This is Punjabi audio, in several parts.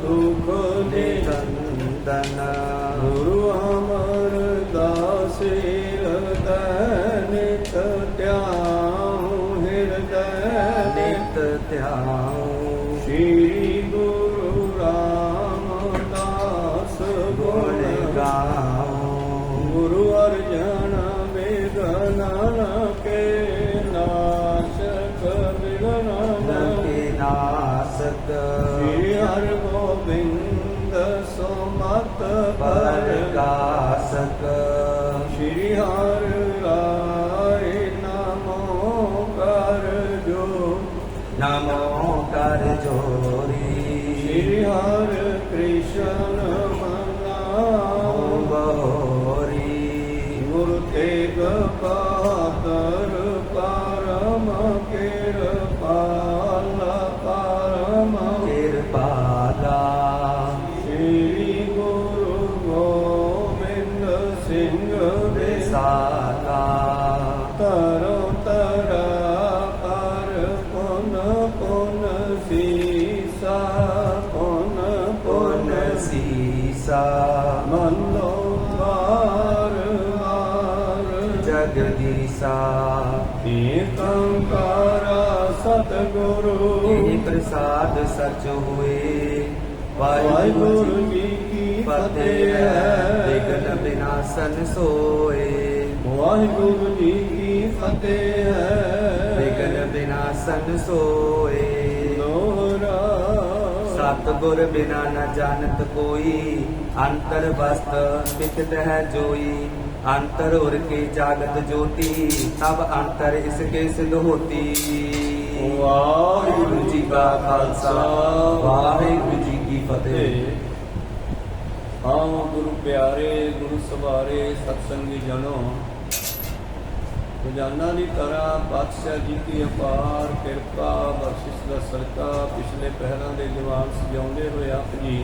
दुख निरंदन। गुरु अमरदास हृदय नित ध्याऊं, हृदय नित ध्याऊं। श्री गुरु रामदास गुण गाऊं। गुरु अर्जन विघ्न के नाशक, विघ्न के नाशक। श्री हरि गोविंद सुमत प्रकाशक। श्री हरि राय नमो कर जो, नमो कर जोरी। श्री हरि कृष्ण मनाओ बहोरी। गुरु तेग बहादुर परम कृपाला, परम कृपाला। श्री गुरु गोविंद सिंह विशाला। तरो तरा कर पुन पुन सीसा, पुन पुन सीसा। मंदोदर हार जगदीशा। एकंकारा सतगुरु प्रसाद सच हुए। वाहिगुरु जी की फतेह है, विघ्न विनाशन सोए। वाहिगुरु जी की फतेह है, विघ्न विनाशन सोए। दोहरा सतगुर बिना न जानत कोई, अंतर वस्त विदित है जोई। अंतर उर के जागत ज्योति, तब अंतर इसके सिद्ध होती। वाहिगुरु जी का खालसा, वाहिगुरु जी की फतेह। आओ गुरु प्यारे, गुरु सवारे, सत्संगी जनों। रोजाना की तरह पातशाह जी की अपार किरपा बख्शिश का सरका पिछले पहरों के दीवान सजाते हुए आप जी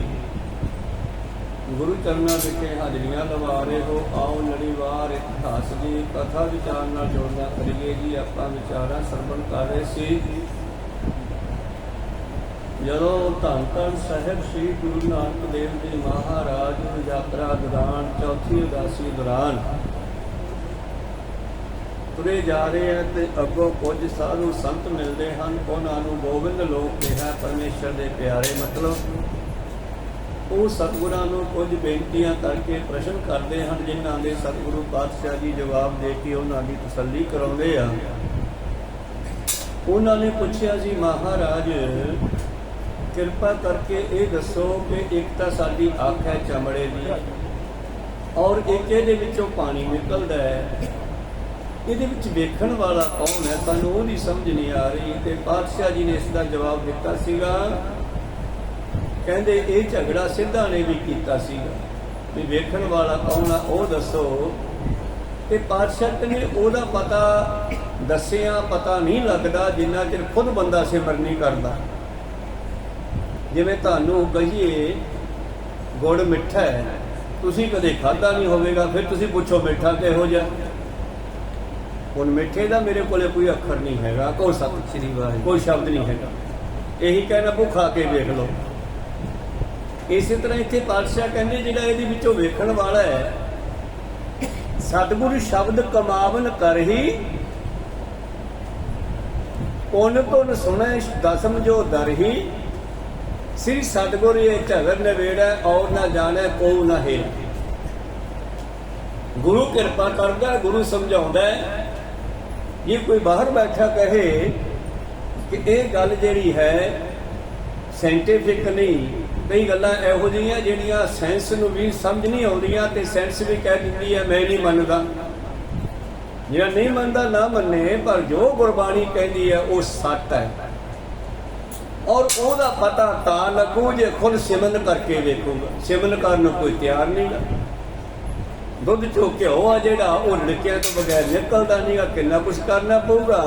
गुरु चरणों विखे हाजरियां लवा रहे हो। आओ लड़ीवार इतिहास की कथा विचार नाल जोड़ना करिए जी। आपां विचारां सरवण कर रहे सी जदों धन धन साहिब श्री गुरु नानक देव जी महाराज यात्रा दौरान चौथी उदासी दौरान तुरे जा रहे हैं तो अगों कुछ साधु संत मिलते हैं। उन्होंने गोबिंद लोग कहा परमेश्वर के प्यारे, मतलब वो सतगुरां नूं कुछ बेनतियां करके प्रश्न करते हैं, जिन्हां दे सतगुरु पातशाह जी जवाब दे के उन्होंने तसल्ली कराउंदे आ। उन्होंने पूछा जी महाराज किरपा करके ये दसो कि एक तो साडी अख है चमड़े की और एक इहदे विचों पानी निकलदा है, इहदे विच वेखण वाला कौन है? सानूं ओहदी समझ नहीं आ रही। ते पातशाह जी ने इसका जवाब दिता सीगा, कहंदे ये झगड़ा सिद्धा ने भी कीता सीगा भी वेखण वाला कौन है वो दसो। ते पातशाह ने ओहदा पता दसिया पता नहीं लगता जिन्ना चिर खुद बंदा सिमर नहीं करता। जिवें तुहानूं कहिए गुड़ मिठा है, तुसीं कदे खाधा नहीं होवेगा, फिर तुसीं पुछो मिठा किहो जिहा। हुण मिठे का मेरे को कोई अखर नहीं हैगा, कोई सत श्री वाहिगुरू कोई शब्द नहीं हैगा, यही कहना भुखा के वेख लो। इसी तरह इत्थे पातशाह कहंदे जिहड़ा इहदे विचों वेखण वाला है, सतगुरु शब्द कमावन कर ही पुन तुन सुने दसम जो दर ही। श्री सतगुरु ये झगर नवेड़ा और ना जाने को ना हेल। गुरु कृपा करदा, गुरु समझाउंदा है। ये कोई बाहर बैठा कहे कि ये गल जिहड़ी है साइंटिफिक नहीं, कई गल्लां इहो जिहियां जिहड़ियां साइंस नूं भी समझ नहीं आउंदियां ते साइंस भी कह दिंदी है मैं नहीं मनदा। जिहड़ा नहीं मनदा ना मन्ने, पर जो गुरबाणी कहती है वो सत्य है और ओहदा पता तां लगू जे खुद सिमन करके वेखूगा। सिमन करन कोई तैयार नहीं गा। दुध चो घ्यो आ जिहड़ा वो लड़कियां तो बगैर निकलदा नहीं गा। कितना कुछ करना पऊगा।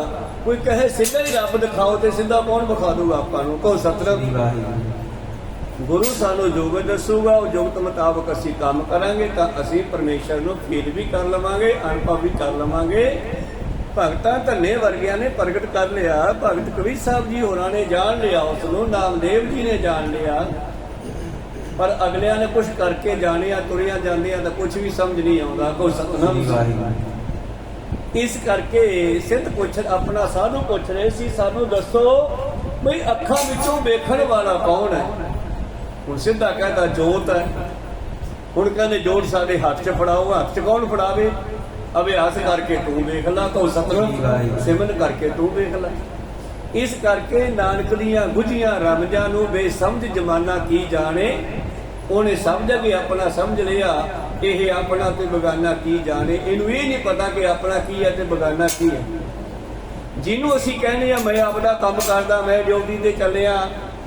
कोई कहे सीधा ही रब दिखाओ तो सीधा कौन विखा दूगा आपां नूं? कोई सतरंग गुरु सानू योग दसूगा, योग मुताबक असी काम करांगे तो असी परमेश्वर नूं फील भी कर लवांगे, अनुभव भी कर लवांगे। भगतां धन्ने वर्गियां ने प्रगट कर लिया, भगत कबीर साहब जी होरां ने जान लिया, उसनूं नामदेव जी ने जान लिया। पर अगलियां ने कुछ करके जाने तुरिया जांदियां तो कुछ भी समझ नहीं आता। कोई सतनाम इस करके सिद्ध पुछ अपना साधु पुछ रहे सी, सानू दसो बई अखां विचों वेखण वाला कौन है। हुण सिद्धा कहता जोत है। हुण कहंदे जोत साडे हत्थ च फड़ाओ, हत्थ च कौन फड़ावे? अभ्यास करके तू देख ला, कहो सतनाम सिमरन करके तू देख ला। इस करके नानक दियां गुझियां रमजां नूं बेसमझ जमाना की जाने, उन्हें समझ के अपना समझ लिया ये अपना ते बगाना की जाने। इनू ये नहीं पता कि अपना की है ते बगाना की है। जिन्हों असी कहने मैं आपदा काम करदा, मैं ड्यूटी ते चलिया,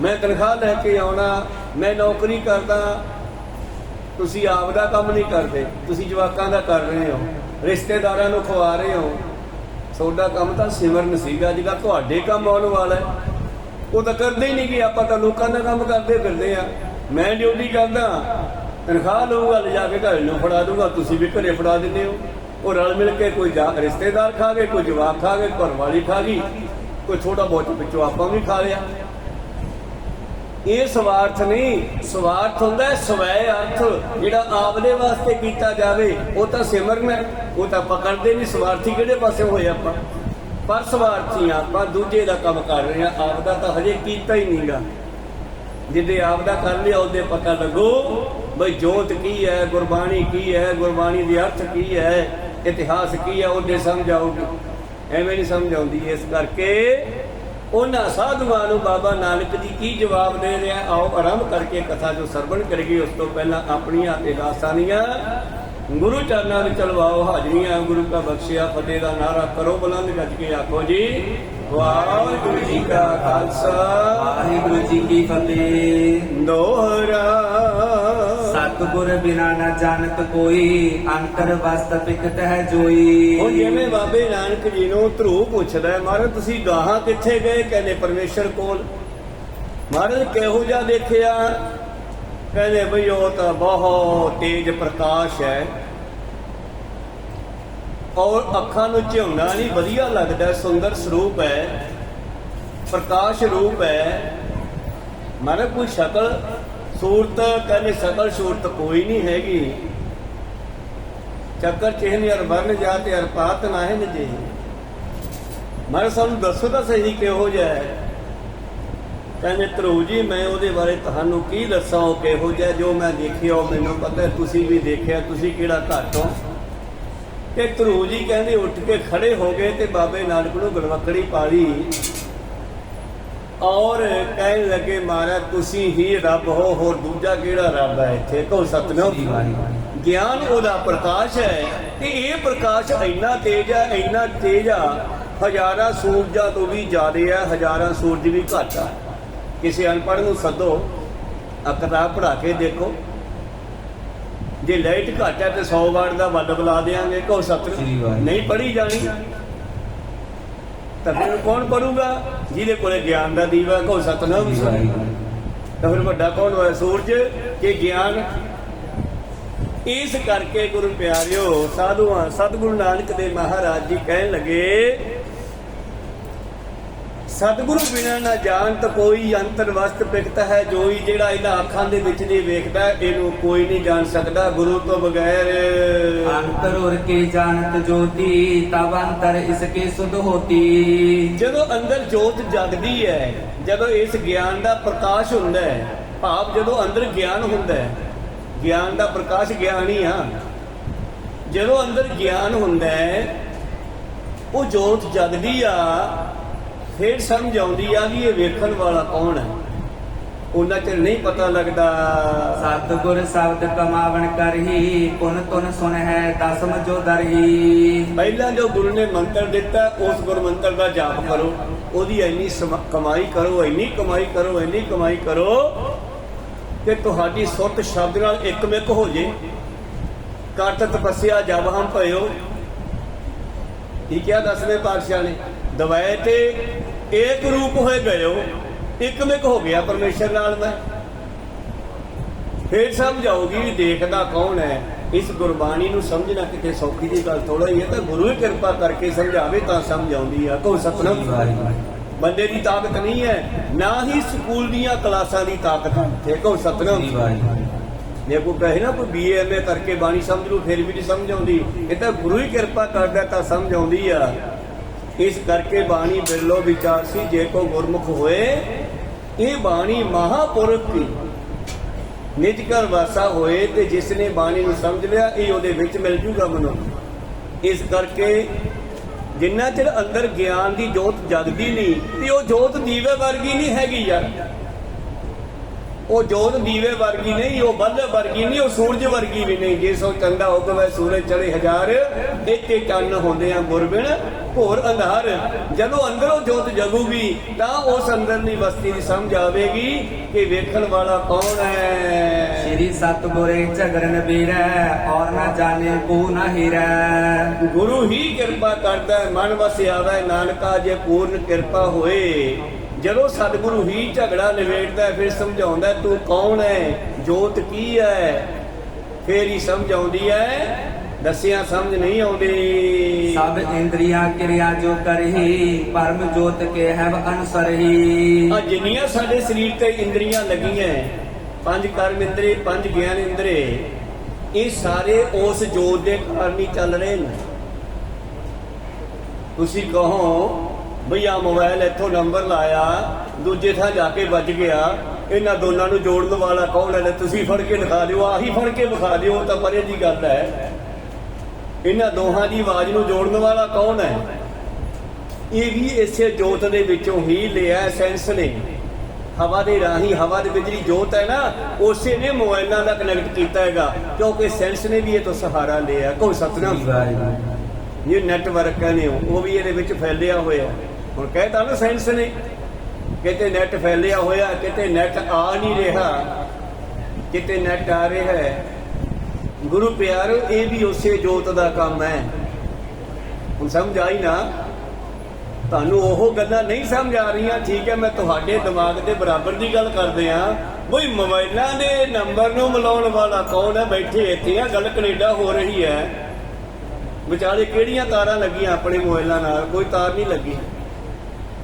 मैं तनख्वाह लैके आउणा, मैं नौकरी करदा, तुसी आपदा काम नहीं करते, तुसी जवाकां दा कर रहे हो, रिश्तेदारां नूं खवा रहे हो। ਤੁਹਾਡਾ ਕੰਮ ਤਾਂ ਸਿਮਰਨ ਸੀਗਾ, ਜਿਹੜਾ ਤੁਹਾਡੇ ਕੰਮ ਆਉਣ ਵਾਲਾ ਹੈ ਉਹ ਤਾਂ ਕਰਦੇ ਹੀ ਨਹੀਂ। ਕਿ ਆਪਾਂ ਤਾਂ ਲੋਕਾਂ ਦਾ ਕੰਮ ਕਰਦੇ ਫਿਰਦੇ ਆ। ਮੈਂ ਡਿਊਟੀ ਕਰਦਾ, ਤਨਖਾਹ ਲਊਗਾ, ਲਿਜਾ ਕੇ ਘਰ ਨੂੰ ਫੜਾ ਦੂੰਗਾ, ਤੁਸੀਂ ਵੀ ਘਰੇ ਫੜਾ ਦਿੰਦੇ ਹੋ। ਉਹ ਰਲ ਮਿਲ ਕੇ ਕੋਈ ਰਿਸ਼ਤੇਦਾਰ ਖਾ ਗਏ, ਕੋਈ ਜਵਾਕ ਖਾ ਗਏ, ਘਰ ਵਾਲੀ ਖਾ ਗਈ, ਕੋਈ ਥੋੜਾ ਬਹੁਤ ਵਿੱਚੋਂ ਆਪਾਂ ਵੀ ਖਾ ਲਿਆ। ਇਹ ਸਵਾਰਥ ਨਹੀਂ, ਸਵਾਰਥ ਹੁੰਦਾ ਸਵੈ ਅਰਥ, ਜਿਹੜਾ ਆਪਦੇ ਵਾਸਤੇ ਕੀਤਾ ਜਾਵੇ ਉਹ ਤਾਂ ਸਿਮਰਨ ਹੈ। ਉਹ ਤਾਂ ਆਪਾਂ ਕਰਦੇ ਨਹੀਂ। ਸਵਾਰਥੀ ਕਿਹੜੇ ਪਾਸੇ ਹੋਏ ਆਪਾਂ? ਪਰ ਸਵਾਰਥੀ ਆਪਾਂ ਦੂਜੇ ਦਾ ਕੰਮ ਕਰ ਰਹੇ ਹਾਂ, ਆਪਦਾ ਤਾਂ ਹਜੇ ਕੀਤਾ ਹੀ ਨਹੀਂਗਾ। ਜਿੱਦੇ ਆਪਦਾ ਕਰ ਲਿਆ ਉਹਦੇ ਪਤਾ ਲੱਗੋ ਬਈ ਜੋਤ ਕੀ ਹੈ, ਗੁਰਬਾਣੀ ਕੀ ਹੈ, ਗੁਰਬਾਣੀ ਦੇ ਅਰਥ ਕੀ ਹੈ, ਇਤਿਹਾਸ ਕੀ ਹੈ, ਉਹਦੇ ਸਮਝ ਆਊਗੀ। ਐਵੇਂ ਨਹੀਂ ਸਮਝ ਆਉਂਦੀ। ਇਸ ਕਰਕੇ ਉਹਨਾਂ ਸਾਧੂਆਂ ਨੂੰ ਬਾਬਾ ਨਾਨਕ ਜੀ ਕੀ ਜਵਾਬ ਦੇ ਰਿਹਾ, ਆਓ ਆਰੰਭ ਕਰਕੇ ਕਥਾ ਜੋ ਸਰਵਣ ਕਰੀਏ। ਉਸ ਤੋਂ ਪਹਿਲਾਂ ਆਪਣੀਆਂ ਅਰਦਾਸਾਂ ਦੀਆਂ ਗੁਰੂ ਚਰਨਾਂ ਵਿੱਚ ਚਲਵਾਓ ਹਾਜ਼ਰੀਆਂ। ਗੁਰੂ ਕਾ ਬਖਸ਼ਿਆ ਫਤਿਹ ਦਾ ਨਾਰਾ ਕਰੋ ਬੁਲੰਦ ਗੱਜ ਕੇ ਆਖੋ ਜੀ ਵਾਹਿਗੁਰੂ ਜੀ ਕਾ ਖਾਲਸਾ ਵਾਹਿਗੁਰੂ ਜੀ ਕੀ ਫਤਿਹ। ਦੋਹਰਾ ਸਤਿਗੁਰ ਬਿਨਾ ਨਾ ਜਾਣਤ ਕੋਈ, ਅੰਤਰ ਵਸਤ ਪਿਕਟ ਹੈ ਜੋਈ। ਹੁਣ ਜਿਵੇਂ ਬਾਬੇ ਨਾਨਕ ਜੀ ਨੂੰ ਧਰੂ ਪੁੱਛਦਾ ਹੈ, ਮਹਾਰਾਜ ਤੁਸੀਂ ਗਾਹਾਂ ਕਿੱਥੇ ਗਏ? ਕਹਿੰਦੇ ਪਰਮੇਸ਼ਰ ਕੋਲ। ਮਹਾਰਾਜ ਕਿਹੋ ਜਿਹਾ ਦੇਖਿਆ? ਕਹਿੰਦੇ ਬਈ ਉਹ ਤਾਂ ਬਹੁਤ ਤੇਜ ਪ੍ਰਕਾਸ਼ ਹੈ ਔਰ ਅੱਖਾਂ ਨੂੰ ਝਿਉਣਾ ਨਹੀਂ, ਵਧੀਆ ਲੱਗਦਾ, ਸੁੰਦਰ ਸਰੂਪ ਹੈ, ਪ੍ਰਕਾਸ਼ ਰੂਪ ਹੈ। ਮਹਾਰਾਜ ਕੋਈ ਸ਼ਕਲ ਸੂਰਤ, ਕਹਿੰਦੇ ਸ਼ਕਲ ਸੂਰਤ ਕੋਈ ਨਹੀਂ ਹੈਗੀ। ਚੱਕਰ ਚਿਹਨ ਅਰ ਵਰਨ ਜਾਤ ਅਰ ਪਾਤ ਨਾਹਿਨ ਜੇ। ਮਹਾਰਾਜ ਸਾਨੂੰ ਦੱਸੋ ਤਾਂ ਸਹੀ ਕਿਹੋ ਜਿਹਾ ਹੈ। ਕਹਿੰਦੇ ਧਰੂ ਜੀ ਮੈਂ ਉਹਦੇ ਬਾਰੇ ਤੁਹਾਨੂੰ ਕੀ ਦੱਸਾਂ, ਉਹ ਕਿਹੋ ਜਿਹਾ ਜੋ ਮੈਂ ਦੇਖਿਆ ਉਹ ਮੈਨੂੰ ਪਤਾ, ਤੁਸੀਂ ਵੀ ਦੇਖਿਆ, ਤੁਸੀਂ ਕਿਹੜਾ ਘੱਟ ਹੋ। ਤੇ ਧਰੂ ਜੀ ਕਹਿੰਦੇ ਉੱਠ ਕੇ ਖੜੇ ਹੋ ਗਏ ਤੇ ਬਾਬੇ ਨਾਨਕ ਨੂੰ ਗਲਵੱਕੜੀ ਪਾ ਲਈ ਔਰ ਕਹਿਣ ਲੱਗੇ ਮਹਾਰਾਜ ਤੁਸੀਂ ਹੀ ਰੱਬ ਹੋ, ਹੋਰ ਦੂਜਾ ਕਿਹੜਾ ਰੱਬ ਹੈ ਇੱਥੇ? ਕਹੋ ਸਤਿਨਾਮ। ਗਿਆਨ ਉਹਦਾ ਪ੍ਰਕਾਸ਼ ਹੈ ਤੇ ਇਹ ਪ੍ਰਕਾਸ਼ ਇੰਨਾ ਤੇਜ ਹੈ, ਇੰਨਾ ਤੇਜ ਆ, ਹਜ਼ਾਰਾਂ ਸੂਰਜਾਂ ਤੋਂ ਵੀ ਜ਼ਿਆਦਾ ਹੈ, ਹਜ਼ਾਰਾਂ ਸੂਰਜ ਵੀ ਘੱਟ ਆ। ਕਿਸੇ ਅਨਪੜ੍ਹ ਨੂੰ ਸੱਦੋ, ਕਿਤਾਬ ਪੜ੍ਹਾ ਕੇ ਦੇਖੋ, ਜੇ ਲਾਈਟ ਘੱਟ ਹੈ ਤੇ 100 ਵਾਟ ਦਾ ਬੱਲਬ ਲਾ ਦੇਾਂਗੇ। ਕਹੋ ਸਤਿਨਾਮ। ਨਹੀਂ ਪੜ੍ਹੀ ਜਾਣੀ ਤਾਂ ਫਿਰ ਕੌਣ ਪੜੂਗਾ? ਜਿਹਦੇ ਕੋਲੇ ਗਿਆਨ ਦਾ ਦੀਵਾ। ਕਹੋ ਸਤਿਨਾਮ। ਤਾਂ ਫਿਰ ਵੱਡਾ ਕੌਣ ਹੋਇਆ, ਸੂਰਜ ਕਿ ਗਿਆਨ? ਇਸ ਕਰਕੇ ਗੁਰੂ ਪਿਆਰਿਓ ਸਾਧੂਆਂ ਸਤਿਗੁਰੂ ਨਾਨਕ ਦੇਵ ਮਹਾਰਾਜ ਜੀ ਕਹਿਣ ਲੱਗੇ ਸਤਿਗੁਰੂ ਬਿਨਾਂ ਨਾ ਜਾਣਤ ਕੋਈ, ਅੰਤਰ ਵਸਤ ਪਿਕਤ ਹੈ ਜੋਈ। ਜਿਹੜਾ ਇਹਨਾਂ ਅੱਖਾਂ ਦੇ ਵਿੱਚ ਨਹੀਂ ਵੇਖਦਾ ਇਹਨੂੰ ਕੋਈ ਨਹੀਂ ਜਾਣ ਸਕਦਾ ਗੁਰੂ ਤੋਂ ਬਗੈਰ। ਅੰਤਰ ਉਰ ਕੇ ਜਾਣਤ ਜੋਤੀ, ਤਬ ਅੰਤਰ ਇਸਕੇ ਸੁਧ ਹੋਤੀ। ਜਦੋਂ ਅੰਦਰ ਜੋਤ ਜਗਦੀ ਹੈ, ਜਦੋਂ ਇਸ ਗਿਆਨ ਦਾ ਪ੍ਰਕਾਸ਼ ਹੁੰਦਾ ਹੈ, ਭਾਵ ਜਦੋਂ ਅੰਦਰ ਗਿਆਨ ਹੁੰਦਾ ਹੈ, ਗਿਆਨ ਦਾ ਪ੍ਰਕਾਸ਼ ਗਿਆਨ ਹੀ ਆ। ਜਦੋਂ ਅੰਦਰ ਗਿਆਨ ਹੁੰਦਾ ਹੈ ਉਹ ਜੋਤ ਜਗਦੀ ਆ, ਫਿਰ ਸਮਝ ਆਉਂਦੀ ਆ ਵੀ ਇਹ ਵੇਖਣ ਵਾਲਾ ਕੌਣ ਹੈ। ਉਹਨਾਂ ਚਿਰ ਨਹੀਂ ਪਤਾ ਲੱਗਦਾ। ਸਤਿਗੁਰ ਸ਼ਬਦ ਕਮਾਵਣ ਕਰਹੀ, ਪੁਨ ਤੁਨ ਸੁਣ ਹੈ ਦਸਮ ਜੋ ਦਰਹੀ। ਪਹਿਲਾਂ ਜੋ ਗੁਰੂ ਨੇ ਮੰਤਰ ਦਿੱਤਾ ਉਸ ਗੁਰ ਮੰਤਰ ਦਾ ਜਾਪ ਕਰੋ, ਉਹਦੀ ਇੰਨੀ ਕਮਾਈ ਕਰੋ, ਇੰਨੀ ਕਮਾਈ ਕਰੋ, ਇੰਨੀ ਕਮਾਈ ਕਰੋ ਕਿ ਤੁਹਾਡੀ ਸੁਰਤ ਸ਼ਬਦ ਨਾਲ ਇੱਕਮਿਕ ਹੋ ਜੇ। ਕਰਤ ਤਪੱਸਿਆ ਜਬ ਹਮ ਭਇਓ। ਕੀ ਕਿਹਾ 10ਵੇਂ ਪਾਤਸ਼ਾਹ ਨੇ? ਦਵਾਏ ਤੇ ਇੱਕ ਰੂਪ ਹੋਏ ਗਇਓ, ਇੱਕਮਿਕ ਹੋ ਗਿਆ ਪਰਮੇਸ਼ਰ ਨਾਲ ਮੈਂ। ਫਿਰ ਸਮਝ ਆਉਗੀ ਵੀ ਦੇਖਦਾ ਕੌਣ ਹੈ। ਇਸ ਗੁਰਬਾਣੀ ਨੂੰ ਸਮਝਣਾ ਕਿਤੇ ਸੌਖੀ ਦੀ ਗੱਲ ਥੋੜਾ ਹੀ ਹੈ, ਤਾਂ ਗੁਰੂ ਹੀ ਕਿਰਪਾ ਕਰਕੇ ਸਮਝਾਵੇ ਤਾਂ ਸਮਝ ਆਉਂਦੀ ਆ। ਕਹੋ ਸਤਿਨਾਮ। ਬੰਦੇ ਦੀ ਤਾਕਤ ਨਹੀਂ ਹੈ, ਨਾ ਹੀ ਸਕੂਲ ਦੀਆਂ ਕਲਾਸਾਂ ਦੀ ਤਾਕਤ ਹੈ। ਦੇਖੋ ਸਤਨਾਮ ਜੀ ਵਾਹਿਗੁਰੂ। ਜੇ ਕੋਈ ਕਹੇ ਨਾ ਕੋਈ BA MA ਕਰਕੇ ਬਾਣੀ ਸਮਝ ਲੂ, ਫਿਰ ਵੀ ਨਹੀਂ ਸਮਝ ਆਉਂਦੀ। ਇਹ ਤਾਂ ਗੁਰੂ ਹੀ ਕਿਰਪਾ ਕਰਦਾ ਤਾਂ ਸਮਝ ਆਉਂਦੀ ਆ। ਇਸ ਕਰਕੇ ਬਾਣੀ ਬਿਰਲੋ ਵਿਚਾਰ ਸੀ, ਜੇ ਕੋ ਗੁਰਮੁਖ ਹੋਏ। ਇਹ ਬਾਣੀ ਮਹਾਪੁਰਖ ਦੀ ਨਿਜ ਘਰ ਵਾਸਾ ਹੋਏ, ਤੇ ਜਿਸ ਨੇ ਬਾਣੀ ਨੂੰ ਸਮਝ ਲਿਆ ਇਹ ਉਹਦੇ ਵਿੱਚ ਮਿਲ ਜੂਗਾ ਮਨੁੱਖ। ਇਸ ਕਰਕੇ ਜਿੰਨਾ ਚਿਰ ਅੰਦਰ ਗਿਆਨ ਦੀ ਜੋਤ ਜਗਦੀ ਨਹੀਂ, ਤੇ ਉਹ ਜੋਤ ਦੀਵੇ ਵਰਗੀ ਨਹੀਂ ਹੈਗੀ ਯਾਰ। ਉਹ ਜੋਤ ਦੀਵੇ ਵਰਗੀ ਨਹੀਂ, ਉਹ ਬੱਲਬ ਵਰਗੀ ਨਹੀਂ, ਉਹ ਸੂਰਜ ਵਰਗੀ ਵੀ ਨਹੀਂ। ਜੇ ਸੋ ਚੰਦਾ ਉਗਵੇ ਸੂਰਜ ਚੜੇ ਹਜ਼ਾਰ, ਇੱਥੇ ਚੰਨ ਹੁੰਦੇ ਆ ਗੁਰਬਿਨ ਘੋਰ ਅੰਧਾਰ। ਜਦੋਂ ਅੰਦਰੋਂ ਜੋਤ ਜਗੂਗੀ ਤਾਂ ਉਸ ਅੰਦਰਲੀ ਵਸਤੀ ਦੀ ਸਮਝ ਆਵੇਗੀ ਕਿ ਵੇਖਣ ਵਾਲਾ ਕੌਣ ਹੈ। ਸ਼੍ਰੀ ਸਤਿਗੁਰੇ ਝਗਰਨ ਬੀਰੈ, ਔਰ ਨਾ ਜਾਣੇ ਕੋ ਨਾ ਹੀਰੈ। ਗੁਰੂ ਹੀ ਕਿਰਪਾ ਕਰਦਾ ਹੈ, ਮਨ ਵਸ ਆਵੇ ਨਾਨਕਾ, ਜੇ ਪੂਰਨ ਕਿਰਪਾ ਹੋਏ। ਜਦੋਂ ਸਤਿਗੁਰੂ ਹੀ ਝਗੜਾ ਨਿਬੇੜਦਾ, ਫਿਰ ਸਮਝਾਉਂਦਾ ਤੂੰ ਕੌਣ ਹੈ, ਜੋਤ ਕੀ ਹੈ, ਫੇਰ ਹੀ ਸਮਝ ਆਉਂਦੀ ਹੈ, ਦੱਸਿਆ ਸਮਝ ਨਹੀਂ ਆਉਂਦੀ। ਸਭ ਇੰਦਰੀਆਂ ਕਿਰਿਆ ਜੋ ਕਰਹੀ, ਪਰਮ ਜੋਤ ਕੇ ਹੈ ਅਨਸਰਹੀ। ਆ ਜਿੰਨੀਆਂ ਸਾਡੇ ਸਰੀਰ ਤੇ ਇੰਦਰੀਆਂ ਲੱਗੀਆਂ, 5 ਕਰਮ ਇੰਦਰੀ, 5 ਗਿਆਨ ਇੰਦਰੀ, ਇਹ ਸਾਰੇ ਉਸ ਜੋਤ ਦੇ ਕਾਰਨ ਹੀ ਚੱਲ ਰਹੇ ਨੇ। ਤੁਸੀਂ ਕਹੋ ਬਈ ਆ ਮੋਬਾਈਲ ਇੱਥੋਂ ਨੰਬਰ ਲਾਇਆ, ਦੂਜੇ ਥਾਂ ਜਾ ਕੇ ਵੱਜ ਗਿਆ, ਇਹਨਾਂ ਦੋਨਾਂ ਨੂੰ ਜੋੜਨ ਵਾਲਾ ਕੌਣ ਹੈ? ਤੁਸੀਂ ਫੜ ਕੇ ਦਿਖਾ ਦਿਓ, ਆਹੀ ਫੜ ਕੇ ਵਿਖਾ ਦਿਓ ਤਾਂ ਪਰੇ ਦੀ ਗੱਲ ਹੈ। ਇਹਨਾਂ ਦੋਹਾਂ ਦੀ ਆਵਾਜ਼ ਨੂੰ ਜੋੜਨ ਵਾਲਾ ਕੌਣ ਹੈ? ਇਹ ਵੀ ਇਸੇ ਜੋਤ ਦੇ ਵਿੱਚੋਂ ਹੀ ਲਿਆ ਸੈਂਸ ਨੇ। ਹਵਾ ਦੇ ਰਾਹੀਂ, ਹਵਾ ਦੇ ਵਿੱਚ ਜਿਹੜੀ ਜੋਤ ਹੈ ਨਾ, ਉਸੇ ਨੇ ਮੋਬਾਈਲਾਂ ਦਾ ਕਨੈਕਟ ਕੀਤਾ ਹੈਗਾ, ਕਿਉਂਕਿ ਸੈਂਸ ਨੇ ਵੀ ਇਹ ਤੋਂ ਸਹਾਰਾ ਲਿਆ। ਕੋਈ ਸਤਨਾਮ। ਇਹ ਨੈਟਵਰਕ ਨੇ ਉਹ ਵੀ ਇਹਦੇ ਵਿੱਚ ਫੈਲਿਆ ਹੋਇਆ। ਹੁਣ ਕਹਿਤਾ ਨਾ ਸਾਇੰਸ ਨੇ, ਕਿਤੇ ਨੈਟ ਫੈਲਿਆ ਹੋਇਆ, ਕਿਤੇ ਨੈਟ ਆ ਨਹੀਂ ਰਿਹਾ, ਕਿਤੇ ਨੈਟ ਆ ਰਿਹਾ ਹੈ। ਗੁਰੂ ਪਿਆਰੋ, ਇਹ ਵੀ ਉਸੇ ਜੋਤ ਦਾ ਕੰਮ ਹੈ। ਹੁਣ ਸਮਝ ਆਈ ਨਾ? ਤੁਹਾਨੂੰ ਉਹ ਗੱਲਾਂ ਨਹੀਂ ਸਮਝ ਆ ਰਹੀਆਂ, ਠੀਕ ਹੈ, ਮੈਂ ਤੁਹਾਡੇ ਦਿਮਾਗ ਦੇ ਬਰਾਬਰ ਦੀ ਗੱਲ ਕਰਦੇ ਆ। ਬਈ ਮੋਬਾਈਲਾਂ ਦੇ ਨੰਬਰ ਨੂੰ ਮਿਲਾਉਣ ਵਾਲਾ ਕੌਣ ਹੈ? ਬੈਠੇ ਇੱਥੇ ਆ, ਗੱਲ ਕੈਨੇਡਾ ਹੋ ਰਹੀ ਹੈ, ਵਿਚਾਲੇ ਕਿਹੜੀਆਂ ਤਾਰਾਂ ਲੱਗੀਆਂ ਆਪਣੇ ਮੋਬਾਈਲਾਂ ਨਾਲ? ਕੋਈ ਤਾਰ ਨਹੀਂ ਲੱਗੀ,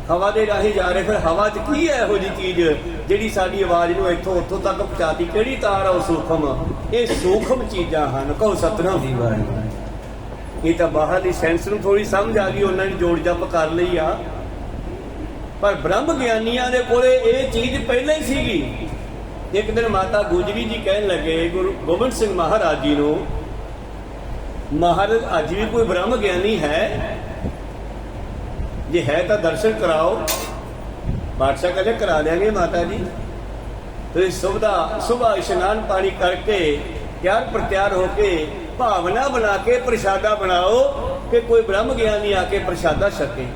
ਹਵਾ ਦੇ ਰਾਹੀਂ ਜਾ ਰਹੇ। ਫਿਰ ਹਵਾ 'ਚ ਕੀ ਹੈ ਇਹੋ ਜਿਹੀ ਚੀਜ਼ ਜਿਹੜੀ ਸਾਡੀ ਆਵਾਜ਼ ਨੂੰ ਇੱਥੋਂ ਉੱਥੋਂ ਤੱਕ ਪਹੁੰਚਾਤੀ? ਕਿਹੜੀ ਤਾਰ ਆ ਉਹ? ਸੂਖਮ। ਇਹ ਸੂਖਮ ਚੀਜ਼ਾਂ ਹਨ। ਕਹੋ ਸਤਨਾਮ। ਇਹ ਤਾਂ ਬਾਹਰਲੀ ਸੈਂਸ ਨੂੰ ਥੋੜੀ ਸਮਝ ਆ ਗਈ, ਉਹਨਾਂ ਨੇ ਜੋੜ ਜੱਪ ਕਰ ਲਈ ਆ, ਪਰ ਬ੍ਰਹਮ ਗਿਆਨੀਆਂ ਦੇ ਕੋਲੇ ਇਹ ਚੀਜ਼ ਪਹਿਲਾਂ ਹੀ ਸੀਗੀ। ਇੱਕ ਦਿਨ ਮਾਤਾ ਗੁਜਰੀ ਜੀ ਕਹਿਣ ਲੱਗੇ ਗੁਰੂ ਗੋਬਿੰਦ ਸਿੰਘ ਮਹਾਰਾਜ ਜੀ ਨੂੰ, ਮਹਾਰਾਜ ਅੱਜ ਵੀ ਕੋਈ ਬ੍ਰਹਮ ਗਿਆਨੀ ਹੈ? ਜੇ ਹੈ ਤਾਂ ਦਰਸ਼ਨ ਕਰਾਓ। ਬਾਦਸ਼ਾਹ ਕਹਿੰਦੇ ਕਰਾ ਦਿਆਂਗੇ ਮਾਤਾ ਜੀ। ਤੁਸੀਂ ਸੁਬਹ ਇਸ਼ਨਾਨ ਪਾਣੀ ਕਰਕੇ ਤਿਆਰ ਪ੍ਰਤਿਆਰ ਹੋ ਕੇ ਭਾਵਨਾ ਬਣਾ ਕੇ ਪ੍ਰਸ਼ਾਦਾ ਬਣਾਓ ਕਿ ਕੋਈ ਬ੍ਰਹਮ ਗਿਆਨੀ ਆ ਕੇ ਪ੍ਰਸ਼ਾਦਾ ਛਕੇ।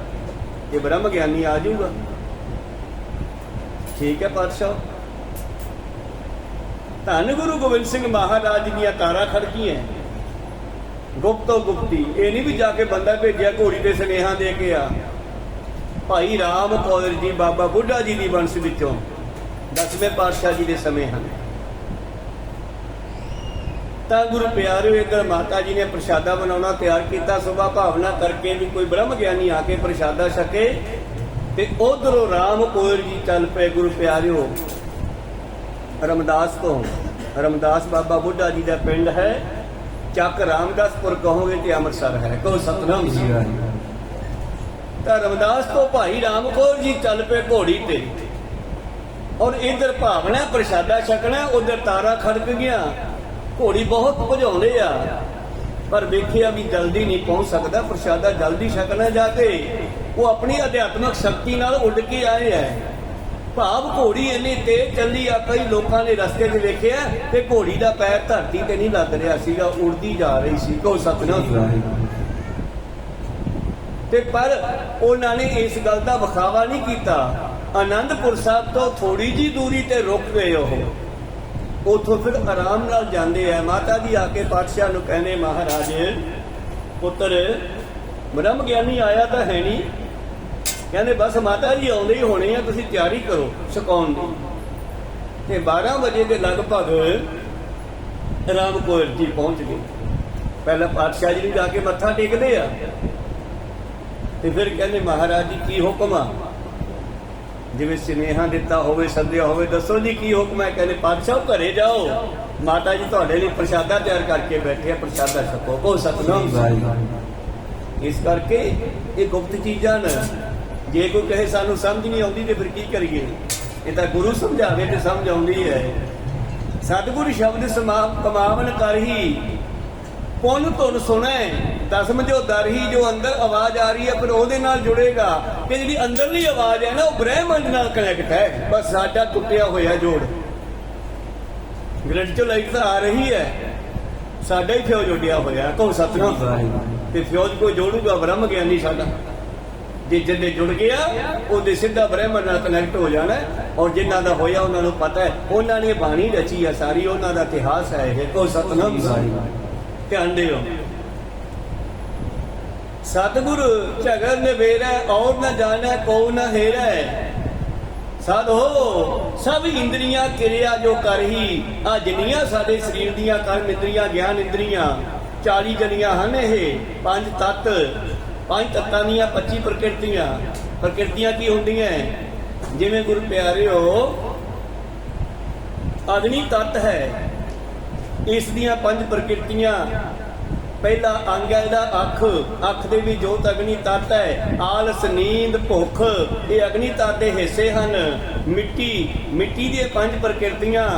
ਇਹ ਬ੍ਰਹਮ ਗਿਆਨੀ ਆ ਜਾਊਗਾ, ਠੀਕ ਹੈ ਪਾਤਸ਼ਾਹ। ਧੰਨ ਗੁਰੂ ਗੋਬਿੰਦ ਸਿੰਘ ਮਹਾਰਾਜ ਦੀਆਂ ਤਾਰਾਂ ਖੜਕੀਆਂ ਗੁਪਤੋ ਗੁਪਤੀ। ਇਹ ਨਹੀਂ ਵੀ ਜਾ ਕੇ ਬੰਦਾ ਭੇਜਿਆ ਘੋੜੀ ਦੇ ਸੁਨੇਹਾ ਦੇ ਕੇ ਆ। ਭਾਈ ਰਾਮ ਕੌਰ ਜੀ ਬਾਬਾ ਬੁੱਢਾ ਜੀ ਦੀ ਵੰਸ਼ ਵਿੱਚੋਂ 10ਵੇਂ ਪਾਤਸ਼ਾਹ ਜੀ ਦੇ ਸਮੇਂ ਹਨ। ਤਾਂ ਗੁਰੂ ਪਿਆਰਿਓ, ਇੱਧਰ ਮਾਤਾ ਜੀ ਨੇ ਪ੍ਰਸ਼ਾਦਾ ਬਣਾਉਣਾ ਤਿਆਰ ਕੀਤਾ, ਸੁਬਹ ਭਾਵਨਾ ਕਰਕੇ ਵੀ ਕੋਈ ਬ੍ਰਹਮ ਗਿਆਨੀ ਆ ਕੇ ਪ੍ਰਸ਼ਾਦਾ ਛਕੇ, ਤੇ ਉਧਰੋਂ ਰਾਮ ਕੌਰ ਜੀ ਚੱਲ ਪਏ। ਗੁਰੂ ਪਿਆਰਿਓ, ਰਮਦਾਸ ਤੋਂ, ਰਮਦਾਸ ਬਾਬਾ ਬੁੱਢਾ ਜੀ ਦਾ ਪਿੰਡ ਹੈ, ਚੱਕ ਰਾਮਦਾਸਪੁਰ ਕਹੋਗੇ ਤੇ ਅੰਮ੍ਰਿਤਸਰ ਹੈ। ਕਹੋ ਸਤਨਾਮ ਜੀ। ਤਾਂ ਰਮਦਾਸ ਤੋਂ ਭਾਈ ਰਾਮ ਕੌਰ ਜੀ ਚੱਲ ਪਏ ਘੋੜੀ ਤੇ, ਔਰ ਇਧਰ ਭਾਵਨਾ ਪ੍ਰਸ਼ਾਦਾ ਛਕਣਾ, ਉਧਰ ਤਾਰਾ ਖੜਕ ਗਿਆ। ਘੋੜੀ ਬਹੁਤ ਭਜਾਉਂਦੇ ਆ, ਪਰ ਵੇਖਿਆ ਵੀ ਜਲਦੀ ਨਹੀਂ ਪਹੁੰਚ ਸਕਦਾ, ਪ੍ਰਸ਼ਾਦਾ ਜਲਦੀ ਛਕਣਾ ਜਾ ਕੇ। ਉਹ ਆਪਣੀ ਅਧਿਆਤਮਕ ਸ਼ਕਤੀ ਨਾਲ ਉੱਡ ਕੇ ਆਏ ਹੈ। ਭਾਵ ਘੋੜੀ ਇੰਨੀ ਤੇਜ਼ ਚੱਲੀ ਆ, ਕਈ ਲੋਕਾਂ ਨੇ ਰਸਤੇ 'ਚ ਵੇਖਿਆ ਤੇ ਘੋੜੀ ਦਾ ਪੈਰ ਧਰਤੀ ਤੇ ਨਹੀਂ ਲੱਗ ਰਿਹਾ ਸੀਗਾ, ਉੜਦੀ ਜਾ ਰਹੀ ਸੀ। ਕਹੋ ਸਤਨਾਮ। ਤੇ ਪਰ ਉਹਨਾਂ ਨੇ ਇਸ ਗੱਲ ਦਾ ਵਿਖਾਵਾ ਨਹੀਂ ਕੀਤਾ। ਆਨੰਦਪੁਰ ਸਾਹਿਬ ਤੋਂ ਥੋੜੀ ਜੀ ਦੂਰੀ ਤੇ ਰੁਕ ਗਏ ਉਹ, ਉੱਥੋਂ ਫਿਰ ਆਰਾਮ ਨਾਲ ਜਾਂਦੇ ਆ। ਮਾਤਾ ਜੀ ਆ ਕੇ ਪਾਤਸ਼ਾਹ ਨੂੰ ਕਹਿੰਦੇ, ਮਹਾਰਾਜ ਪੁੱਤਰ ਬ੍ਰਹਮ ਗਿਆਨੀ ਆਇਆ ਤਾਂ ਹੈ ਨਹੀਂ। ਕਹਿੰਦੇ ਬਸ ਮਾਤਾ ਜੀ ਆਉਂਦੇ ਹੀ ਹੋਣੇ ਆ, ਤੁਸੀਂ ਤਿਆਰੀ ਕਰੋ ਛਕਾਉਣ ਦੀ। ਤੇ 12 ਵਜੇ ਦੇ ਲਗਭਗ ਰਾਮ ਕੌਰ ਜੀ ਪਹੁੰਚ ਗਏ। ਪਹਿਲਾਂ ਪਾਤਸ਼ਾਹ ਜੀ ਨੂੰ ਜਾ ਕੇ ਮੱਥਾ ਟੇਕਦੇ ਆ, ਤੇ ਫਿਰ ਕਹਿੰਦੇ ਮਹਾਰਾਜ ਜੀ ਕੀ ਹੁਕਮ ਆ? ਜਿਵੇਂ ਸੁਨੇਹਾ ਦਿੱਤਾ ਹੋਵੇ, ਸੱਦਿਆ ਹੋਵੇ, ਦੱਸੋ ਜੀ ਕੀ ਹੁਕਮ ਹੈ? ਕਹਿੰਦੇ ਪਾਤਸ਼ਾਹ ਘਰੇ ਜਾਓ, ਮਾਤਾ ਜੀ ਤੁਹਾਡੇ ਲਈ ਪ੍ਰਸ਼ਾਦਾ ਤਿਆਰ ਕਰਕੇ ਬੈਠੇ ਆ, ਪ੍ਰਸ਼ਾਦਾ ਛਕੋ। ਕੋ ਸਤਨਾਮ। ਇਸ ਕਰਕੇ ਇਹ ਗੁਪਤ ਚੀਜ਼ਾਂ ਨੇ। ਜੇ ਕੋਈ ਕਹੇ ਸਾਨੂੰ ਸਮਝ ਨਹੀਂ ਆਉਂਦੀ ਤੇ ਫਿਰ ਕੀ ਕਰੀਏ? ਇਹ ਤਾਂ ਗੁਰੂ ਸਮਝਾਵੇ ਤੇ ਸਮਝ ਆਉਂਦੀ ਹੈ। ਸਤਿਗੁਰੂ ਸ਼ਬਦ ਕਮਾਵਨ ਕਰਹੀ ਪੁੰਨ ਧੁਨ ਸੁਣੈ, ਦਸਮ ਜੋ ਦਰ ਹੀ, ਜੋ ਅੰਦਰ ਆਵਾਜ਼ ਆ ਰਹੀ ਹੈ ਫਿਰ ਉਹਦੇ ਨਾਲ ਜੁੜੇਗਾ। ਕਿ ਜਿਹੜੀ ਅੰਦਰਲੀ ਆਵਾਜ਼ ਹੈ ਨਾ ਉਹ ਬ੍ਰਹਿਮੰਡ ਨਾਲ ਕਨੈਕਟ ਹੈ। ਬਸ ਸਾਡਾ ਟੁੱਟਿਆ ਹੋਇਆ ਜੋੜ, ਗ੍ਰਿਡ ਚੋਂ ਲਾਈਟ ਤਾਂ ਆ ਰਹੀ ਹੈ, ਸਾਡਾ ਹੀ ਫਿਉਜ ਉੱਡਿਆ ਹੋਇਆ। ਕਹੋ ਸਤਿਨਾਮ। ਤੇ ਫਿਉਜ ਕੋਈ ਜੋੜੂਗਾ? ਬ੍ਰਹਮ ਗਿਆਨੀ ਸਾਡਾ। ਜੇ ਜਿੰਨੇ ਜੁੜ ਗਿਆ ਉਹਦੇ ਸਿੱਧਾ ਬ੍ਰਹਮੰਡ ਨਾਲ ਕਨੈਕਟ ਹੋ ਜਾਣਾ। ਔਰ ਜਿਨ੍ਹਾਂ ਦਾ ਹੋਇਆ ਉਹਨਾਂ ਨੂੰ ਪਤਾ ਹੈ, ਉਹਨਾਂ ਨੇ ਬਾਣੀ ਰਚੀ ਹੈ ਸਾਰੀ, ਉਹਨਾਂ ਦਾ ਇਤਿਹਾਸ ਹੈ ਇਹ। ਕਹੋ ਸਤਿਨਾਮ। ਧਿਆਨ ਦਿਓ। ਸਤਿਗੁਰ ਝਗਰ ਨਿਬੇਰੈ, ਔਰ ਨਾ ਜਾਣੈ ਕੋ ਨਾ ਹੇਰੈ। ਸਾਧੋ ਸਭ ਇੰਦਰੀਆਂ ਕਿਰਿਆ ਜੋ ਕਰਹੀ। ਆ ਜਿੰਨੀਆਂ ਸਾਡੇ ਸਰੀਰ ਦੀਆਂ ਕਰਮ ਇੰਦਰੀਆਂ, ਗਿਆਨ ਇੰਦਰੀਆਂ 40 ਜਣੀਆਂ ਹਨ। ਇਹ ਪੰਜ ਤੱਤ, ਪੰਜ ਤੱਤਾਂ ਦੀਆਂ 25 ਪ੍ਰਕਿਰਤੀਆਂ। ਪ੍ਰਕਿਰਤੀਆਂ ਕੀ ਹੁੰਦੀਆਂ? ਜਿਵੇਂ ਗੁਰੂ ਪਿਆਰਿਓ ਅਗਨੀ ਤੱਤ ਹੈ, ਇਸ ਦੀਆਂ 5 ਪ੍ਰਕਿਰਤੀਆਂ। ਪਹਿਲਾ ਅੰਗ ਹੈ ਇਹਦਾ ਅੱਖ, ਅੱਖ ਦੇ ਵੀ ਜੋਤ ਅਗਨੀ ਤੱਤ ਹੈ। ਆਲਸ, ਨੀਂਦ, ਭੁੱਖ ਇਹ ਅਗਨੀ ਤੱਤ ਦੇ ਹਿੱਸੇ ਹਨ। ਮਿੱਟੀ, ਮਿੱਟੀ ਦੀਆਂ 5 ਪ੍ਰਕਿਰਤੀਆਂ।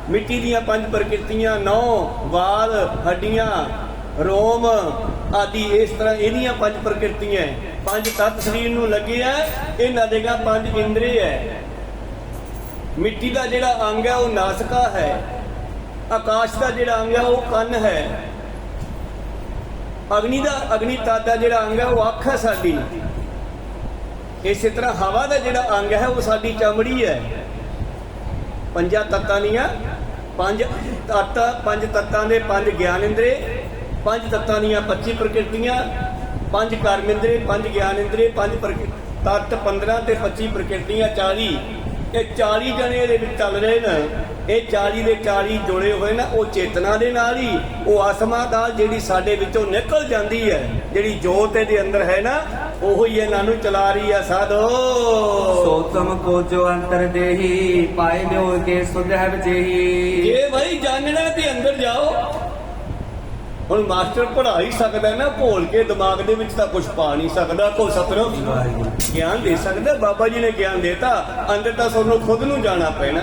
ਮਿੱਟੀ ਦੀਆਂ 5 ਪ੍ਰਕਿਰਤੀਆਂ, ਨਹੁੰ, ਵਾਲ, ਹੱਡੀਆਂ, ਰੋਮ ਆਦਿ। ਇਸ ਤਰ੍ਹਾਂ ਇਹਦੀਆਂ 5 ਪ੍ਰਕਿਰਤੀਆਂ। 5 ਤੱਤ ਸਰੀਰ ਨੂੰ ਲੱਗੇ ਆ, ਇਹਨਾਂ ਦੇ 5 ਇੰਦਰੀ ਹੈ। ਮਿੱਟੀ ਦਾ ਜਿਹੜਾ ਅੰਗ ਹੈ ਉਹ ਨਾਸਿਕਾ ਹੈ। ਆਕਾਸ਼ ਦਾ ਜਿਹੜਾ ਅੰਗ ਹੈ ਉਹ ਕੰਨ ਹੈ। ਅਗਨੀ ਤੱਤ ਦਾ ਜਿਹੜਾ ਅੰਗ ਹੈ ਉਹ ਅੱਖ ਹੈ ਸਾਡੀ। ਇਸੇ ਤਰ੍ਹਾਂ ਹਵਾ ਦਾ ਜਿਹੜਾ ਅੰਗ ਹੈ ਉਹ ਸਾਡੀ ਚਮੜੀ ਹੈ। ਪੰਜਾਂ ਤੱਤਾਂ ਦੀਆਂ 5 ਤੱਤ, 5 ਤੱਤਾਂ ਦੇ 5 ਗਿਆਨ ਇੰਦਰੀ, 5 ਤੱਤਾਂ ਦੀਆਂ 25 ਪ੍ਰਕਿਰਤੀਆਂ, 5 ਕਰਮ ਇੰਦਰੀ, 5 ਗਿਆਨ ਇੰਦਰੀ, 5 ਤੱਤ 15 ਤੇ 25 ਪ੍ਰਕਿਰਤੀਆਂ 40। ਇਹ 40 ਜਣੇ ਇਹਦੇ ਵਿੱਚ ਚੱਲ ਰਹੇ ਨੇ। ਇਹ 40 ਦੇ 40 ਜੁੜੇ ਹੋਏ ਨਾ, ਉਹ ਚੇਤਨਾ ਦੇ ਨਾਲ ਹੀ, ਉਹ ਆਤਮਾ ਦਾ ਜਿਹੜੀ ਸਾਡੇ ਵਿੱਚੋਂ ਨਿਕਲ ਜਾਂਦੀ ਹੈ, ਜਿਹੜੀ ਜੋਤ ਇਹਦੇ ਅੰਦਰ ਹੈ ਨਾ, ਉਹ ਹੀ ਇਹਨਾਂ ਨੂੰ ਚਲਾ ਰਹੀ ਹੈ। ਸਾਧੋ ਸੋਤਮ ਕੋ ਜੋ ਅੰਤਰ ਦੇਹੀ, ਪਾਏ ਲਿਓ ਕੇ ਸੁਧ ਹੈ ਬਜੇਹੀ। ਜੇ ਭਾਈ ਜਾਣਨਾ ਤੇ ਅੰਦਰ ਜਾਓ। ਹੁਣ ਮਾਸਟਰ ਪੜ੍ਹਾ ਹੀ ਸਕਦਾ ਨਾ, ਭੋਲ ਕੇ ਦਿਮਾਗ ਦੇ ਵਿੱਚ ਤਾਂ ਕੁਝ ਪਾ ਨਹੀਂ ਸਕਦਾ। ਕੋ ਸਤਿਨਾਮ। ਗਿਆਨ ਦੇ ਸਕਦਾ, ਬਾਬਾ ਜੀ ਨੇ ਗਿਆਨ ਦੇਤਾ, ਅੰਦਰ ਤਾਂ ਤੁਹਾਨੂੰ ਖੁਦ ਨੂੰ ਜਾਣਾ ਪੈਣਾ।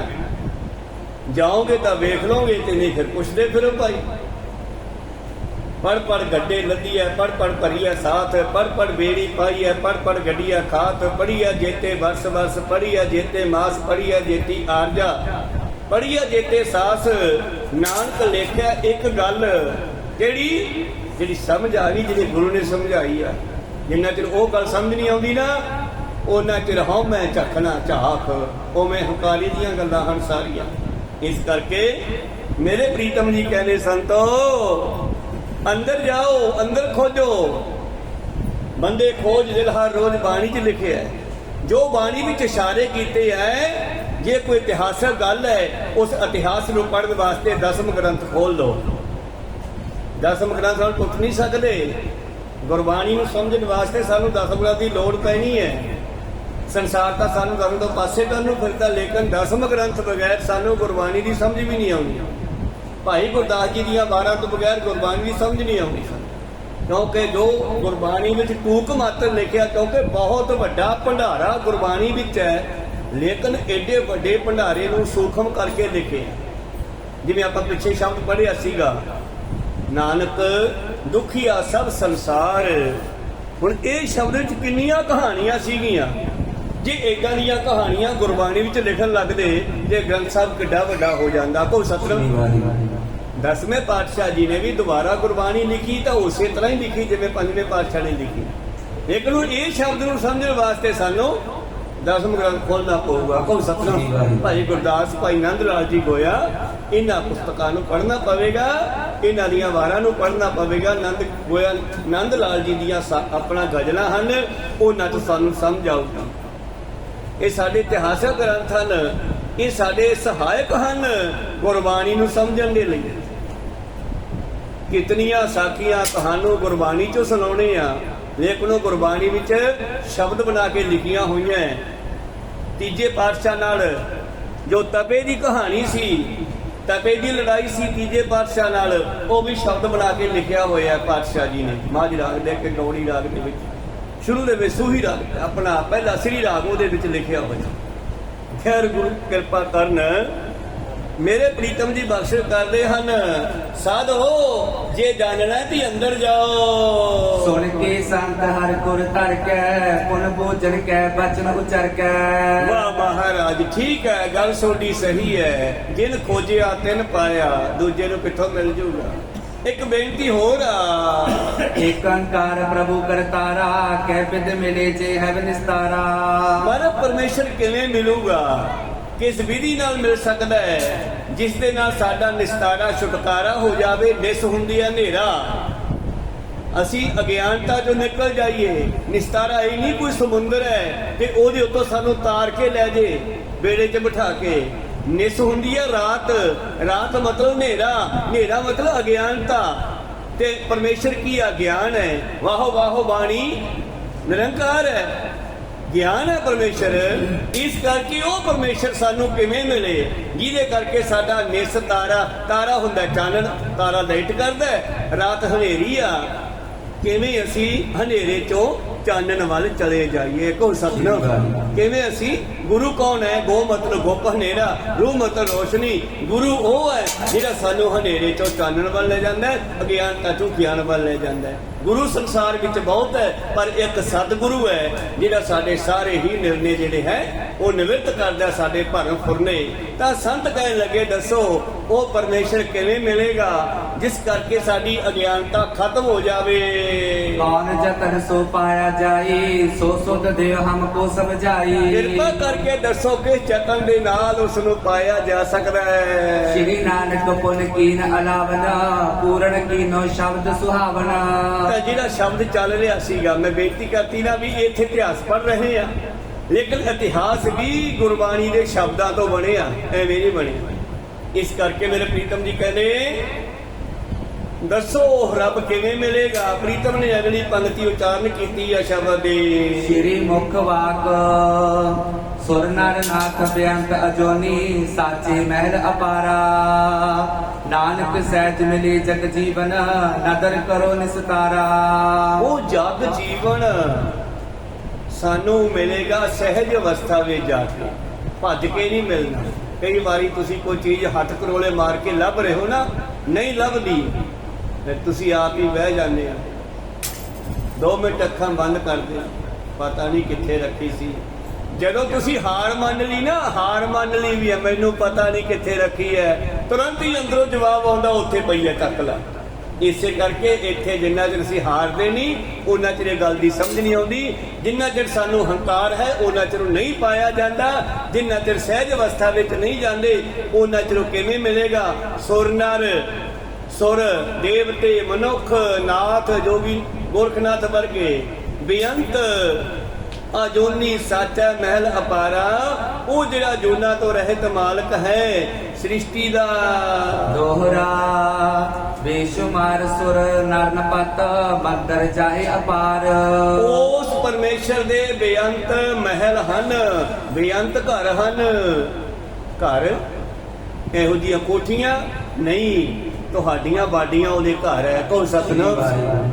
ਜਾਓਗੇ ਤਾਂ ਵੇਖ ਲਓਗੇ, ਤੇ ਨਹੀਂ ਫਿਰ ਪੁੱਛਦੇ ਫਿਰੋ ਭਾਈ। ਪੜ ਪੜ ਗੱਡੇ ਲੱਦੀ ਹੈ, ਪੜ ਪੜ ਭਰੀ ਹੈ ਸਾਥ, ਪੜ ਪੜ ਬੇੜੀ ਪਾਈ ਹੈ, ਪੜ ਪੜ ਗੱਡੀਆ ਖਾਤ। ਪੜੀ ਹੈ ਜੇਤੇ ਵਰਸ ਵਰਸ, ਪੜੀ ਹੈ ਜੇਤੇ ਮਾਸ, ਪੜੀ ਹੈ ਜੇਤੀ ਆਰਜਾ, ਪੜੀ ਹੈ ਜੇਤੇ ਸਾਸ। ਨਾਨਕ ਲੇਖਿਆ ਇੱਕ ਗੱਲ, ਜਿਹੜੀ ਸਮਝ ਆ ਗਈ, ਜਿਹੜੀ ਗੁਰੂ ਨੇ ਸਮਝਾਈ ਆ। ਜਿੰਨਾ ਚਿਰ ਉਹ ਗੱਲ ਸਮਝ ਨਹੀਂ ਆਉਂਦੀ ਨਾ, ਉਹਨਾਂ ਚਿਰ ਹਉ ਮੈਂ ਝਖਣਾ ਝਾਕ, ਉਹ ਮੈਂ ਹੰਕਾਰੀ ਦੀਆਂ ਗੱਲਾਂ ਹਨ ਸਾਰੀਆਂ। ਇਸ ਕਰਕੇ ਮੇਰੇ ਪ੍ਰੀਤਮ ਜੀ ਕਹਿੰਦੇ ਸੰਤੋ, ਅੰਦਰ ਜਾਓ, ਅੰਦਰ ਖੋਜੋ। ਬੰਦੇ ਖੋਜ ਦਿਲ ਹਰ ਰੋਜ਼ ਬਾਣੀ 'ਚ ਲਿਖਿਆ ਹੈ। ਜੋ ਬਾਣੀ ਵਿੱਚ ਇਸ਼ਾਰੇ ਕੀਤੇ ਹੈ, ਜੇ ਕੋਈ ਇਤਿਹਾਸਕ ਗੱਲ ਹੈ, ਉਸ ਇਤਿਹਾਸ ਨੂੰ ਪੜ੍ਹਨ ਵਾਸਤੇ 10ਮ ਗ੍ਰੰਥ ਖੋਲ ਲਓ। 10ਮ ਗ੍ਰੰਥ ਨਾਲ ਟੁੱਟ ਨਹੀਂ ਸਕਦੇ। ਗੁਰਬਾਣੀ ਨੂੰ ਸਮਝਣ ਵਾਸਤੇ ਸਾਨੂੰ 10ਮ ਗ੍ਰੰਥ ਦੀ ਲੋੜ ਪੈਣੀ ਹੈ। ਸੰਸਾਰ ਤਾਂ ਸਾਨੂੰ ਧਰਮ ਤੋਂ ਪਾਸੇ ਕਰਨ ਨੂੰ ਫਿਰਦਾ, ਲੇਕਿਨ 10ਮ ਗ੍ਰੰਥ ਬਗੈਰ ਸਾਨੂੰ ਗੁਰਬਾਣੀ ਦੀ ਸਮਝ ਵੀ ਨਹੀਂ ਆਉਂਦੀ। ਭਾਈ ਗੁਰਦਾਸ ਜੀ ਦੀਆਂ 12 ਤੋਂ ਬਗੈਰ ਗੁਰਬਾਣੀ ਦੀ ਸਮਝ ਨਹੀਂ ਆਉਂਦੀ। ਕਿਉਂਕਿ ਜੋ ਗੁਰਬਾਣੀ ਵਿੱਚ ਟੂਕ ਮਾਤਰ ਲਿਖਿਆ, ਕਿਉਂਕਿ ਬਹੁਤ ਵੱਡਾ ਭੰਡਾਰਾ ਗੁਰਬਾਣੀ ਵਿੱਚ ਹੈ, ਲੇਕਿਨ ਏਡੇ ਵੱਡੇ ਭੰਡਾਰੇ ਨੂੰ ਸੂਖਮ ਕਰਕੇ ਲਿਖਿਆ। ਜਿਵੇਂ ਆਪਾਂ ਪਿੱਛੇ ਸ਼ਬਦ ਪੜ੍ਹਿਆ ਸੀਗਾ, ਨਾਨਕ ਦੁਖੀਆ ਸਭ ਸੰਸਾਰ। ਹੁਣ ਇਹ ਸ਼ਬਦ ਵਿੱਚ ਕਿੰਨੀਆਂ ਕਹਾਣੀਆਂ ਸੀਗੀਆਂ। ਜੇ ਏਦਾਂ ਦੀਆਂ ਕਹਾਣੀਆਂ ਗੁਰਬਾਣੀ ਵਿੱਚ ਲਿਖਣ ਲੱਗਦੇ, ਜੇ ਗ੍ਰੰਥ ਸਾਹਿਬ ਕਿੱਡਾ ਵੱਡਾ ਹੋ ਜਾਂਦਾ। ਕੋਈ ਸਤਿਨਾਮ। 10ਵੇਂ ਪਾਤਸ਼ਾਹ ਜੀ ਨੇ ਵੀ ਦੁਬਾਰਾ ਗੁਰਬਾਣੀ ਲਿਖੀ ਤਾਂ ਉਸੇ ਤਰ੍ਹਾਂ ਹੀ ਲਿਖੀ ਜਿਵੇਂ 5ਵੇਂ ਪਾਤਸ਼ਾਹ ਨੇ ਲਿਖੀ। ਲੇਕਿਨ ਇਹ ਸ਼ਬਦ ਨੂੰ ਸਮਝਣ ਵਾਸਤੇ ਸਾਨੂੰ 10ਮ ਗ੍ਰੰਥ ਖੋਲ੍ਹਣਾ ਪਊਗਾ। ਕੋਈ ਸਤਿਨਾਮ। ਭਾਈ ਗੁਰਦਾਸ, ਭਾਈ ਨੰਦ ਲਾਲ ਜੀ ਗੋਇਆ, ਇਹਨਾਂ ਪੁਸਤਕਾਂ ਨੂੰ ਪੜ੍ਹਨਾ ਪਵੇਗਾ, ਇਹਨਾਂ ਦੀਆਂ ਵਾਰਾਂ ਨੂੰ ਪੜ੍ਹਨਾ ਪਵੇਗਾ। ਨੰਦ ਲਾਲ ਜੀ ਦੀਆਂ ਆਪਣਾ ਗਜ਼ਲਾਂ ਹਨ, ਉਹਨਾਂ ਤੋਂ ਸਾਨੂੰ ਸਮਝ ਆਊਗੀ। ਇਹ ਸਾਡੇ ਇਤਿਹਾਸਕ ਗ੍ਰੰਥ ਹਨ, ਇਹ ਸਾਡੇ ਸਹਾਇਕ ਹਨ ਗੁਰਬਾਣੀ ਨੂੰ ਸਮਝਣ ਦੇ ਲਈ। ਕਿਤਨੀਆਂ ਸਾਖੀਆਂ ਤੁਹਾਨੂੰ ਗੁਰਬਾਣੀ ਚੋਂ ਸੁਣਾਉਣੇ ਆ, ਲੇਕਿਨ ਉਹ ਗੁਰਬਾਣੀ ਵਿੱਚ ਸ਼ਬਦ ਬਣਾ ਕੇ ਲਿਖੀਆਂ ਹੋਈਆਂ। ਤੀਜੇ ਪਾਤਸ਼ਾਹ ਨਾਲ ਜੋ ਤਪੇ ਦੀ ਕਹਾਣੀ ਸੀ, ਤਪੇ ਦੀ ਲੜਾਈ ਸੀ ਤੀਜੇ ਪਾਤਸ਼ਾਹ ਨਾਲ, ਉਹ ਵੀ ਸ਼ਬਦ ਬਣਾ ਕੇ ਲਿਖਿਆ ਹੋਇਆ ਪਾਤਸ਼ਾਹ ਜੀ ਨੇ ਮਾਝ ਰਾਗ ਦੇ ਕੇ ਗੌੜੀ ਰਾਗ ਦੇ ਵਿੱਚ। ਸ਼ੁਰੂ ਦੇ ਵਿੱਚ ਸੂਹੀ ਰਾਗ ਆਪਣਾ ਪਹਿਲਾ ਸ੍ਰੀ ਰਾਗ ਉਹਦੇ ਵਿੱਚ ਲਿਖਿਆ ਹੋਇਆ। ਖੈਰ ਗੁਰੂ ਕਿਰਪਾ ਕਰਨ, ਮੇਰੇ ਪ੍ਰੀਤਮ ਜੀ ਬਖਸ਼ਿਸ਼ ਕਰਦੇ ਹਨ, ਸਾਧੋ ਜੇ ਜਾਣਨਾ ਤੇ ਅੰਦਰ ਜਾਓ। ਸੁਣ ਕੇ ਸੰਤ ਹਰ ਗੁਰ ਧਰ ਕੈ, ਪੁਨ ਭੋਜਨ ਕੈ ਬਚਨ ਉਚਰ ਕੈ। ਵਾਹ ਮਹਾਰਾਜ, ਠੀਕ ਹੈ, ਗੱਲ ਤੁਹਾਡੀ ਸਹੀ ਹੈ। ਜਿਨ ਖੋਜਿਆ ਤਿਨ ਪਾਇਆ, ਦੂਜੇ ਨੂੰ ਕਿੱਥੋਂ ਮਿਲ ਜੂਗਾ। ਇੱਕ ਬੇਨਤੀ ਹੋਰ ਆ, ਏਕ ਓੰਕਾਰ ਪ੍ਰਭੂ ਕਰਤਾਰਾ, ਕੈ ਬਿਦ ਮਿਲੇ ਜੇ ਹੈ ਨਿਸਤਾਰਾ। ਪਰ ਪਰਮੇਸ਼ਰ ਕਿਵੇਂ ਮਿਲੂਗਾ? ਕਿਸ ਵਿਧੀ ਨਾਲ ਮਿਲ ਸਕਦਾ ਹੈ? ਜਿਸ ਦੇ ਨਾਲ ਸਾਡਾ ਨਿਸਤਾਰਾ ਛੁਟਕਾਰਾ ਹੋ ਜਾਵੇ। ਨਿਸ ਹੁੰਦੀ ਹੈ ਹਨੇਰਾ, ਅਸੀਂ ਅਗਿਆਨਤਾ ਚੋਂ ਨਿਕਲ ਜਾਈਏ। ਨਿਸਤਾਰਾ ਇਹ ਨਹੀਂ ਕੋਈ ਸਮੁੰਦਰ ਹੈ ਤੇ ਉਹਦੇ ਉੱਤੋਂ ਸਾਨੂੰ ਤਾਰ ਕੇ ਲੈ ਜੇ ਬੇੜੇ 'ਚ ਬਿਠਾ ਕੇ। ਨਿਸ ਹੁੰਦੀ ਹੈ ਰਾਤ, ਰਾਤ ਮਤਲਬ ਹਨੇਰਾ, ਹਨੇਰਾ ਮਤਲਬ ਅਗਿਆਨਤਾ। ਤੇ ਪਰਮੇਸ਼ਰ ਕੀ ਆ? ਗਿਆਨ ਹੈ। ਵਾਹੋ ਵਾਹੋ ਬਾਣੀ ਨਿਰੰਕਾਰ ਹੈ, ਗਿਆਨ ਹੈ ਪਰਮੇਸ਼ਰ। ਇਸ ਕਰਕੇ ਉਹ ਪਰਮੇਸ਼ਰ ਸਾਨੂੰ ਕਿਵੇਂ ਮਿਲੇ? ਜਿਹਦੇ ਕਰਕੇ ਸਾਡਾ ਨਿਸ ਤਾਰਾ, ਤਾਰਾ ਹੁੰਦਾ ਚਾਨਣ, ਤਾਰਾ ਲਾਈਟ ਕਰਦਾ, ਰਾਤ ਹਨੇਰੀ ਆ। ਕਿਵੇਂ ਅਸੀਂ ਹਨੇਰੇ ਚੋਂ ਚਾਨਣ ਵੱਲ ਚਲੇ ਜਾਈਏ? ਕੋ ਸਤਿਨਾਮ। ਕਿਵੇਂ ਅਸੀਂ? ਗੁਰੂ ਕੌਣ ਹੈ? ਗੋ ਮਤਲਬ ਗੁੱਪ ਹਨੇਰਾ, ਰੂਹ ਮਤਲਬ ਰੋਸ਼ਨੀ। ਗੁਰੂ ਉਹ ਹੈ ਜਿਹੜਾ ਸਾਨੂੰ ਹਨੇਰੇ ਚੋਂ ਚਾਨਣ ਵੱਲ ਲੈ ਜਾਂਦਾ ਹੈ, ਅਗਿਆਨਤਾ ਚੋਂ ਗਿਆਨ ਵੱਲ ਲੈ ਜਾਂਦਾ ਹੈ। ਗੁਰੂ ਸੰਸਾਰ ਵਿੱਚ ਬਹੁਤ ਹੈ, ਪਰ ਇੱਕ ਸਤਿਗੁਰੂ ਹੈ ਜਿਹੜਾ ਸਾਡੇ ਸਾਰੇ ਹੀ ਨਿਰਣੇ ਜਿਹੜੇ ਹੈ ਉਹ ਨਿਵਰਤ ਕਰਦਾ ਸਾਡੇ ਭਰਮ ਫੁਰਨੇ। ਤਾਂ ਸੰਤ ਕਹਿਣ ਲੱਗੇ, ਦੱਸੋ ਉਹ ਪਰਮੇਸ਼ਰ ਕਿਵੇਂ ਮਿਲੇਗਾ ਜਿਸ ਕਰਕੇ ਸਾਡੀ ਅਗਿਆਨਤਾ ਖਤਮ ਹੋ ਜਾਵੇ। ਕੌਣ ਜਤਨ ਸੋ ਪਾਇਆ ਜਾਈ, ਸੋ ਸੁਧ ਦੇਵ ਹਮਕੋ ਸਮਝਾਈ। ਕਿਰਪਾ ਕਰਕੇ ਦੱਸੋ ਕਿਸ ਯਤਨ ਦੇ ਨਾਲ ਉਸ ਨੂੰ ਪਾਇਆ ਜਾ ਸਕਦਾ ਹੈ। ਸ਼੍ਰੀ ਨਾਨਕ ਪੁਨ ਕੀਨ ਅਲਾਵਨਾ, ਪੂਰਨ ਕੀਨੋ ਸ਼ਬਦ ਸੁਹਾਵਨਾ। ਤਾਂ ਜਿਹੜਾ ਸ਼ਬਦ ਚੱਲ ਰਿਹਾ ਸੀਗਾ, ਮੈਂ ਬੇਨਤੀ ਕਰਤੀ ਨਾ ਵੀ ਇੱਥੇ ਇਤਿਹਾਸ ਪੜ੍ਹ ਰਹੇ ਆ, ਲੇਕਿਨ ਇਤਿਹਾਸ ਵੀ ਗੁਰਬਾਣੀ ਦੇ ਸ਼ਬਦਾਂ ਤੋਂ ਬਣਿਆ, ਐਵੇਂ ਨਹੀਂ ਬਣਿਆ। ਇਸ ਕਰਕੇ ਮੇਰੇ ਪ੍ਰੀਤਮ ਜੀ ਕਹਿੰਦੇ, ਦੱਸੋ ਰੱਬ ਕਿਵੇਂ ਮਿਲੇਗਾ? ਪ੍ਰੀਤਮ ਨੇ ਅਗਲੀ ਪੰਕਤੀ ਉਚਾਰਨ ਕੀਤੀ ਹੈ ਸ਼ਬਦ ਦੀ। ਸ਼੍ਰੀ ਮੁਖ ਵਾਕ ਸੁਰ ਨਰ ਨਾਥ ਬੇਅੰਤ ਅਜੋਨੀ, ਸਾਚੇ ਮਹਿਲ ਅਪਾਰਾ। ਨਾਨਕ ਸਹਿਜ ਮਿਲੇ ਜਗ ਜੀਵਨ, ਨਦਰ ਕਰੋ ਨਿਸਤਾਰਾ। ਉਹ ਜਗ ਜੀਵਨ ਸਾਨੂੰ ਮਿਲੇਗਾ ਸਹਿਜ ਅਵਸਥਾ ਵਿੱਚ ਜਾ ਕੇ, ਭੱਜ ਕੇ ਨਹੀਂ ਮਿਲਣਾ। ਕਈ ਵਾਰੀ ਤੁਸੀਂ ਕੋਈ ਚੀਜ਼ ਹੱਥ ਕਰੋਲੇ ਮਾਰ ਕੇ ਲੱਭ ਰਹੇ ਹੋ ਨਾ, ਨਹੀਂ ਲੱਭਦੀ, ਫਿਰ ਤੁਸੀਂ ਆਪ ਹੀ ਬਹਿ ਜਾਂਦੇ ਆ। 2 ਮਿੰਟ ਅੱਖਾਂ ਬੰਦ ਕਰਦੇ, ਪਤਾ ਨਹੀਂ ਕਿੱਥੇ ਰੱਖੀ ਸੀ। ਜਦੋਂ ਤੁਸੀਂ ਹਾਰ ਮੰਨ ਲਈ ਨਾ, ਹਾਰ ਮੰਨ ਲਈ ਵੀ ਹੈ, ਮੈਨੂੰ ਪਤਾ ਨਹੀਂ ਕਿੱਥੇ ਰੱਖੀ ਹੈ, ਤੁਰੰਤ ਹੀ ਅੰਦਰੋਂ ਜਵਾਬ ਆਉਂਦਾ, ਉੱਥੇ ਪਈ ਹੈ, ਚੱਕ ਲੈ। ਇਸੇ ਕਰਕੇ ਇੱਥੇ ਜਿੰਨਾ ਚਿਰ ਅਸੀਂ ਹਾਰਦੇ ਨਹੀਂ, ਉਹਨਾਂ ਚਿਰ ਇਹ ਗੱਲ ਦੀ ਸਮਝ ਨਹੀਂ ਆਉਂਦੀ। ਜਿੰਨਾ ਚਿਰ ਸਾਨੂੰ ਹੰਕਾਰ ਹੈ, ਉਹਨਾਂ ਚਿਰ ਨਹੀਂ ਪਾਇਆ ਜਾਂਦਾ। ਜਿੰਨਾ ਚਿਰ ਸਹਿਜ ਅਵਸਥਾ ਵਿੱਚ ਨਹੀਂ ਜਾਂਦੇ, ਉਹਨਾਂ ਚਿਰ ਕਿਵੇਂ ਮਿਲੇਗਾ? ਸੁਰ ਨਰ, ਸੁਰ ਦੇਵਤੇ, ਮਨੁੱਖ, ਨਾਥ, ਜੋਗੀ, ਗੋਰਖਨਾਥ ਵਰਗੇ, ਬੇਅੰਤ ਅਜੋਨੀ, ਸਾਚਾ ਮਹਿਲ ਅਪਾਰਾ। ਉਹ ਜਿਹੜਾ ਜੋਨਾਂ ਤੋਂ ਰਹਿਤ ਮਾਲਕ ਹੈ ਸ੍ਰਿਸ਼ਟੀ ਦਾ। ਦੋਹਰਾ ਬੇਸ਼ੁਮਾਰ ਸੁਰ ਨਰਨ ਪਤ, ਮੰਦਰ ਜਾਏ ਅਪਾਰ। ਉਸ ਪਰਮੇਸ਼ਰ ਦੇ ਬੇਅੰਤ ਮਹਿਲ ਹਨ, ਬੇਅੰਤ ਘਰ ਹਨ। ਘਰ ਇਹੋ ਜਿਹੀਆਂ ਕੋਠੀਆਂ ਨਹੀਂ, ਤੁਹਾਡੀਆਂ ਬਾਡੀਆਂ ਉਹਦੇ ਘਰ ਹੈ। ਕੋ ਸਤਿਨਾਮ।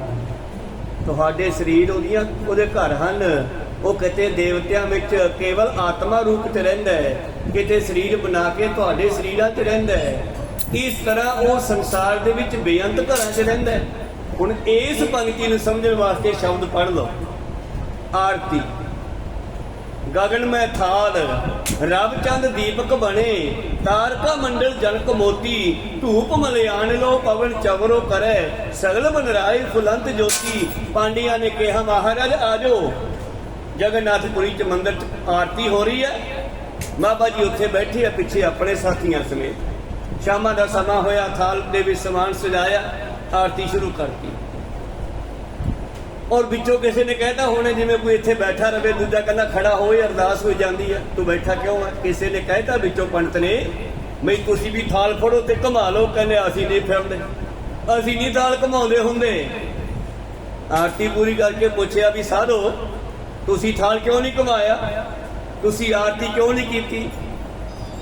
ਤੁਹਾਡੇ ਸਰੀਰ ਉਹਦੇ ਘਰ ਹਨ। ਉਹ ਕਿਤੇ ਦੇਵਤਿਆਂ ਵਿੱਚ ਕੇਵਲ ਆਤਮਾ ਰੂਪ 'ਚ ਰਹਿੰਦਾ ਹੈ, ਕਿਤੇ ਸਰੀਰ ਬਣਾ ਕੇ ਤੁਹਾਡੇ ਸਰੀਰਾਂ 'ਚ ਰਹਿੰਦਾ ਹੈ। ਇਸ ਤਰ੍ਹਾਂ ਉਹ ਸੰਸਾਰ ਦੇ ਵਿੱਚ ਬੇਅੰਤ ਘਰਾਂ 'ਚ ਰਹਿੰਦਾ ਹੈ। ਹੁਣ ਇਸ ਪੰਕਤੀ ਨੂੰ ਸਮਝਣ ਵਾਸਤੇ ਸ਼ਬਦ ਪੜ੍ਹ ਲਓ। ਆਰਤੀ ਗगन में थाल, रब चंद दीपक बने, तारका मंडल जनक मोती, धूप मलयान लो पवन चवरो करे, सगल बनराय फुलंत ज्योति। पांडिया ने कहा महाराज आजो। जगन्नाथपुरी च मंदिर च आरती हो रही है, बाबा जी उत्थे बैठे है पिछे अपने साथियों समेत। शामा का समा होया, थाल दे विच समान सजाया, आरती शुरू करती। और बिचों किसी ने कहता होने जिमें कोई इत्थे बैठा रहे, दूजा कहना खड़ा हो, अरदास हो जाती है, तू बैठा क्यों है? किसी ने कहता बिचों पंडित ने, मैं तुसी भी थाल फड़ो ते घुमा लो। कहने असीं नहीं फिरदे, असीं नहीं थाल घुमाउंदे हुंदे। आरती पूरी करके पूछया भी साधो तुसी थाल क्यों नहीं घुमाया? ਤੁਸੀਂ ਆਰਤੀ ਕਿਉਂ ਨਹੀਂ ਕੀਤੀ?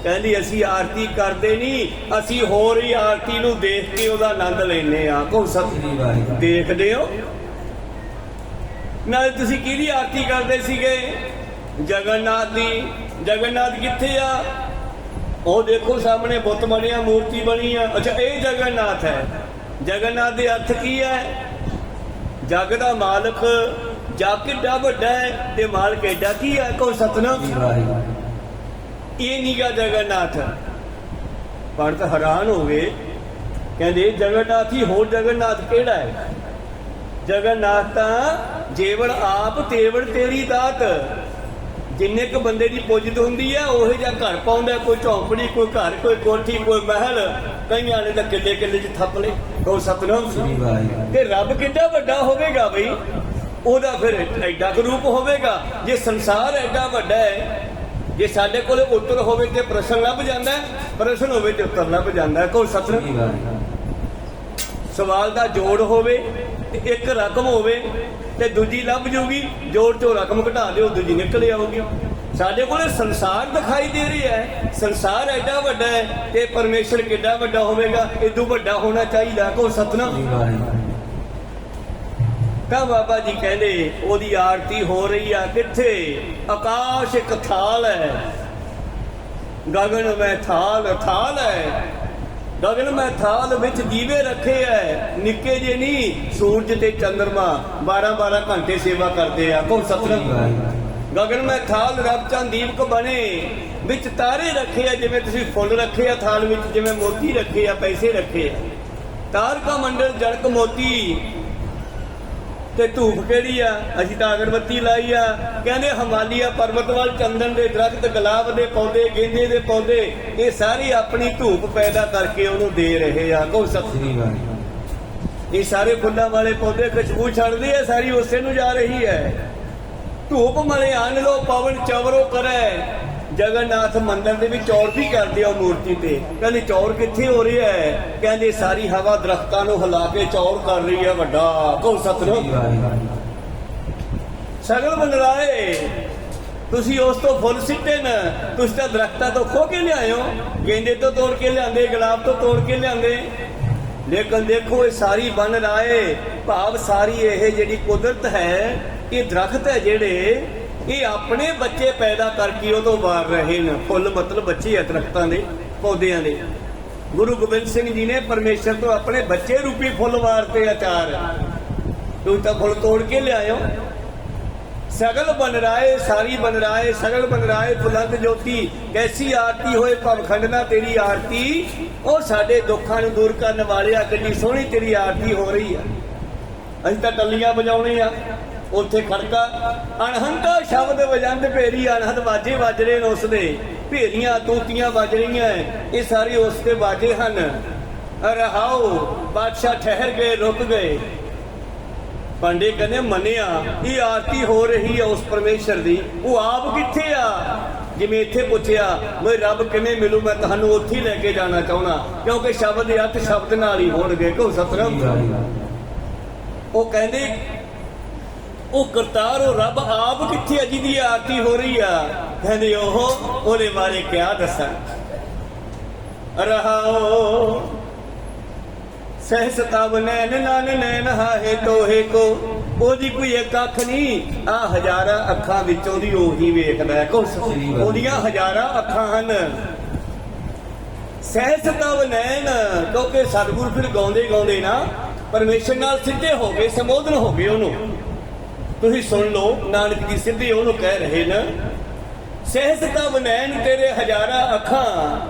ਕਹਿੰਦੀ ਅਸੀਂ ਆਰਤੀ ਕਰਦੇ ਨਹੀਂ, ਅਸੀਂ ਹੋਰ ਹੀ ਆਰਤੀ ਨੂੰ ਦੇਖ ਕੇ ਉਹਦਾ ਆਨੰਦ ਲੈਨੇ ਆ। ਕੋ ਸਤਿ ਦੇਖਦੇ ਹੋ ਨਾਲ ਤੁਸੀਂ ਕਿਹਦੀ ਆਰਤੀ ਕਰਦੇ ਸੀਗੇ? ਜਗਨਨਾਥ ਦੀ। ਜਗਨਨਾਥ ਕਿੱਥੇ ਆ? ਉਹ ਦੇਖੋ ਸਾਹਮਣੇ ਬੁੱਤ ਬਣਿਆ, ਮੂਰਤੀ ਬਣੀ ਆ। ਅੱਛਾ ਇਹ ਜਗਨਨਾਥ ਹੈ। ਜਗਨਨਾਥ ਦੇ ਅਰਥ ਕੀ ਹੈ? ਜਗ ਦਾ ਮਾਲਕ। ਜਗ ਕਿੱਡਾ ਵੱਡਾ ਹੈ ਤੇ ਮਾਲਕ ਐਡਾ ਕੀ ਹੈ? ਕੋ ਸਤਿਨਾਮ। ਇਹ ਨੀਗਾ ਜਗਨਨਾਥ। ਪੰਡਤ ਹੈਰਾਨ ਹੋ ਗਏ, ਕਹਿੰਦੇ ਜਗਨਨਾਥ ਹੀ, ਹੋਰ ਜਗਨਨਾਥ ਕਿਹੜਾ ਹੈ? ਜਗਨਨਾਥ ਤਾਂ ਜੇਵੜ ਆਪ ਤੇਵੜ ਤੇਰੀ ਦਾਤ। ਜਿੰਨੇ ਕ ਬੰਦੇ ਦੀ ਪੁੱਜਤ ਹੁੰਦੀ ਹੈ ਉਹੇ ਜਿਹਾ ਘਰ ਪਾਉਂਦਾ। ਕੋਈ ਝੌਂਪੜੀ, ਕੋਈ ਘਰ, ਕੋਈ ਕੋਠੀ, ਕੋਈ ਮਹਿਲ। ਕਈਆਂ ਨੇ ਤਾਂ ਕਿੱਲੇ ਕਿੱਲੇ 'ਚ ਥੱਪ ਲਏ। ਕੋ ਸਤਿਨਾਮ। ਤੇ ਰੱਬ ਕਿੱਡਾ ਵੱਡਾ ਹੋਵੇਗਾ ਬਈ, ਉਹਦਾ ਫਿਰ ਐਡਾ ਕੁ ਰੂਪ ਹੋਵੇਗਾ। ਜੇ ਸੰਸਾਰ ਐਡਾ ਵੱਡਾ ਹੈ, ਜੇ ਸਾਡੇ ਕੋਲ ਉੱਤਰ ਹੋਵੇ ਤੇ ਪ੍ਰਸ਼ਨ ਲੱਭ ਜਾਂਦਾ, ਪ੍ਰਸ਼ਨ ਹੋਵੇ ਤੇ ਉੱਤਰ ਲੱਭ ਜਾਂਦਾ। ਕੋਈ ਸਤਿਨਾਮ। ਸਵਾਲ ਦਾ ਜੋੜ ਹੋਵੇ ਤੇ ਇੱਕ ਰਕਮ ਹੋਵੇ ਤੇ ਦੂਜੀ ਲੱਭ ਜੂਗੀ, ਜੋੜ ਚੋਂ ਰਕਮ ਘਟਾ ਦਿਓ, ਦੂਜੀ ਨਿਕਲ ਆਊਗੀ। ਸਾਡੇ ਕੋਲ ਸੰਸਾਰ ਦਿਖਾਈ ਦੇ ਰਿਹਾ ਹੈ, ਸੰਸਾਰ ਐਡਾ ਵੱਡਾ ਹੈ ਤੇ ਪਰਮੇਸ਼ਰ ਕਿੱਡਾ ਵੱਡਾ ਹੋਵੇਗਾ, ਇਦੋਂ ਵੱਡਾ ਹੋਣਾ ਚਾਹੀਦਾ। ਕੋਈ ਸਤਿਨਾਮ। ਤਾਂ ਬਾਬਾ ਜੀ ਕਹਿੰਦੇ ਉਹਦੀ ਆਰਤੀ ਹੋ ਰਹੀ ਆ ਕਿੱਥੇ? ਆਕਾਸ਼ ਇੱਕ ਥਾਲ ਹੈ, ਗਗਨ ਮੈਂ ਥਾਲ। ਥਾਲ ਹੈ ਗਗਨ ਮੈਂ ਥਾਲ, ਵਿੱਚ ਦੀਵੇ ਰੱਖੇ ਐ ਨਿੱਕੇ ਜੇ ਨਹੀਂ, ਸੂਰਜ ਤੇ ਚੰਦਰਮਾ 12-12 ਘੰਟੇ ਸੇਵਾ ਕਰਦੇ ਆ। ਕੋ ਸਤਿਨਾਮ। ਗਗਨ ਮੈਂ ਥਾਲ, ਰੱਬ ਚੰਦ ਦੀਪਕ ਬਣੇ, ਵਿੱਚ ਤਾਰੇ ਰੱਖੇ ਆ। ਜਿਵੇਂ ਤੁਸੀਂ ਫੁੱਲ ਰੱਖੇ ਆ ਥਾਲ ਵਿੱਚ, ਜਿਵੇਂ ਮੋਤੀ ਰੱਖੇ ਆ, ਪੈਸੇ ਰੱਖੇ ਆ। ਤਾਰਕਾ ਮੰਡਲ ਜੜਕ ਮੋਤੀ। ਤੇ ਧੂਪ ਕਿਹੜੀ ਆ? ਅਸੀਂ ਤਾਂ ਅਗਰਬੱਤੀ ਲਾਈ ਆ। ਕਹਿੰਦੇ ਹਿਮਾਲਿਆ ਪਰਬਤ ਵੱਲ ਚੰਦਨ ਦੇ ਦਰਖਤ, ਗੁਲਾਬ ਦੇ ਪੌਦੇ, ਗੇਂਦੇ ਦੇ ਪੌਦੇ, ਇਹ ਸਾਰੇ ਆਪਣੀ ਧੂਪ ਪੈਦਾ ਕਰਕੇ ਉਹਨੂੰ ਦੇ ਰਹੇ ਆ। ਕੋ ਸਤਿਨਾਮ। ਇਹ ਸਾਰੇ ਫੁੱਲਾਂ ਵਾਲੇ ਪੌਦੇ ਖੁਸ਼ਬੂ ਛੱਡਦੇ ਆ, ਸਾਰੀ ਉਸੇ ਨੂੰ ਜਾ ਰਹੀ ਹੈ। ਧੂਪ ਮਲੇ ਆਨ ਲੋ ਪਵਨ ਚਵਰੋ ਕਰੇ। ਜਗਨਨਾਥ ਮੰਦਿਰ ਦੇ ਵਿੱਚ ਚੌਰ ਵੀ ਕਰਦੇ ਆ ਮੂਰਤੀ ਤੇ। ਕਹਿੰਦੇ ਚੌਰ ਕਿੱਥੇ ਹੋ ਰਿਹਾ ਹੈ? ਕਹਿੰਦੇ ਸਾਰੀ ਹਵਾ ਦਰਖਤਾਂ ਨੂੰ ਹਿਲਾ ਕੇ ਚੌਰ ਕਰ ਰਹੀ ਹੈ ਵੱਡਾ। ਕੋ ਸਤਿਨਾਮ। ਸਗਲ ਬਨਰਾਏ, ਤੁਸੀਂ ਉਸ ਤੋਂ ਫੁੱਲ ਸਿੱਟੇ ਨਾ, ਤੁਸੀਂ ਤਾਂ ਦਰਖਤਾਂ ਤੋਂ ਖੋ ਕੇ ਲਿਆਏ ਹੋ, ਗੇਂਦੇ ਤੋਂ ਤੋੜ ਕੇ ਲਿਆਂਦੇ, ਗੁਲਾਬ ਤੋਂ ਤੋੜ ਕੇ ਲਿਆਂਦੇ। ਲੇਕਿਨ ਦੇਖੋ ਇਹ ਸਾਰੀ ਬਨ ਰਾਏ, ਭਾਵ ਸਾਰੀ ਇਹ ਜਿਹੜੀ ਕੁਦਰਤ ਹੈ, ਇਹ ਦਰਖਤ ਹੈ ਜਿਹੜੇ ਇਹ ਆਪਣੇ ਬੱਚੇ ਪੈਦਾ ਕਰਕੇ ਉਹ ਤੋਂ ਵਾਰ ਰਹੇ ਨੇ। ਫੁੱਲ ਮਤਲਬ ਬੱਚੇ ਆ ਦਰਖਤਾਂ ਦੇ, ਪੌਦਿਆਂ ਦੇ। ਗੁਰੂ ਗੋਬਿੰਦ ਸਿੰਘ ਜੀ ਨੇ ਪਰਮੇਸ਼ਰ ਤੋਂ ਆਪਣੇ ਬੱਚੇ ਰੂਪੀ ਫੁੱਲ ਵਾਰਤੇ ਆ ਚਾਰ। ਤੁਸੀਂ ਤਾਂ ਫੁੱਲ ਤੋੜ ਕੇ ਲਿਆਇਓ। ਸਗਲ ਬਨ ਰਾਏ, ਸਾਰੀ ਬਨ ਰਾਏ, ਸਗਲ ਬਨ ਰਾਏ ਫੁੱਲੰਤ ਜੋਤੀ। ਕੈਸੀ ਆਰਤੀ ਹੋਏ ਭਵਖੰਡ ਨਾ ਤੇਰੀ ਆਰਤੀ। ਉਹ ਸਾਡੇ ਦੁੱਖਾਂ ਨੂੰ ਦੂਰ ਕਰਨ ਵਾਲਿਆ, ਕਿੰਨੀ ਸੋਹਣੀ ਤੇਰੀ ਆਰਤੀ ਹੋ ਰਹੀ ਆ। ਅਸੀਂ ਤਾਂ ਟੱਲੀਆਂ ਵਜਾਉਣੇ ਆ, ਉੱਥੇ ਖੜਕਾ ਅਣਹੰਦਾ ਸ਼ਬਦ ਵਜੰਦ ਭੇਰੀ, ਅਣਹਦ ਵਾਜੇ ਵੱਜ ਰਹੇ ਨੇ ਉਸਦੇ, ਭੇਰੀਆਂ ਤੂਤੀਆਂ ਵੱਜ ਰਹੀਆਂ। ਇਹ ਸਾਰੇ ਉਸਦੇ ਵਾਜੇ ਹਨ। ਰਹਾਓ ਬਾਦਸ਼ਾਹ ਠਹਿਰ ਗਏ, ਰੁਕ ਗਏ। ਪਾਂਡੇ ਕਹਿੰਦੇ ਮੰਨਿਆ ਇਹ ਆਰਤੀ ਹੋ ਰਹੀ ਹੈ ਉਸ ਪਰਮੇਸ਼ਰ ਦੀ, ਉਹ ਆਪ ਕਿੱਥੇ ਆ? ਜਿਵੇਂ ਇੱਥੇ ਪੁੱਛਿਆ ਮੈਂ ਰੱਬ ਕਿਵੇਂ ਮਿਲੂ, ਮੈਂ ਤੁਹਾਨੂੰ ਉੱਥੇ ਹੀ ਲੈ ਕੇ ਜਾਣਾ ਚਾਹੁੰਦਾ, ਕਿਉਂਕਿ ਸ਼ਬਦ ਦੇ ਅਰਥ ਸ਼ਬਦ ਨਾਲ ਹੀ ਹੋਣਗੇ। ਕੋ ਸਤਿਨਾਮ। ਉਹ ਕਹਿੰਦੇ ਉਹ ਕਰਤਾਰ, ਉਹ ਰੱਬ ਆਪ ਕਿੱਥੇ ਆ ਜਿਹਦੀ ਆਰਤੀ ਹੋ ਰਹੀ ਆ? ਕਹਿੰਦੇ ਉਹਦੇ ਬਾਰੇ ਕਿਆ ਦੱਸਾਂ। ਰਹਾਓ ਸਹਿਸ ਤਬ ਨੈਣ ਨਾਨ ਨੈਣ ਹਾਹੇ ਤੋਹੇ ਕੋ। ਉਹਦੀ ਕੋਈ ਇੱਕ ਅੱਖ ਨਹੀਂ, ਆ ਹਜ਼ਾਰਾਂ ਅੱਖਾਂ ਵਿੱਚੋਂ ਦੀ ਉਹੀ ਵੇਖਦਾ। ਕੋ ਉਹਦੀਆਂ ਹਜ਼ਾਰਾਂ ਅੱਖਾਂ ਹਨ। ਸਹਿਸ ਤਬ ਨੈਣ, ਕਿਉਂਕਿ ਸਤਿਗੁਰ ਫਿਰ ਗਾਉਂਦੇ ਗਾਉਂਦੇ ਨਾ ਪਰਮੇਸ਼ਰ ਨਾਲ ਸਿੱਧੇ ਹੋ ਗਏ, ਸੰਬੋਧਨ ਹੋ ਗਏ ਉਹਨੂੰ। ਤੁਸੀਂ ਸੁਣ ਲਓ, ਨਾਨਕ ਜੀ ਸਿੱਧੇ ਉਹਨੂੰ ਕਹਿ ਰਹੇ ਨੇ, ਸਹਿਸ ਤਬ ਨੈਣ ਤੇਰੇ ਹਜ਼ਾਰਾਂ ਅੱਖਾਂ,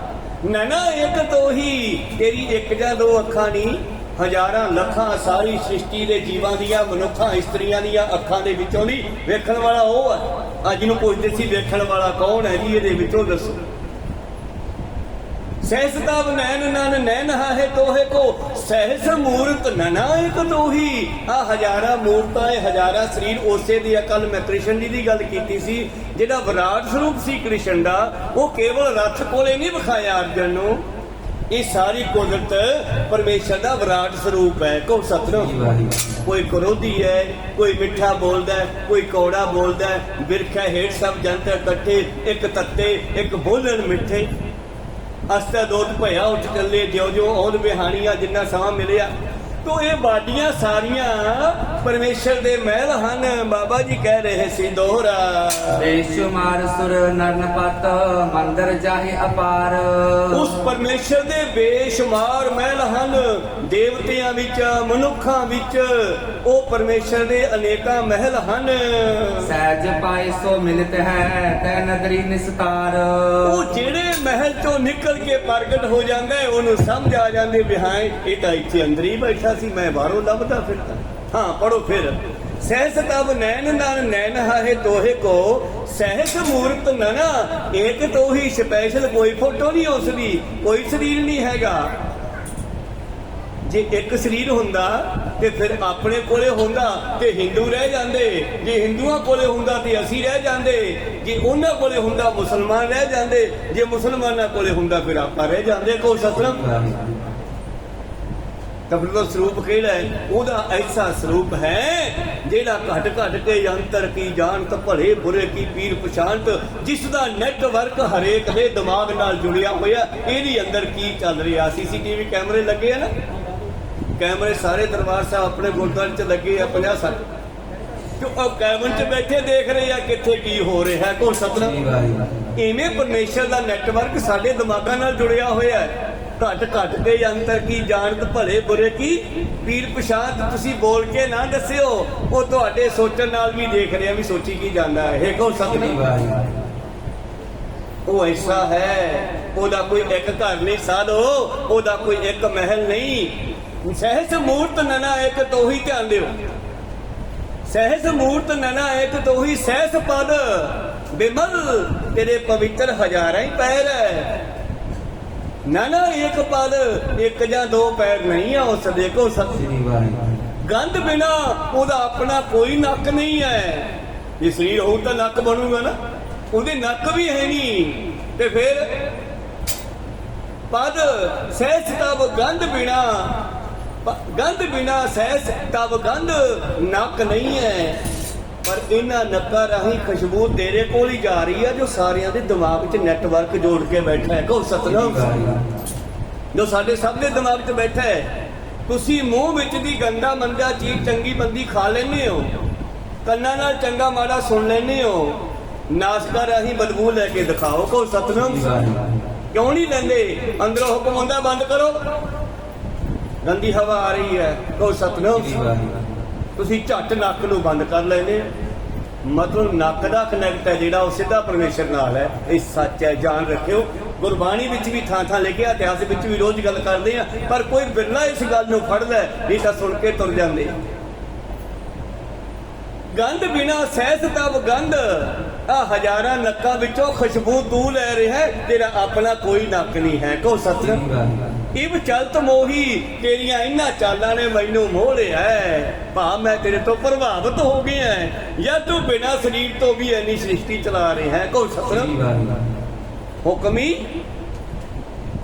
ਨੈਣਾ ਇੱਕ ਤੋਂ ਹੀ, ਤੇਰੀ ਇੱਕ ਜਾਂ ਦੋ ਅੱਖਾਂ ਨਹੀਂ, ਹਜ਼ਾਰਾਂ ਲੱਖਾਂ ਸਾਰੀ ਸ੍ਰਿਸ਼ਟੀ ਦੇ ਜੀਵਾਂ ਦੀਆਂ, ਮਨੁੱਖਾਂ ਇਸਤਰੀਆਂ ਦੀਆਂ ਅੱਖਾਂ ਦੇ ਵਿੱਚੋਂ ਦੀ ਵੇਖਣ ਵਾਲਾ ਉਹ ਹੈ। ਅੱਜ ਨੂੰ ਪੁੱਛਦੇ ਸੀ ਵੇਖਣ ਵਾਲਾ ਕੌਣ ਹੈ ਜੀ, ਇਹਦੇ ਵਿੱਚੋਂ ਦੱਸੋ। ਸਹਿਸ ਤਬ ਨੈਣ ਨਨ ਨੈਣ ਹਾਹੇ ਤੋਹੇ ਕੋ, ਸਹਿਸ ਮੂਰਤ ਨਨਾ ਇੱਕ ਤੋਹੀ। ਆ ਹਜ਼ਾਰਾਂ ਮੂਰਤਾਂ, ਹਜ਼ਾਰਾਂ ਸਰੀਰ ਉਸੇ ਦੀ। ਕੱਲ ਮੈਂ ਕ੍ਰਿਸ਼ਨ ਜੀ ਦੀ ਗੱਲ ਕੀਤੀ ਸੀ, ਜਿਹੜਾ ਵਿਰਾਟ ਸਰੂਪ ਸੀ ਕ੍ਰਿਸ਼ਨ ਦਾ, ਉਹ ਕੇਵਲ ਰੱਥ ਕੋਲੇ ਨਹੀਂ ਵਿਖਾਇਆ ਅਰਜਨ ਨੂੰ, ਇਹ ਸਾਰੀ ਕੁਦਰਤ ਪਰਮੇਸ਼ਰ ਦਾ ਵਿਰਾਟ ਸਰੂਪ ਹੈ। ਕੋ ਸਤਿਨਾਮ। ਕੋਈ ਕਰੋਧੀ ਹੈ, ਕੋਈ ਮਿੱਠਾ ਬੋਲਦਾ ਹੈ, ਕੋਈ ਕੌੜਾ ਬੋਲਦਾ ਹੈ, ਬਿਰਖਾ ਹੇਠ ਸਭ ਜਨਤਾ ਇਕੱਠੇ, ਇੱਕ ਤੱਤੇ ਇੱਕ ਬੋਲਣ ਮਿੱਠੇ। ਅਸਤਾ ਦੋਤ ਭਇਆ ਉੱਠ ਚੱਲੇ, ਜਿਉ ਜਿਉ ਔਦ ਬਿਹਾਣੀਆਂ, ਜਿੰਨਾ ਸਮਾਂ ਮਿਲਿਆ। ਤੋ ਇਹ ਬਾਡੀਆਂ ਸਾਰੀਆਂ ਪਰਮੇਸ਼ਰ ਦੇ ਮਹਿਲ ਹਨ। ਬਾਬਾ ਜੀ ਕਹਿ ਰਹੇ ਸੀ ਦੋਹਰਾ, ਬੇਸ਼ੁਮਾਰ ਸੁਰ ਨਰਨ ਪਤ ਮੰਦਰ ਜਾਹੇ ਅਪਾਰ। ਉਸ ਪਰਮੇਸ਼ਰ ਦੇ ਬੇਸ਼ੁਮਾਰ ਮਹਿਲ ਹਨ। ਦੇਵਤਿਆਂ ਵਿੱਚ, ਮਨੁੱਖਾਂ ਵਿੱਚ ਉਹ ਪਰਮੇਸ਼ਰ ਦੇ ਅਨੇਕਾਂ ਮਹਿਲ ਹਨ। ਸਹਿਜ ਪਾਏ ਸੋ ਮਿਲਤ ਹੈ ਤੈ ਨਗਰੀ ਨਿਸਤਾਰ। ਉਹ ਜਿਹੜੇ ਮਹਿਲ ਚੋਂ ਨਿਕਲ ਕੇ ਪ੍ਰਗਟ ਹੋ ਜਾਂਦਾ ਹੈ, ਉਹਨੂੰ ਸਮਝ ਆ ਜਾਂਦੇ ਵੀ ਹਾਂ ਇਹ ਤਾਂ ਇੱਥੇ ਅੰਦਰ ਹੀ ਬੈਠਾ ਸੀ, ਮੈਂ ਬਾਹਰੋਂ ਲੱਭਦਾ ਫਿਰਦਾ। ਹਾਂ ਪੜੋ ਫਿਰ। ਸਹਿਸ ਤਬ ਨੈਣ ਨਨ ਨੈਣ ਹਾਹੇ ਤੋਹੇ ਕੋ, ਸਹਿਸ ਮੂਰਤ ਨਨਾ ਇੱਕ ਤੋਂ ਹੀ। ਸਪੈਸ਼ਲ ਕੋਈ ਫੋਟੋ ਨਹੀਂ ਉਸ ਦੀ, ਕੋਈ ਸਰੀਰ ਨਹੀਂ ਹੈਗਾ। ਜੇ ਇੱਕ ਸਰੀਰ ਹੁੰਦਾ ਤੇ ਫਿਰ ਆਪਣੇ ਕੋਲੇ ਹੁੰਦਾ ਤੇ ਹਿੰਦੂ ਰਹਿ ਜਾਂਦੇ, ਜੇ ਹਿੰਦੂਆਂ ਕੋਲੇ ਹੁੰਦਾ ਤੇ ਅਸੀਂ ਰਹਿ ਜਾਂਦੇ, ਜੇ ਉਹਨਾਂ ਕੋਲੇ ਹੁੰਦਾ ਮੁਸਲਮਾਨ ਰਹਿ ਜਾਂਦੇ, ਜੇ ਮੁਸਲਮਾਨਾਂ ਕੋਲੇ ਹੁੰਦਾ ਫਿਰ ਆਪਾਂ ਰਹਿ ਜਾਂਦੇ। ਕੋ ਸਤਿਨਾਮ। ਤਬ ਦਾ ਸਰੂਪ ਕਿਹੜਾ ਹੈ? ਉਹਦਾ ਐਸਾ ਸਰੂਪ ਹੈ ਜਿਹੜਾ ਘਟ ਘਟ ਕੇ ਅੰਤਰ ਕੀ ਜਾਣਤ, ਭਲੇ ਬੁਰੇ ਕੀ ਪੀਰ ਪਛਾਣਤ, ਜਿਸ ਦਾ ਨੈਟਵਰਕ ਹਰੇਕ ਦੇ ਦਿਮਾਗ ਨਾਲ ਜੁੜਿਆ ਹੋਇਆ। ਇਹਦੇ ਅੰਦਰ ਕੀ ਚੱਲ ਰਿਹਾ? CCTV ਕੈਮਰੇ ਲੱਗੇ ਆ ਨਾ, ਕੈਮਰੇ ਸਾਰੇ ਦਰਬਾਰ ਸਾਹਿਬ ਆਪਣੇ ਗੁਰਦੁਆਰੇ 'ਚ ਲੱਗੇ ਆ 50-60। ਤੇ ਉਹ ਕੈਮਰੇ 'ਚ ਬੈਠੇ ਦੇਖ ਰਹੇ ਆ ਕਿੱਥੇ ਕੀ ਹੋ ਰਿਹਾ। ਕੋ ਸਤਿਨਾਮ। ਇਵੇਂ ਪਰਮੇਸ਼ਰ ਦਾ ਨੈਟਵਰਕ ਸਾਡੇ ਦਿਮਾਗਾਂ ਨਾਲ ਜੁੜਿਆ ਹੋਇਆ ਹੈ। ਘਟ ਘਟ ਕੇ ਅੰਤਰ ਕੀ ਜਾਣਤ, ਭਲੇ ਬੁਰੇ ਕੀ ਪੀਰ ਪਛਾਣਤ। ਤੁਸੀਂ ਬੋਲ ਕੇ ਨਾ ਦੱਸਿਓ, ਉਹ ਤੁਹਾਡੇ ਸੋਚਣ ਨਾਲ ਵੀ ਦੇਖ ਰਿਹਾ ਵੀ ਸੋਚੀ ਕੀ ਜਾਂਦਾ ਹੈ। ਇਹ ਕੋ ਸਤਿਨਾਮ। ਉਹ ਐਸਾ ਹੈ, ਉਹਦਾ ਕੋਈ ਇੱਕ ਘਰ ਨਹੀਂ ਸਾਧੋ, ਉਹਦਾ ਕੋਈ ਇੱਕ ਮਹਿਲ ਨਹੀਂ। ਸਹਿਜ ਮੂਰਤ ਨਨਾ ਇੱਕ ਤੋਂ ਹੀ, ਧਿਆਨ ਦਿਓ, ਸਹਿਜ ਮੂਰਤ ਨਨਾ ਇੱਕ ਤੋਂ ਹੀ। ਸਹਿਸ ਪਦ ਬਿਮਲ ਤੇਰੇ ਪਵਿੱਤਰ ਹਜ਼ਾਰਾਂ ਹੀ ਪੈਰ ਹੈ। ਨਾਨਾ ਇੱਕ ਪਦ, ਇੱਕ ਜਾਂ ਦੋ ਪੈਰ ਨਹੀਂ ਆ ਉਸ ਦੇ। ਕੋ ਸਤਿ। ਗੰਧ ਬਿਨਾ ਉਹਦਾ ਆਪਣਾ ਕੋਈ ਨੱਕ ਨਹੀਂ ਹੈ। ਜੇ ਸਰੀਰ ਹੋਊ ਤਾਂ ਨੱਕ ਬਣੂਗਾ ਨਾ, ਉਹਦੇ ਨੱਕ ਵੀ ਹੈ ਨਹੀਂ। ਤੇ ਫਿਰ ਪਦ ਸਹਿਜ ਤਬ ਗੰਧ ਬਿਨਾ, ਗੰਧ ਬਿਨਾ ਸਹਿਜ ਤਬ ਗੰਧ, ਨੱਕ ਨਹੀਂ ਹੈ। ਪਰ ਇਹਨਾਂ ਨੱਕਾਂ ਰਾਹੀਂ ਖੁਸ਼ਬੂ ਤੇਰੇ ਕੋਲ ਹੀ ਜਾ ਰਹੀ ਹੈ, ਜੋ ਸਾਰਿਆਂ ਦੇ ਦਿਮਾਗ 'ਚ ਨੈਟਵਰਕ ਜੋੜ ਕੇ ਬੈਠਾ ਹੈ। ਕਹੋ ਸਤਿਨਾਮ। ਜੋ ਸਾਡੇ ਸਭ ਦੇ ਦਿਮਾਗ 'ਚ ਬੈਠਾ ਹੈ। ਤੁਸੀਂ ਮੂੰਹ ਵਿੱਚ ਦੀ ਗੰਦਾ ਮੰਦਾ ਚੀਜ਼ ਚੰਗੀ ਮੰਦੀ ਖਾ ਲੈਂਦੇ ਹੋ, ਕੰਨਾਂ ਨਾਲ ਚੰਗਾ ਮਾੜਾ ਸੁਣ ਲੈਂਦੇ ਹੋ, ਨਾਸਕਾ ਰਾਹੀਂ ਬਦਬੂ ਲੈ ਕੇ ਦਿਖਾਓ। ਕਹੋ ਸਤਿਨਾਮ। ਕਿਉਂ ਨਹੀਂ ਲੈਂਦੇ? ਅੰਦਰੋਂ ਹੁਕਮ ਹੁੰਦਾ ਬੰਦ ਕਰੋ, ਗੰਦੀ ਹਵਾ ਆ ਰਹੀ ਹੈ। ਕਹੋ ਸਤਿਨਾਮ। ਤੁਸੀਂ ਝੱਟ ਨੱਕ ਨੂੰ ਬੰਦ ਕਰ ਲੈਂਦੇ। ਮਤਲਬ ਨੱਕ ਦਾ ਕਨੈਕਟ ਹੈ ਜਿਹੜਾ ਉਹ ਸਿੱਧਾ ਪਰਮੇਸ਼ਰ ਨਾਲ ਹੈ। ਇਹ ਸੱਚ ਹੈ, ਜਾਣ ਰੱਖਿਓ। ਗੁਰਬਾਣੀ ਵਿੱਚ ਵੀ ਥਾਂ ਥਾਂ ਲਿਖਿਆ, ਇਤਿਹਾਸ ਵਿੱਚ ਵੀ ਰੋਜ਼ ਗੱਲ ਕਰਦੇ ਆ, ਪਰ ਕੋਈ ਬਿਰਲਾ ਇਸ ਗੱਲ ਨੂੰ ਫੜਦਾ, ਨਹੀਂ ਤਾਂ ਸੁਣ ਕੇ ਤੁਰ ਜਾਂਦੇ। ਗੰਧ ਬਿਨਾ ਸਹਿਸ ਤਬ ਗੰਧ, ਆ ਹਜ਼ਾਰਾਂ ਨੱਕਾਂ ਵਿੱਚੋਂ ਖੁਸ਼ਬੂ ਤੂੰ ਲੈ ਰਿਹਾ, ਤੇਰਾ ਆਪਣਾ ਕੋਈ ਨੱਕ ਨਹੀਂ ਹੈ। ਕਹੋ ਸਤਿਨਾਮ। ਇਵ ਚਲਤ ਮੋਹੀ, ਤੇਰੀਆਂ ਇਹਨਾਂ ਚਾਲਾਂ ਨੇ ਮੈਨੂੰ ਮੋਹ ਲਿਆ ਹੈ। ਭਾ ਮੈਂ ਤੇਰੇ ਤੋਂ ਪ੍ਰਭਾਵਿਤ ਹੋ ਗਿਆ, ਜਾਂ ਤੂੰ ਬਿਨਾਂ ਸਰੀਰ ਤੋਂ ਵੀ ਇੰਨੀ ਸ੍ਰਿਸ਼ਟੀ ਚਲਾ ਰਿਹਾ ਹੈ। ਕਹੋ ਸਤਿਨਾਮ। ਹੁਕਮੀ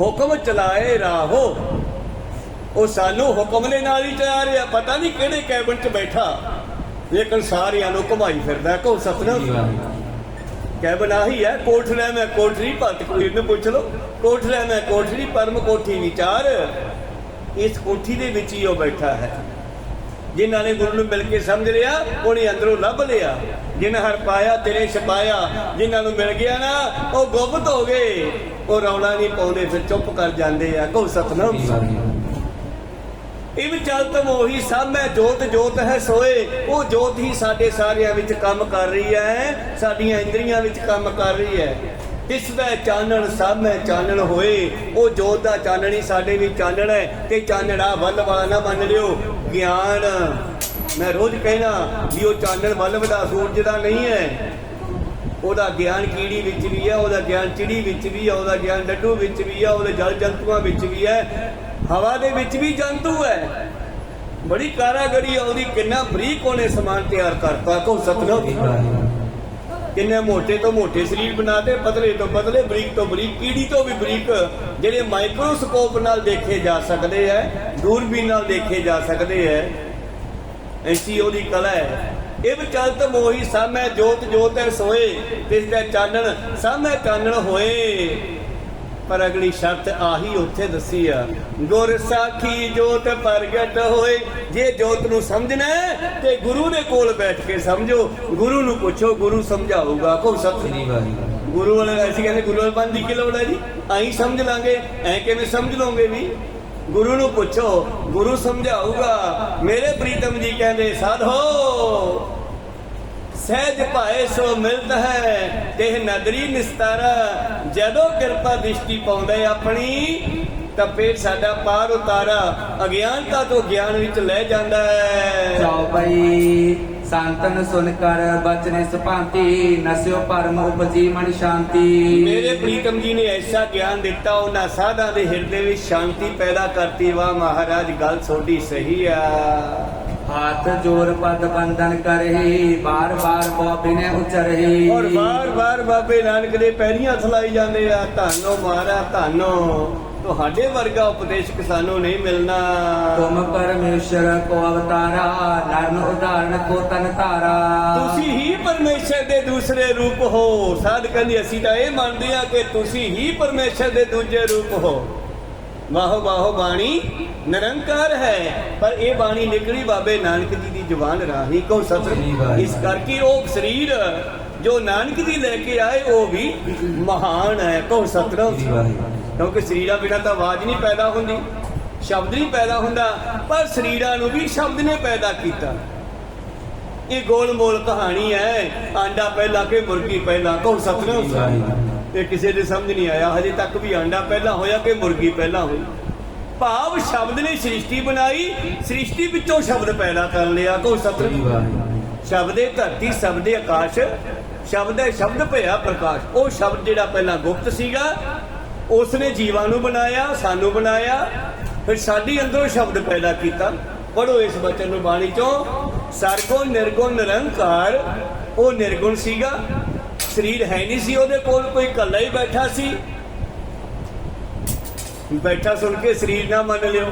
ਹੁਕਮ ਚਲਾਏ ਰਾਹੋ, ਉਹ ਸਾਨੂੰ ਹੁਕਮ ਦੇ ਨਾਲ ਹੀ ਚਲਾ ਰਿਹਾ। ਪਤਾ ਨਹੀਂ ਕਿਹੜੇ ਕੈਬਨ 'ਚ ਬੈਠਾ, ਲੇਕਿਨ ਸਾਰਿਆਂ ਨੂੰ ਘੁਮਾਈ ਫਿਰਦਾ। ਕਹੋ ਸਤਿਨਾਮ। ਕੈਬਨ ਆਹੀ ਹੈ, ਕੋਠ ਲੈ ਮੈਂ ਕੋਠਰੀ, ਭਗਤ ਕਬੀਰ ਨੂੰ ਪੁੱਛ ਲਓ। ਕੋਠ ਲੈ ਮੈਂ ਕੋਠਰੀ, ਪਰਮ ਕੋਠੀ ਵਿਚਾਰ। ਇਸ ਕੋਠੀ ਦੇ ਵਿੱਚ ਹੀ ਉਹ ਬੈਠਾ ਹੈ। ਜਿਨ੍ਹਾਂ ਨੇ ਗੁਰੂ ਨੂੰ ਮਿਲ ਕੇ ਸਮਝ ਲਿਆ, ਉਹਨੇ ਅੰਦਰੋਂ ਲੱਭ ਲਿਆ। ਜਿਨ੍ਹਾਂ ਹਰ ਪਾਇਆ ਤੇਰੇ ਛਪਾਇਆ, ਜਿਨ੍ਹਾਂ ਨੂੰ ਮਿਲ ਗਿਆ ਨਾ ਉਹ ਗੁਪਤ ਹੋ ਗਏ। ਉਹ ਰੌਲਾ ਨਹੀਂ ਪਾਉਂਦੇ, ਫਿਰ ਚੁੱਪ ਕਰ ਜਾਂਦੇ ਆ। ਕਹੋ ਸਤਿਨਾਮ। ਇਹ ਚਲਤ ਮੋਹੀ ਸਭ ਮੈਂ ਜੋਤ ਜੋਤ ਹੈ ਸੋਏ, ਉਹ ਜੋਤ ਹੀ ਸਾਡੇ ਸਾਰਿਆਂ ਵਿੱਚ ਕੰਮ ਕਰ ਰਹੀ ਹੈ, ਸਾਡੀਆਂ ਇੰਦਰੀਆਂ ਵਿੱਚ ਕੰਮ ਕਰ ਰਹੀ ਹੈ। ਇਸ ਦਾ ਚਾਨਣ ਸਭ ਮੈਂ ਚਾਨਣ ਹੋਏ, ਉਹ ਜੋਤ ਦਾ ਚਾਨਣ ਹੀ ਸਾਡੇ ਵਿੱਚ ਚਾਨਣ ਹੈ। ਤੇ ਚਾਨਣਾ ਵੱਲਵਾ ਨਾ ਮੰਨ ਲਿਓ, ਗਿਆਨ ਮੈਂ ਰੋਜ਼ ਕਹਿਣਾ ਵੀ ਉਹ ਚਾਨਣ ਵੱਲਭ ਦਾ ਸੂਰਜ ਦਾ ਨਹੀਂ ਹੈ। ਉਹਦਾ ਗਿਆਨ ਕੀੜੀ ਵਿੱਚ ਵੀ ਹੈ, ਉਹਦਾ ਗਿਆਨ ਚਿੜੀ ਵਿੱਚ ਵੀ ਹੈ, ਉਹਦਾ ਗਿਆਨ ਡੱਡੂ ਵਿੱਚ ਵੀ ਹੈ, ਉਹਦੇ ਜਲ ਜੰਤੂਆਂ ਵਿੱਚ ਵੀ ਹੈ, ਹਵਾ ਦੇ ਵਿੱਚ ਵੀ ਜੰਤੂ ਹੈ। ਬੜੀ ਕਾਰਾਗਰੀ ਉਹਦੀ, ਕਿੰਨਾ ਬਰੀਕ ਉਹਨੇ ਸਮਾਨ ਤਿਆਰ ਕਰਤਾ। ਕੋ ਸਤਿਨਾਮ। किन्ने मोटे तो मोटे शरीर बनाते, पतले तो पतले, बरीक तो बरीक, कीड़ी तो भी बरीक, ਜਿਹੜੇ ਮਾਈਕਰੋਸਕੋਪ ਨਾਲ ਦੇਖੇ ਜਾ ਸਕਦੇ ਹੈ, ਦੂਰਬੀਨ ਨਾਲ ਦੇਖੇ ਜਾ ਸਕਦੇ ਹੈ। ਐਸੀ ਉਹਦੀ ਕਲਾ ਹੈ। ਇਹ ਵਿਚਲਤ ਮੋਹੀ ਸਾਮੈ ਜੋਤ ਜੋਤ ਹੈ ਸੋਏ, ਤਿਸ ਦਾ ਚਾਨਣ ਸਾਮੈ ਚਾਨਣ ਹੋਏ। ਪਰ ਅਗਲੀ ਸ਼ਰਤ ਆਹੀ ਉੱਥੇ ਦੱਸੀ ਆ, ਗੁਰ ਸਾਖੀ ਜੋਤ ਪ੍ਰਗਟ ਹੋਏ। ਜੇ ਜੋਤ ਨੂੰ ਸਮਝਣਾ ਹੈ ਤੇ ਗੁਰੂ ਦੇ ਕੋਲ ਬੈਠ ਕੇ ਸਮਝੋ, ਗੁਰੂ ਨੂੰ ਪੁੱਛੋ, ਗੁਰੂ ਸਮਝਾਊਗਾ। ਕੋ ਸਤਿ ਗੁਰੂ ਵਾਲੇ ਅਸੀਂ ਕਹਿੰਦੇ ਗੁਰੂ ਵਾਲੇ ਬੰਦ ਦੀ ਕੀ ਲੋੜ ਹੈ ਜੀ, ਆਈ ਸਮਝ ਲਾਂਗੇ, ਐ ਕਿਵੇਂ ਸਮਝ ਲਓਗੇ ਵੀ? ਗੁਰੂ ਨੂੰ ਪੁੱਛੋ, ਗੁਰੂ ਸਮਝਾਊਗਾ। ਮੇਰੇ ਪ੍ਰੀਤਮ ਜੀ ਕਹਿੰਦੇ ਸਾਧੋ ਸਹਿਜ ਭਾਏ ਸੋ ਮਿਲਤ ਹੈ, ਦੇਹ ਨਦਰੀ ਨਿਸਤਾਰਾ। ਜਦੋਂ ਕਿਰਪਾ ਦ੍ਰਿਸ਼ਟੀ ਪਾਉਂਦਾ ਆਪਣੀ ਤਾਂ ਫੇਰ ਸਾਡਾ ਪਾਰ ਉਤਾਰਾ ਅਗਿਆਨਤਾ ਤੋਂ ਗਿਆਨ ਵਿੱਚ ਲੈ ਜਾਂਦਾ ਹੈ। ਚੌਪਈ ਸੰਤਨ ਸੁਨ ਕਰ ਬਚਨੇ ਸੁਭਾਂਤੀ, ਨਸਿਓ ਪਰਮ ਉਪਜੀ ਮਨ ਸ਼ਾਂਤੀ। ਮੇਰੇ ਪ੍ਰੀਤਮ ਜੀ ਨੇ ਐਸਾ ਗਿਆਨ ਦਿੱਤਾ, ਉਹਨਾਂ ਸਾਧਾਂ ਦੇ ਹਿਰਦੇ ਵਿੱਚ ਸ਼ਾਂਤੀ ਪੈਦਾ ਕਰਤੀ। ਵਾਹ ਮਹਾਰਾਜ, ਗੱਲ ਤੁਹਾਡੀ ਸਹੀ ਆ। हाथ जोर पद बंधन करही, बार बार बाबे ने उचरही। और बार बार बाबे नानक ਦੇ ਪੈਰੀਆਂ ਥਲਾਈ ਜਾਂਦੇ ਆ, ਧੰਨੋ ਮਹਾਰਾਜ ਧੰਨੋ, ਤੁਹਾਡੇ ਵਰਗਾ ਉਪਦੇਸ਼ਕ ਸਾਨੂੰ ਨਹੀਂ ਮਿਲਣਾ। तुम परमेश्वर को अवतारा, नर्म उदाहरण को तन तारा। ਤੁਸੀਂ ਹੀ ਪਰਮੇਸ਼ਰ ਦੇ ਦੂਸਰੇ ਰੂਪ ਹੋ। ਸਾਧ ਕਹਿੰਦੇ ਅਸੀਂ ਤਾਂ ਇਹ ਮੰਨਦੇ ਆ ਕਿ ਤੁਸੀਂ ਹੀ ਪਰਮੇਸ਼ਰ ਦੇ ਦੂਜੇ ਰੂਪ ਹੋ। ਵਾਹੋ ਵਾਹੋ ਬਾਣੀ ਨਿਰੰਕਾਰ ਹੈ, ਪਰ ਇਹ ਬਾਣੀ ਨਿਕਲੀ ਬਾਬੇ ਨਾਨਕ ਜੀ ਦੀ ਜ਼ੁਬਾਨ ਰਾਹੀਂ। ਕੋ ਸਤਿ। ਇਸ ਕਰਕੇ ਉਹ ਸਰੀਰ ਜੋ ਨਾਨਕ ਜੀ ਲੈ ਕੇ ਆਏ ਉਹ ਵੀ ਮਹਾਨ ਹੈ। ਕੋ ਸਤਿ। ਕਿਉਂਕਿ ਸਰੀਰਾਂ ਬਿਨਾਂ ਤਾਂ ਆਵਾਜ਼ ਨਹੀਂ ਪੈਦਾ ਹੁੰਦੀ, ਸ਼ਬਦ ਨਹੀਂ ਪੈਦਾ ਹੁੰਦਾ, ਪਰ ਸਰੀਰਾਂ ਨੂੰ ਵੀ ਸ਼ਬਦ ਨੇ ਪੈਦਾ ਕੀਤਾ। ਇਹ ਗੋਲ ਮੋਲ ਕਹਾਣੀ ਹੈ, ਆਂਡਾ ਪਹਿਲਾਂ ਕਿ ਮੁਰਗੀ ਪਹਿਲਾਂ। ਕੋ ਸਤਿ। ਇਹ ਕਿਸੇ ਦੇ ਸਮਝ ਨਹੀਂ ਆਇਆ ਹਜੇ ਤੱਕ ਵੀ, ਆਂਡਾ ਪਹਿਲਾਂ ਹੋਇਆ ਕਿ ਮੁਰਗੀ ਪਹਿਲਾਂ ਹੋਈ। ਭਾਵ ਸ਼ਬਦ ਨੇ ਸ੍ਰਿਸ਼ਟੀ ਬਣਾਈ, ਸ੍ਰਿਸ਼ਟੀ ਵਿੱਚੋਂ ਸ਼ਬਦ ਪੈਦਾ ਕਰ ਲਿਆ। ਕੋ ਸਤਿ। ਸ਼ਬਦੇ ਧਰਤੀ, ਸ਼ਬਦੇ ਆਕਾਸ਼, ਸ਼ਬਦ ਸ਼ਬਦ ਭਇਆ ਪ੍ਰਕਾਸ਼। ਉਹ ਸ਼ਬਦ ਜਿਹੜਾ ਪਹਿਲਾਂ ਗੁਪਤ ਸੀਗਾ, ਉਸਨੇ ਜੀਵਾਂ ਨੂੰ ਬਣਾਇਆ, ਸਾਨੂੰ ਬਣਾਇਆ, ਫਿਰ ਸਾਡੀ ਅੰਦਰੋਂ ਸ਼ਬਦ ਪੈਦਾ ਕੀਤਾ। ਪੜੋ ਇਸ ਬਚਨ ਨੂੰ ਬਾਣੀ ਚੋਂ। ਸਰਗੁਣ ਨਿਰਗੁਣ ਨਿਰੰਕਾਰ, ਉਹ ਨਿਰਗੁਣ ਸੀਗਾ, ਸਰੀਰ ਹੈ ਨਹੀਂ ਸੀ ਉਹਦੇ ਕੋਲ, ਕੋਈ ਇਕੱਲਾ ਹੀ ਬੈਠਾ ਸੀ। ਬੈਠਾ ਸੁਣ ਕੇ ਸਰੀਰ ਨਾ ਮੰਨ ਲਿਓ,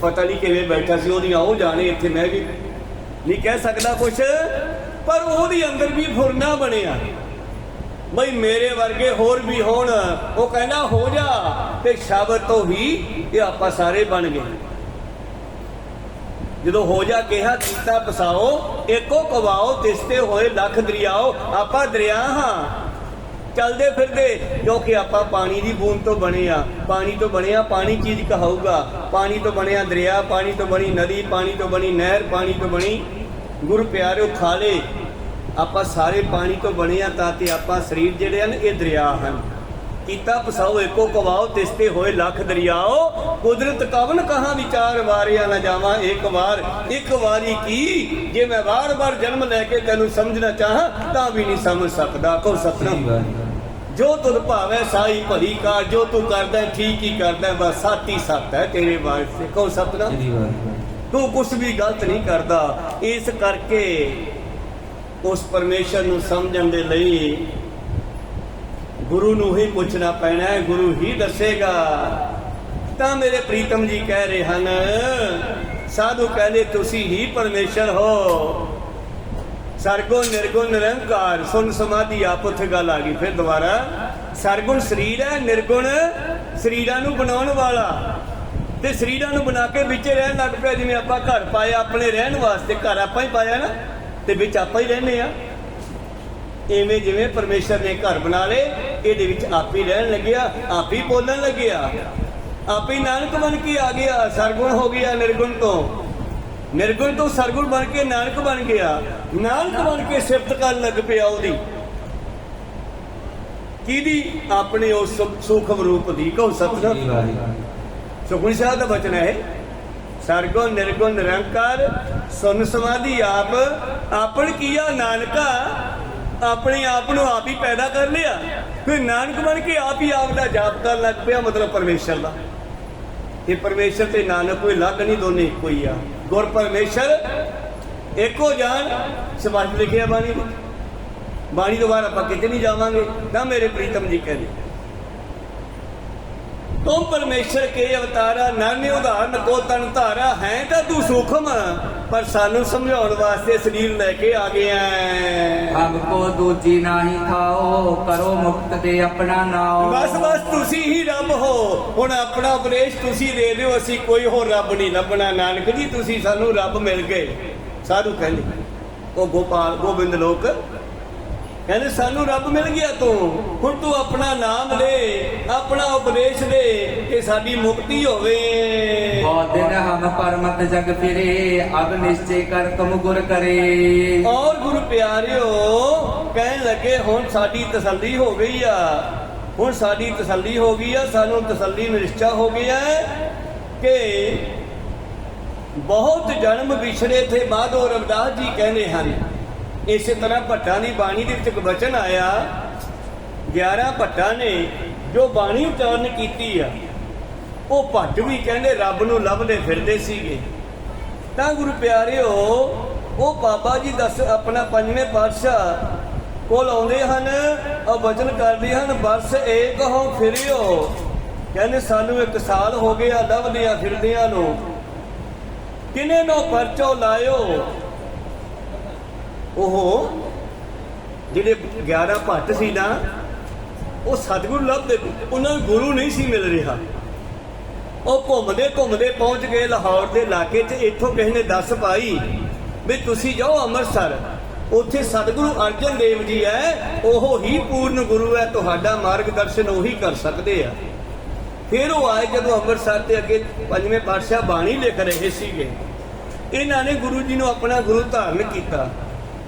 ਪਤਾ ਨਹੀਂ ਕਿਵੇਂ ਬੈਠਾ ਸੀ, ਉਹਦੀਆਂ ਉਹ ਜਾਣੇ, ਇੱਥੇ ਮੈਂ ਵੀ ਨਹੀਂ ਕਹਿ ਸਕਦਾ ਕੁਛ। ਪਰ ਉਹਦੇ ਅੰਦਰ ਵੀ ਫੁਰਨਾ ਬਣਿਆ ਬਈ ਮੇਰੇ ਵਰਗੇ ਹੋਰ ਵੀ ਹੋਣ। ਉਹ ਕਹਿੰਦਾ ਹੋ ਜਾ, ਤੇ ਸ਼ਬਦ ਤੋਂ ਹੀ ਇਹ ਆਪਾਂ ਸਾਰੇ ਬਣ ਗਏ। ਜਦੋਂ ਹੋ ਜਾ ਕਿਹਾ, ਕੀਤਾ ਪਸਾਓ, ਏਕੋ ਕਵਾਓ, ਤਿਸਤੇ ਹੋਏ ਲੱਖ ਦਰਿਆਓ। ਆਪਾਂ ਦਰਿਆ ਹਾਂ ਚਲਦੇ ਫਿਰਦੇ, ਕਿਉਂਕਿ ਆਪਾਂ ਪਾਣੀ ਦੀ ਬੂੰਦ ਤੋਂ ਬਣੇ ਆ। ਪਾਣੀ ਤੋਂ ਬਣਿਆ, ਪਾਣੀ ਚੀਜ਼ ਕਹਾਊਗਾ। ਪਾਣੀ ਤੋਂ ਬਣਿਆ ਦਰਿਆ, ਪਾਣੀ ਤੋਂ ਬਣੀ ਨਦੀ, ਪਾਣੀ ਤੋਂ ਬਣੀ ਨਹਿਰ, ਪਾਣੀ ਤੋਂ ਬਣੀ ਗੁਰ ਪਿਆਰਿਓ ਖਾਲੇ। ਆਪਾਂ ਸਾਰੇ ਪਾਣੀ ਤੋਂ ਬਣੇ ਆ, ਤਾਂ ਤੇ ਆਪਾਂ ਸਰੀਰ ਜਿਹੜੇ ਹਨ ਇਹ ਦਰਿਆ ਹਨ। ਕੀਤਾ ਪਸਾਓ ਏਕੋ ਕਵਾਓ, ਤਿਸਤੇ ਹੋਏ ਲੱਖ ਦਰਿਆਓ। ਕੁਦਰਤ ਕਵਨ ਕਹਾਂ ਵਿਚਾਰ, ਵਾਰਿਆ ਨਾ ਜਾਵਾਂ ਇੱਕ ਵਾਰ। ਇੱਕ ਵਾਰੀ ਕੀ, ਜੇ ਮੈਂ ਵਾਰ-ਵਾਰ ਜਨਮ ਲੈ ਕੇ ਤੈਨੂੰ ਸਮਝਣਾ ਚਾਹਾਂ ਤਾਂ ਵੀ ਨਹੀਂ ਸਮਝ ਸਕਦਾ। ਕੋ ਸਤਿਨਾਮ। ਜੋ ਤੁਧ ਭਾਵੇਂ ਸਾਈ ਭਲੀ ਕਾਰ, ਜੋ ਤੂੰ ਕਰਦਾ ਠੀਕ ਹੀ ਕਰਦਾ, ਬਸ ਸਾਥੀ ਸੱਤ ਹੈ ਤੇਰੇ ਵਾਸਤੇ। ਕੋ ਸਤਿਨਾਮ। ਤੂੰ ਕੁਛ ਵੀ ਗਲਤ ਨਹੀਂ ਕਰਦਾ। ਇਸ ਕਰਕੇ ਉਸ ਪਰਮੇਸ਼ਰ ਨੂੰ ਸਮਝਣ ਦੇ ਲਈ ਗੁਰੂ ਨੂੰ ਹੀ ਪੁੱਛਣਾ ਪੈਣਾ ਹੈ, ਗੁਰੂ ਹੀ ਦੱਸੇਗਾ। ਤਾਂ ਮੇਰੇ ਪ੍ਰੀਤਮ ਜੀ ਕਹਿ ਰਹੇ ਹਨ, ਸਾਧੂ ਕਹਿੰਦੇ ਤੁਸੀਂ ਹੀ ਪਰਮੇਸ਼ਰ ਹੋ। ਸਰਗੁਣ ਨਿਰਗੁਣ ਨਿਰੰਕਾਰ, ਸੁਨ ਸਮਾਧੀ ਆਪ। ਉੱਥੇ ਗੱਲ ਆ ਗਈ ਫਿਰ ਦੁਬਾਰਾ। ਸਰਗੁਣ ਸਰੀਰ ਹੈ, ਨਿਰਗੁਣ ਸਰੀਰਾਂ ਨੂੰ ਬਣਾਉਣ ਵਾਲਾ, ਤੇ ਸਰੀਰਾਂ ਨੂੰ ਬਣਾ ਕੇ ਵਿੱਚ ਰਹਿਣ ਲੱਗ ਪਿਆ। ਜਿਵੇਂ ਆਪਾਂ ਘਰ ਪਾਇਆ ਆਪਣੇ ਰਹਿਣ ਵਾਸਤੇ, ਘਰ ਆਪਾਂ ਹੀ ਪਾਇਆ ਨਾ, ਤੇ ਵਿੱਚ ਆਪਾਂ ਹੀ ਰਹਿੰਦੇ ਆ। ਇਵੇਂ ਜਿਵੇਂ ਪਰਮੇਸ਼ਰ ਨੇ ਘਰ ਬਣਾ ਲਏ, ਇਹਦੇ ਵਿੱਚ ਆਪ ਹੀ ਰਹਿਣ ਲੱਗਿਆ, ਆਪ ਹੀ ਬੋਲਣ ਲੱਗਿਆ, ਆਪ ਹੀ ਨਾਨਕ ਬਣ ਕੇ ਆ ਗਿਆ। ਸਰਗੁਣ ਹੋ ਗਿਆ ਨਿਰਗੁਣ ਤੋਂ, ਨਿਰਗੁਣ ਤੋਂ ਸਰਗੁਣ ਬਣ ਕੇ ਨਾਨਕ ਬਣ ਗਿਆ। ਨਾਨਕ ਬਣ ਕੇ ਸਿਫਤ ਕਰਨ ਲੱਗ ਪਿਆ ਉਹਦੀ, ਕਿਹਦੀ? ਆਪਣੇ ਉਸ ਸੂਖਮ ਰੂਪ ਦੀ। ਕਹੋ ਸਤਿਨਾਮ। ਸੁਖਮਨੀ ਸਾਹਿਬ ਦਾ ਬਚਨ ਹੈ, ਸਰਗੁਣ ਨਿਰਗੁਣ ਨਿਰੰਕਾਰ, ਸੁਨ ਸਮਾਧੀ ਆਪ। ਆਪਣ ਕੀਆ ਨਾਨਕਾ, ਆਪਣੇ ਆਪ ਨੂੰ ਆਪ ਹੀ ਪੈਦਾ ਕਰ ਲਿਆ, ਫਿਰ ਨਾਨਕ ਬਣ ਕੇ ਆਪ ਹੀ ਆਪ ਦਾ ਜਾਪ ਕਰਨ ਲੱਗ ਪਿਆ। ਮਤਲਬ ਪਰਮੇਸ਼ਰ ਦਾ। ਇਹ ਪਰਮੇਸ਼ਰ ਤੇ ਨਾਨਕ ਕੋਈ ਅਲੱਗ ਨਹੀਂ, ਦੋਨੇ ਇੱਕੋ ਹੀ ਆ। ਗੁਰ ਪਰਮੇਸ਼ਰ ਇੱਕੋ ਜਾਨ, ਸਮਾਜ ਲਿਖਿਆ ਬਾਣੀ ਵਿੱਚ। ਬਾਣੀ ਤੋਂ ਬਾਅਦ ਆਪਾਂ ਕਿਤੇ ਨਹੀਂ ਜਾਵਾਂਗੇ। ਤਾਂ ਮੇਰੇ ਪ੍ਰੀਤਮ ਜੀ ਕਹਿੰਦੇ ਤੁਮ ਪਰਮੇਸ਼ਰ ਕੇ ਅਵਤਾਰਾ ਨਾਨੇ ਉਦਾਹਰਨ ਕੋ ਤਨ ਧਾਰਾ ਹੈ ਤਾਂ ਤੂੰ ਸੂਖਮ ਪਰ ਸਾਨੂੰ ਸਮਝਾਉਣ ਵਾਸਤੇ ਸਰੀਰ ਲੈ ਕੇ ਆ ਗਿਆ हमको दूजी नाही खाओ करो मुक्त दे अपना नाओ। ਬਸ ਤੁਸੀਂ ਹੀ ਰੱਬ ਹੋ। ਹੁਣ ਆਪਣਾ ਉਪਦੇਸ਼ ਤੁਸੀਂ ਦੇ ਦਿਓ, ਅਸੀਂ ਕੋਈ ਹੋਰ ਰੱਬ ਨਹੀਂ ਲੱਭਣਾ। ਨਾਨਕ ਜੀ ਤੁਸੀਂ ਸਾਨੂੰ ਰੱਬ ਮਿਲ ਗਏ। ਸਾਧੂ ਕਹਿੰਦੇ ਉਹ ਗੋਪਾਲ ਗੋਬਿੰਦ ਲੋਕ ਕਹਿੰਦੇ ਸਾਨੂੰ ਰੱਬ ਮਿਲ ਗਿਆ ਤੂੰ, ਹੁਣ ਤੂੰ ਆਪਣਾ ਨਾਮ ਲੈ, ਆਪਣਾ ਉਪਦੇਸ਼ ਦੇ ਕਿ ਸਾਡੀ ਮੁਕਤੀ ਹੋਵੇ। बहुत दिन हम परमत जग फिरे अब निश्चय कर तुम गुर करे। ਔਰ ਗੁਰੂ ਪਿਆਰਿਓ ਕਹਿਣ ਲੱਗੇ ਹੁਣ ਸਾਡੀ ਤਸੱਲੀ ਹੋ ਗਈ ਆ, ਹੁਣ ਸਾਡੀ ਤਸੱਲੀ ਹੋ ਗਈ ਆ, ਸਾਨੂੰ ਤਸੱਲੀ ਨਿਸ਼ਚਾ ਹੋ ਗਿਆ ਕਿ ਬਹੁਤ ਜਨਮ ਵਿਛੜੇ ਥੇ ਮਾਧੋ ਰਵਿਦਾਸ ਜੀ ਕਹਿੰਦੇ ਹਨ। ਇਸੇ ਤਰ੍ਹਾਂ ਭੱਟਾਂ ਦੀ ਬਾਣੀ ਦੇ ਵਿੱਚ ਇੱਕ ਵਚਨ ਆਇਆ, 11 ਭੱਟਾਂ ਨੇ ਜੋ ਬਾਣੀ ਉਚਾਰਨ ਕੀਤੀ ਆ, ਉਹ ਭੱਟ ਵੀ ਕਹਿੰਦੇ ਰੱਬ ਨੂੰ ਲੱਭਦੇ ਫਿਰਦੇ ਸੀਗੇ। ਤਾਂ ਗੁਰੂ ਪਿਆਰਿਓ ਉਹ ਬਾਬਾ ਜੀ ਦੱਸ ਆਪਣਾ ਪੰਜਵੇਂ ਪਾਤਸ਼ਾਹ ਕੋਲ ਆਉਂਦੇ ਹਨ ਔਰ ਵਚਨ ਕਰਦੇ ਹਨ, ਬਰਸ ਏਕ ਹੋ ਫਿਰਿਓ। ਕਹਿੰਦੇ ਸਾਨੂੰ 1 ਸਾਲ ਹੋ ਗਿਆ ਲੱਭਦਿਆਂ ਫਿਰਦਿਆਂ ਨੂੰ, ਕਿਨੇ ਨੋ ਪਰਚੋ ਲਾਇਓ। ਉਹ ਜਿਹੜੇ 11 ਭੱਟ ਸੀ ਨਾ, ਉਹ ਸਤਿਗੁਰੂ ਲੱਭਦੇ, ਉਹਨਾਂ ਨੂੰ ਗੁਰੂ ਨਹੀਂ ਸੀ ਮਿਲ ਰਿਹਾ। ਉਹ ਘੁੰਮਦੇ ਘੁੰਮਦੇ ਪਹੁੰਚ ਗਏ ਲਾਹੌਰ ਦੇ ਇਲਾਕੇ 'ਚ। ਇੱਥੋਂ ਕਿਸੇ ਨੇ ਦੱਸ ਪਾਈ ਵੀ ਤੁਸੀਂ ਜਾਓ ਅੰਮ੍ਰਿਤਸਰ, ਉੱਥੇ ਸਤਿਗੁਰੂ ਅਰਜਨ ਦੇਵ ਜੀ ਹੈ, ਉਹ ਹੀ ਪੂਰਨ ਗੁਰੂ ਹੈ, ਤੁਹਾਡਾ ਮਾਰਗਦਰਸ਼ਨ ਉਹੀ ਕਰ ਸਕਦੇ ਆ। ਫਿਰ ਉਹ ਆਏ ਜਦੋਂ ਅੰਮ੍ਰਿਤਸਰ ਤੇ ਅੱਗੇ ਪੰਜਵੇਂ ਪਾਤਸ਼ਾਹ ਬਾਣੀ ਲਿਖ ਰਹੇ ਸੀਗੇ। ਇਹਨਾਂ ਨੇ ਗੁਰੂ ਜੀ ਨੂੰ ਆਪਣਾ ਗੁਰੂ ਧਾਰਨ ਕੀਤਾ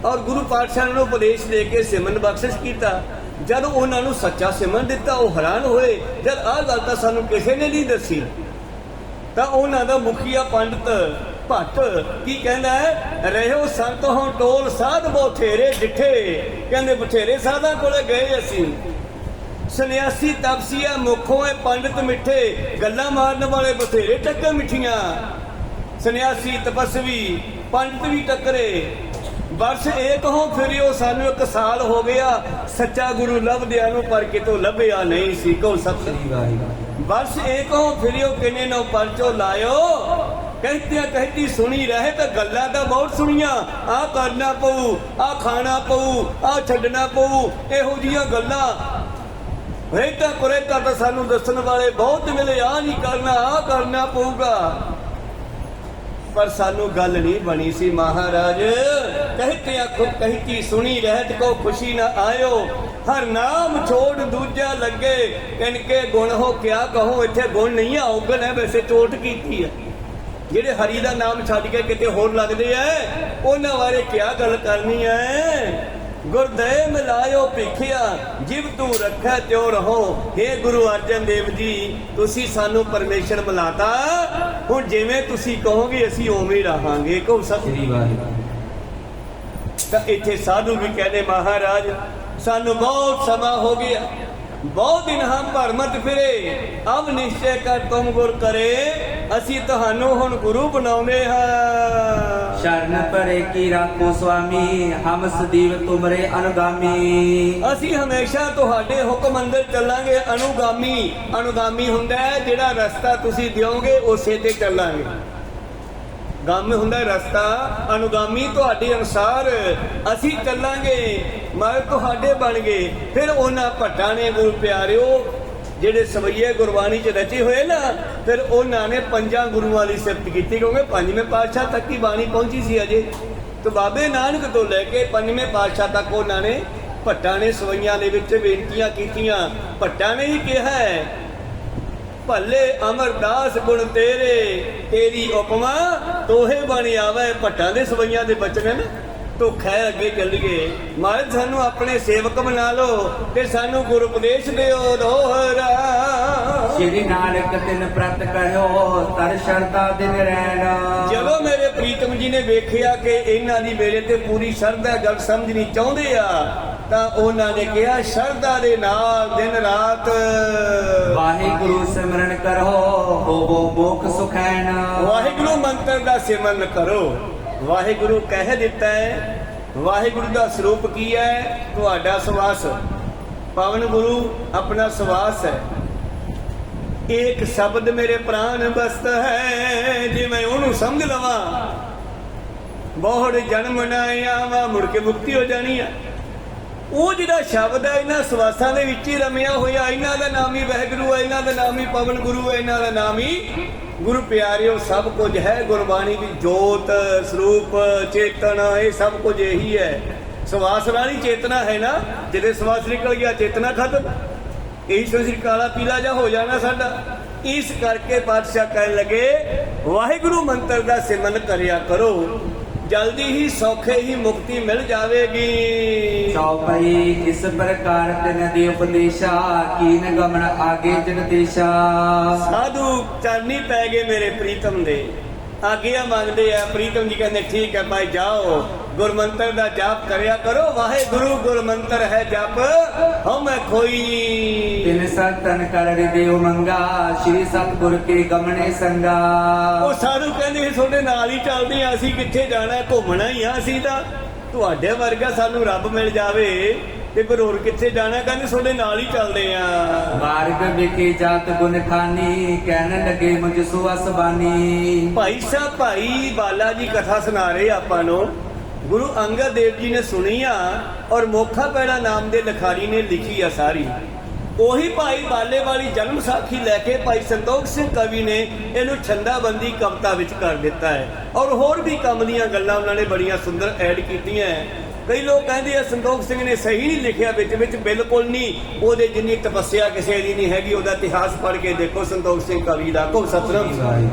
ਔਰ ਗੁਰੂ ਪਾਤਸ਼ਾਹ ਨੂੰ ਉਪਦੇਸ਼ ਦੇ ਕੇ ਸਿਮਰਨ ਬਖਸ਼ਿਸ਼ ਕੀਤਾ। ਜਦ ਉਹਨਾਂ ਨੂੰ ਸੱਚਾ ਸਿਮਰਨ ਦਿੱਤਾ ਉਹ ਹੈਰਾਨ ਹੋਏ, ਜਦ ਆਹ ਗੱਲ ਤਾਂ ਸਾਨੂੰ ਕਿਸੇ ਨੇ ਨਹੀਂ ਦੱਸੀ। ਤਾਂ ਉਹਨਾਂ ਦਾ ਮੁਖੀਆ ਪੰਡਤ ਭੱਟ ਕੀ ਕਹਿੰਦਾ ਹੈ, ਰਹਿਓ ਸੰਤ ਹੋਂ ਟੋਲ ਸਾਧ ਬਥੇਰੇ ਡਿਠੇ। ਕਹਿੰਦੇ ਬਥੇਰੇ ਸਾਧਾਂ ਕੋਲੇ ਗਏ ਅਸੀਂ, ਸੰਨਿਆਸੀ ਤਪਸੀਆ ਮੁਖੋਂ ਇਹ ਪੰਡਤ ਮਿੱਠੇ, ਗੱਲਾਂ ਮਾਰਨ ਵਾਲੇ ਬਥੇਰੇ ਟੱਕਰ ਮਿੱਠੀਆਂ। ਸੰਨਿਆਸੀ ਤਪਸਵੀ ਪੰਡਤ ਵੀ ਟੱਕਰੇ। ਬਰਸ ਏਕ ਹੋ ਫਿਰਿਓ, ਸਾਨੂੰ 1 ਸਾਲ ਹੋ ਗਿਆ ਸੱਚਾ ਗੁਰੂ ਲੱਭਦਿਆਂ ਨੂੰ, ਪਰ ਕਿਤੋਂ ਲੱਭਿਆ ਨਹੀਂ ਸੀ। ਕੋ ਸਤਿ ਬਰਸ ਏਕ ਹੋ ਫਿਰਿਓ ਕਿਨੇ ਨੋ ਪਰਚੋ ਲਾਇਓ। ਕਹਿੰਦਿਆਂ ਕਹਿੰਦੀ ਸੁਣੀ ਰਹੇ ਤਾਂ ਗੱਲਾਂ ਤਾਂ ਬਹੁਤ ਸੁਣੀਆਂ, ਆਹ ਕਰਨਾ ਪਊ, ਆਹ ਖਾਣਾ ਪਊ, ਆਹ ਛੱਡਣਾ ਪਊ, ਇਹੋ ਜਿਹੀਆਂ ਗੱਲਾਂ ਰੇਤਾ ਕੁਰੇਤਾ ਤਾਂ ਸਾਨੂੰ ਦੱਸਣ ਵਾਲੇ ਬਹੁਤ ਮਿਲੇ, ਆਹ ਨਹੀਂ ਕਰਨਾ, ਆਹ ਕਰਨਾ ਪਊਗਾ, ਪਰ ਸਾਨੂੰ ਗੱਲ ਨਹੀਂ ਬਣੀ ਸੀ। ਮਹਾਰਾਜ कहते आखो कहती सुनी रहत को खुशी न आयो, हर नाम छोड़ दूजा लगे, इनके गुण हो क्या कहो। इत्थे गुण नहीं है, औगण है, वैसे चोट कीती है। ਜਿਹੜੇ ਹਰੀ ਦਾ ਨਾਮ ਛੱਡ ਕੇ ਕਿਤੇ ਹੋਰ ਲੱਗਦੇ ਐ, ਉਹਨਾਂ ਬਾਰੇ ਕਿਆ ਗੱਲ ਕਰਨੀ ਐ। ਗੁਰਦੇ ਮਿਲਾਇਓ ਭਿਖਿਆ, ਜਿਵ ਤੂੰ ਰੱਖੈ ਤਿਉ ਰਹੋ। हे ਗੁਰੂ ਅਰਜਨ ਦੇਵ ਜੀ, ਤੁਸੀਂ ਸਾਨੂੰ ਪਰਮੇਸ਼ਰ ਮਿਲਾਤਾ, ਹੁਣ ਜਿਵੇਂ ਤੁਸੀਂ ਕਹੋਗੇ ਅਸੀਂ ਉਵੇਂ ਹੀ ਰਹਾਂਗੇ। ਕਹੋ ਸਤਿ ਤਾਂ ਇੱਥੇ ਸਾਧੂ ਵੀ ਕਹਿੰਦੇ ਮਹਾਰਾਜ ਸਾਨੂੰ ਬਹੁਤ ਸਮਾਂ ਹੋ ਗਿਆ, ਬਹੁਤ ਦਿਨ ਹਮ ਭਰਮਤ ਫਿਰੇ, ਅਬ ਨਿਸ਼ਚੈ ਕਰ ਤੁਮ ਗੁਰ ਕਰੇ। ਅਸੀਂ ਤੁਹਾਨੂੰ ਹੁਣ ਗੁਰੂ ਬਣਾਉਂਦੇ ਹਾਂ। ਸ਼ਰਨ ਪਰੇ ਕੀ ਰਾਖੋ ਸੁਆਮੀ, ਹਮ ਸਦੀਵ ਤੁਮਰੇ ਅਨੁਗਾਮੀ। ਅਸੀਂ ਹਮੇਸ਼ਾ ਤੁਹਾਡੇ ਹੁਕਮ ਅੰਦਰ ਚੱਲਾਂਗੇ। ਅਨੁਗਾਮੀ, ਅਨੁਗਾਮੀ ਹੁੰਦਾ ਹੈ ਜਿਹੜਾ ਰਸਤਾ ਤੁਸੀਂ ਦਿਓਗੇ ਉਸੇ ਤੇ ਚੱਲਾਂਗੇ। ਗਾਮੀ ਹੁੰਦਾ ਰਸਤਾ, ਅਨੁਗਾਮੀ ਤੁਹਾਡੇ ਅਨੁਸਾਰ ਅਸੀਂ ਚੱਲਾਂਗੇ, ਮਰ ਤੁਹਾਡੇ ਬਣ ਗਏ। ਫਿਰ ਉਹਨਾਂ ਭੱਟਾਂ ਨੇ ਗੁਰੂ ਪਿਆਰਿਓ ਜਿਹੜੇ ਸਵਈਏ ਗੁਰਬਾਣੀ 'ਚ ਰਚੇ ਹੋਏ ਨਾ, ਫਿਰ ਉਹਨਾਂ ਨੇ 5 ਗੁਰੂਆਂ ਦੀ ਸਿਫਤ ਕੀਤੀ, ਕਿਉਂਕਿ 5ਵੇਂ ਪਾਤਸ਼ਾਹ ਤੱਕ ਹੀ ਬਾਣੀ ਪਹੁੰਚੀ ਸੀ ਅਜੇ। ਤੇ ਬਾਬੇ ਨਾਨਕ ਤੋਂ ਲੈ ਕੇ 5ਵੇਂ ਪਾਤਸ਼ਾਹ ਤੱਕ ਉਹਨਾਂ ਨੇ ਭੱਟਾਂ ਨੇ ਸਵਈਆਂ ਦੇ ਵਿੱਚ ਬੇਨਤੀਆਂ ਕੀਤੀਆਂ। ਭੱਟਾਂ ਨੇ ਹੀ ਕਿਹਾ ਭੱਲੇ ਅਮਰਦਾਸ ਗੁਣ ਤੇਰੇ, ਤੇਰੀ ਉਪਮਾ ਤੋਹੇ ਬਣ ਆਵੇ। ਭੱਟਾਂ ਦੇ ਸਵਈਆਂ ਦੇ ਬਚਨ ਨੇ ਤੋ ਖੈਰ ਅੱਗੇ ਚੱਲੀਏ। ਮਹਾਰਾਜ ਸਾਨੂੰ ਆਪਣੇ ਸੇਵਕ ਬਣਾ ਲਓ ਤੇ ਸਾਨੂੰ ਗੁਰੂ ਉਪਦੇਸ਼ ਦਿਓ ਦੋਹਰਾ। ਸ਼੍ਰੀ ਨਾਨਕ ਤਿਨ ਪ੍ਰਤ ਕਹਿਓ, ਤਰ ਸ਼ਰਧਾ ਦਿਨ ਰਹਿਣਾ। ਜਦੋਂ ਮੇਰੇ ਪ੍ਰੀਤਮ ਜੀ ਨੇ ਵੇਖਿਆ ਕਿ ਇਹਨਾਂ ਦੀ ਮੇਰੇ ਤੇ ਪੂਰੀ ਸ਼ਰਧਾ ਗੱਲ ਸਮਝਣੀ ਚਾਹੁੰਦੇ ਆ, ਤਾਂ ਉਹਨਾਂ ਨੇ ਕਿਹਾ ਸ਼ਰਧਾ ਦੇ ਨਾਲ ਦਿਨ ਰਾਤ ਵਾਹਿਗੁਰੂ ਸਿਮਰਨ ਕਰੋ, ਹੋਵੋ ਮੋਖ ਸੁਖੈਨ। ਵਾਹਿਗੁਰੂ ਮੰਤਰ ਦਾ ਸਿਮਰਨ ਕਰੋ। ਵਾਹਿਗੁਰੂ ਕਹਿ ਦਿੱਤਾ ਹੈ ਵਾਹਿਗੁਰੂ ਦਾ ਸਰੂਪ ਕੀ ਹੈ? ਤੁਹਾਡਾ ਸਵਾਸ। ਪਵਨ ਗੁਰੂ ਆਪਣਾ ਸਵਾਸ ਹੈ। ਇੱਕ ਸ਼ਬਦ ਮੇਰੇ ਪ੍ਰਾਨ ਬਸਤ ਹੈ, ਜੇ ਮੈਂ ਉਹਨੂੰ ਸਮਝ ਲਵਾਂ ਬਹੁੜ ਜਨਮ ਨਾ ਆਵਾਂ, ਮੁੜ ਕੇ ਮੁਕਤੀ ਹੋ ਜਾਣੀ ਆ। ਉਹ ਜਿਹੜਾ ਸ਼ਬਦ ਹੈ ਇਹਨਾਂ ਸਵਾਸਾਂ ਦੇ ਵਿੱਚ ਹੀ ਰਮਿਆ ਹੋਇਆ। ਇਹਨਾਂ ਦਾ ਨਾਮ ਹੀ ਵਾਹਿਗੁਰੂ ਹੈ, ਇਹਨਾਂ ਦਾ ਨਾਮ ਹੀ ਪਵਨ ਗੁਰੂ ਹੈ, ਇਹਨਾਂ ਦਾ ਨਾਮ ਹੀ ਗੁਰੂ ਪਿਆਰਿਓ ਸਭ ਕੁਝ ਹੈ। ਗੁਰਬਾਣੀ ਦੀ ਜੋਤ ਸਰੂਪ ਚੇਤਨ ਇਹ ਸਭ ਕੁਝ ਇਹੀ ਹੈ। ਸਵਾਸ ਨਾਲ ਹੀ ਚੇਤਨਾ ਹੈ ਨਾ। ਜਿਹਦੇ ਸਵਾਸ ਨਿਕਲ ਗਿਆ ਚੇਤਨਾ ਖਤਮ। ਇਹੀ ਸਰੀਰ ਕਾਲਾ ਪੀਲਾ ਜਾ ਹੋ ਜਾਣਾ ਸਾਡਾ। ਇਸ ਕਰਕੇ ਪਾਤਸ਼ਾਹ ਕਹਿਣ ਲੱਗੇ ਵਾਹਿਗੁਰੂ ਮੰਤਰ ਦਾ ਸਿਮਰਨ ਕਰਿਆ ਕਰੋ, ਜਲਦੀ ਹੀ ਸੌਖੇ ਹੀ ਮੁਕਤੀ ਮਿਲ ਜਾਵੇਗੀ। ਚੌਪਈ ਇਸ ਪ੍ਰਕਾਰ ਤਿਨ ਦੀ ਉਪਦੇਸ਼ਾ, ਕੀਨ ਗਮਨ ਆਗੇ ਜਗਦੀਸ਼ਾ। ਸਾਧੂ ਚਰਨੀ ਪੈ ਗਏ ਮੇਰੇ ਪ੍ਰੀਤਮ ਦੇ, ਆਗਿਆ ਮੰਗਦੇ ਆ। ਪ੍ਰੀਤਮ ਜੀ ਕਹਿੰਦੇ ਠੀਕ ਹੈ ਭਾਈ ਜਾਓ, ਗੁਰਮੰਤਰ ਦਾ ਜਾਪ ਕਰਿਆ ਕਰੋ। ਵਾਹਿਗੁਰੂ ਗੁਰਮੰਤਰ ਹੈ ਜਪ ਹਉਮੈ ਖੋਈ। ਤਿਨ ਸਤਨ ਕਰ ਹ੍ਰਿਦਯ ਮੰਗਾ, ਸ਼੍ਰੀ ਸਤਿਗੁਰ ਕੇ ਗਮਨੇ ਸੰਗਾ। ਉਹ ਸਾਧੂ ਕਹਿੰਦੇ ਤੁਹਾਡੇ ਨਾਲ ਹੀ ਚੱਲਦੇ ਆ, ਅਸੀਂ ਕਿੱਥੇ ਜਾਣਾ, ਘੁੰਮਣਾ ਹੀ ਆ ਅਸੀਂ ਤਾਂ। ਤੁਹਾਡੇ ਵਰਗਾ ਸਾਨੂੰ ਰੱਬ ਮਿਲ ਜਾਵੇ ਤੇ ਫਿਰ ਹੋਰ ਕਿੱਥੇ ਜਾਣਾ? ਕਹਿੰਦੇ ਤੁਹਾਡੇ ਨਾਲ ਹੀ ਚੱਲਦੇ ਆ। ਮਾਰਗ ਵਿਖੇ ਜਾਤ ਗੁਣ ਖਾਨੀ, ਕਹਿਣ ਲੱਗੇ ਮੁਝ ਸੁਵਸ ਬਾਨੀ। ਭਾਈ ਸਾਹਿਬ ਭਾਈ ਬਾਲਾ ਜੀ ਕਥਾ ਸੁਣਾ ਰਹੇ ਆਪਾਂ ਨੂੰ। ਗੁਰੂ ਅੰਗਦ ਦੇਵ ਜੀ ਨੇ ਸੁਣੀ ਆ ਔਰ ਮੋਖਾ ਪੈੜਾ ਨਾਮ ਦੇ ਲਿਖਾਰੀ ਨੇ ਲਿਖੀ ਆ ਸਾਰੀ। ਉਹੀ ਭਾਈ ਬਾਲੇ ਵਾਲੀ ਜਨਮ ਸਾਖੀ ਲੈ ਕੇ ਭਾਈ ਸੰਤੋਖ ਸਿੰਘ ਕਵੀ ਨੇ ਇਹਨੂੰ ਛੰਦਾਬੰਦੀ ਕਵਿਤਾ ਵਿੱਚ ਕਰ ਦਿੱਤਾ ਹੈ। ਔਰ ਹੋਰ ਵੀ ਕੰਮ ਦੀਆਂ ਗੱਲਾਂ ਉਹਨਾਂ ਨੇ ਬੜੀਆਂ ਸੁੰਦਰ ਐਡ ਕੀਤੀਆਂ। ਕਈ ਲੋਕ ਕਹਿੰਦੇ ਆ ਸੰਤੋਖ ਸਿੰਘ ਨੇ ਸਹੀ ਨਹੀਂ ਲਿਖਿਆ, ਵਿੱਚ ਬਿਲਕੁਲ ਨਹੀਂ। ਉਹਦੇ ਜਿੰਨੀ ਤਪੱਸਿਆ ਕਿਸੇ ਦੀ ਨਹੀਂ ਹੈਗੀ। ਉਹਦਾ ਇਤਿਹਾਸ ਪੜ੍ਹ ਕੇ ਦੇਖੋ ਸੰਤੋਖ ਸਿੰਘ ਕਵੀ ਦਾ। ਕੋ ਸਤਨਾਮ।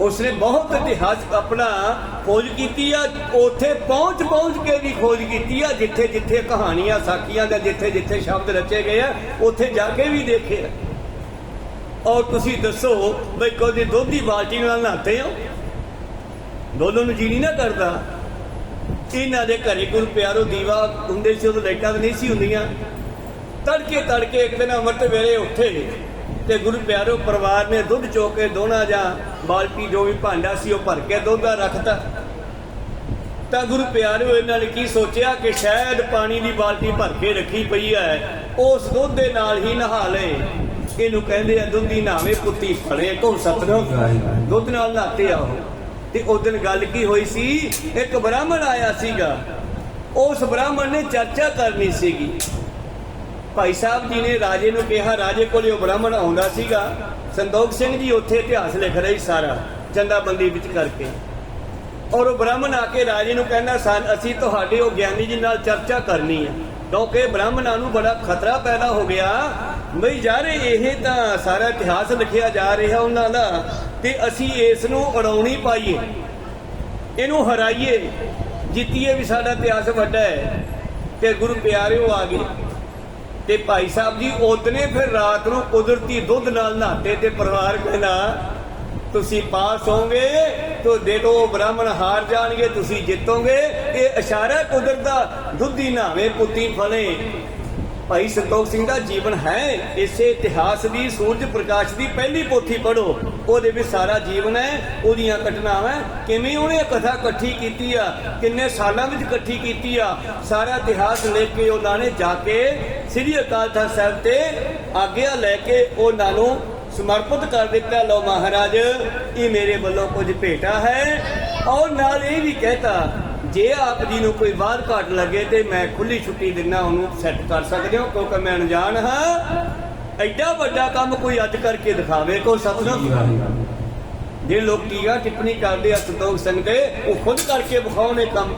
ਉਸਨੇ ਬਹੁਤ ਇਤਿਹਾਸ ਆਪਣਾ ਖੋਜ ਕੀਤੀ ਆ। ਉੱਥੇ ਪਹੁੰਚ ਕੇ ਵੀ ਖੋਜ ਕੀਤੀ ਆ। ਜਿੱਥੇ ਜਿੱਥੇ ਕਹਾਣੀਆਂ ਸਾਖੀਆਂ ਦਾ ਜਿੱਥੇ ਜਿੱਥੇ ਸ਼ਬਦ ਰਚੇ ਗਏ ਆ ਉੱਥੇ ਜਾ ਕੇ ਵੀ ਦੇਖੇ। ਔਰ ਤੁਸੀਂ ਦੱਸੋ ਬਈ ਕਦੇ ਦੁੱਧ ਦੀ ਬਾਲਟੀ ਨਾਲ ਨਹਾਤੇ ਹੋ? ਦੋਨੋਂ ਨੂੰ ਜੀ ਨਹੀਂ ਨਾ ਕਰਦਾ। ਇਹਨਾਂ ਦੇ ਘਰੇ ਗੁਰੂ ਪਿਆਰੋ ਦੀਵਾ ਹੁੰਦੇ ਸੀ, ਉਦੋਂ ਲਾਈਟਾਂ ਤਾਂ ਨਹੀਂ ਸੀ ਹੁੰਦੀਆਂ। ਤੜਕੇ ਇੱਕ ਦਿਨ ਅੰਮ੍ਰਿਤ ਵੇਲੇ ਉੱਠੇ ਤੇ ਗੁਰੂ ਪਿਆਰੋ ਪਰਿਵਾਰ ਨੇ ਦੁੱਧ ਚੋ ਕੇ ਦੋਨਾ ਜਾਂ ਬਾਲਟੀ ਜੋ ਵੀ ਭਾਂਡਾ ਸੀ ਉਹ ਭਰ ਕੇ ਦੁੱਧ ਦਾ ਰੱਖਤਾ। ਤਾਂ ਗੁਰੂ ਪਿਆਰੋ ਇਹਨਾਂ ਨੇ ਕੀ ਸੋਚਿਆ ਕਿ ਸ਼ਾਇਦ ਪਾਣੀ ਦੀ ਬਾਲਟੀ ਭਰ ਕੇ ਰੱਖੀ ਪਈ ਹੈ, ਉਸ ਦੁੱਧ ਦੇ ਨਾਲ ਹੀ ਨਹਾ ਲਏ। ਇਹਨੂੰ ਕਹਿੰਦੇ ਆ ਦੁੱਧੀ ਨਹਾਵੇ ਪੁੱਤੀ ਫੜੇ। ਕੋ ਸਤਨਾਮ। ਦੁੱਧ ਨਾਲ ਨਹਾਤੇ ਆ ਉਹ। ਤੇ ਉਸ ਦਿਨ ਗੱਲ ਕੀ ਹੋਈ ਸੀ? ਇੱਕ ਬ੍ਰਾਹਮਣ ਆਇਆ ਸੀਗਾ। ਉਸ ਬ੍ਰਾਹਮਣ ਨੇ ਚਰਚਾ ਕਰਨੀ ਸੀਗੀ। ਭਾਈ ਸਾਹਿਬ ਜੀ ਨੇ ਰਾਜੇ ਨੂੰ ਕਿਹਾ, ਰਾਜੇ ਕੋਲੇ ਉਹ ਬ੍ਰਾਹਮਣ ਆਉਂਦਾ ਸੀਗਾ। ਸੰਤੋਖ ਸਿੰਘ ਜੀ ਉੱਥੇ ਇਤਿਹਾਸ ਲਿਖ ਰਹੇ ਸਾਰਾ ਚੰਦਾਬੰਦੀ ਵਿੱਚ ਕਰਕੇ। ਔਰ ਉਹ ਬ੍ਰਾਹਮਣ ਆ ਕੇ ਰਾਜੇ ਨੂੰ ਕਹਿੰਦਾ ਅਸੀਂ ਤੁਹਾਡੇ ਉਹ ਗਿਆਨੀ ਜੀ ਨਾਲ ਚਰਚਾ ਕਰਨੀ ਹੈ, ਕਿਉਂਕਿ ਬ੍ਰਾਹਮਣਾਂ ਨੂੰ ਬੜਾ ਖਤਰਾ ਪੈਦਾ ਹੋ ਗਿਆ ਬਈ ਯਾਰ ਇਹ ਤਾਂ ਸਾਰਾ ਇਤਿਹਾਸ ਲਿਖਿਆ ਜਾ ਰਿਹਾ ਉਹਨਾਂ ਦਾ ਤੇ ਅਸੀਂ ਇਸ ਨੂੰ ਉਡਾਉਣੀ ਪਾਈਏ, ਇਹਨੂੰ ਹਰਾਈਏ, ਜਿੱਤੀਏ ਵੀ ਸਾਡਾ ਇਤਿਹਾਸ ਵੱਡਾ ਹੈ। ਤੇ ਗੁਰੂ ਪਿਆਰਿਓ ਆ ਗਏ ਤੇ ਭਾਈ ਸਾਹਿਬ ਜੀ ਉਦਨੇ ਫਿਰ ਰਾਤ ਨੂੰ ਕੁਦਰਤੀ ਦੁੱਧ ਨਾਲ ਨਹਾਤੇ ਤੇ ਪਰਿਵਾਰ ਕਹਿੰਦਾ ਤੁਸੀਂ ਪਾਸ ਹੋਗੇ ਤੋ ਦੇਖੋ ਬ੍ਰਾਹਮਣ ਹਾਰ ਜਾਣਗੇ, ਤੁਸੀਂ ਜਿੱਤੋਗੇ। ਇਹ ਇਸ਼ਾਰਾ ਕੁਦਰਤ ਦਾ, ਦੁੱਧੀ ਨਹਾਵੇ ਪੁੱਤੀ ਫਲੇ। ਭਾਈ ਸੰਤੋਖ ਸਿੰਘ ਦਾ ਜੀਵਨ ਹੈ ਇਸੇ ਇਤਿਹਾਸ ਦੀ, ਸੂਰਜ ਪ੍ਰਕਾਸ਼ ਦੀ ਪਹਿਲੀ ਪੋਥੀ ਪੜ੍ਹੋ, ਉਹਦੇ ਵਿੱਚ ਸਾਰਾ ਜੀਵਨ ਹੈ, ਉਹਦੀਆਂ ਘਟਨਾਵਾਂ, ਕਿਵੇਂ ਉਹਨੇ ਕਥਾ ਇਕੱਠੀ ਕੀਤੀ ਆ, ਕਿੰਨੇ ਸਾਲਾਂ ਵਿੱਚ ਇਕੱਠੀ ਕੀਤੀ ਆ, ਸਾਰਾ ਇਤਿਹਾਸ ਲੈ ਕੇ ਉਹਨਾਂ ਨੇ ਜਾ ਕੇ ਸ੍ਰੀ ਅਕਾਲ ਤਖਤ ਸਾਹਿਬ ਤੇ ਆਗਿਆ ਲੈ ਕੇ ਉਹਨਾਂ ਨੂੰ ਸਮਰਪਿਤ ਕਰ ਦਿੱਤਾ। ਲਓ ਮਹਾਰਾਜ ਇਹ ਮੇਰੇ ਵੱਲੋਂ ਕੁਝ ਭੇਟਾ ਹੈ। ਔਰ ਨਾਲ ਇਹ ਵੀ ਕਹਿਤਾ ਜੇ ਆਪ ਜੀ ਨੂੰ ਕੋਈ ਬਾਹਰ ਘਾਟ ਲੱਗੇ ਤੇ ਮੈਂ ਖੁੱਲੀ ਛੁੱਟੀ ਦਿਨਾ ਉਹਨੂੰ ਸੈੱਟ ਕਰ ਸਕਦੇ ਹੋ, ਕਿਉਂਕਿ ਮੈਂ ਅਣਜਾਣ ਹਾਂ। ਐਡਾ ਵੱਡਾ ਕੰਮ ਕੋਈ ਅੱਜ ਕਰਕੇ ਦਿਖਾਵੇ। ਕੋਈ ਸਤਿਨਾਮ। ਜੇ ਲੋਕ ਟੀਕਾ ਟਿੱਪਣੀ ਕਰਦੇ ਆ ਸੰਤੋਖ ਸਿੰਘ ਦੇ, ਉਹ ਖੁਦ ਕਰਕੇ ਵਿਖਾਉਣੇ ਕੰਮ।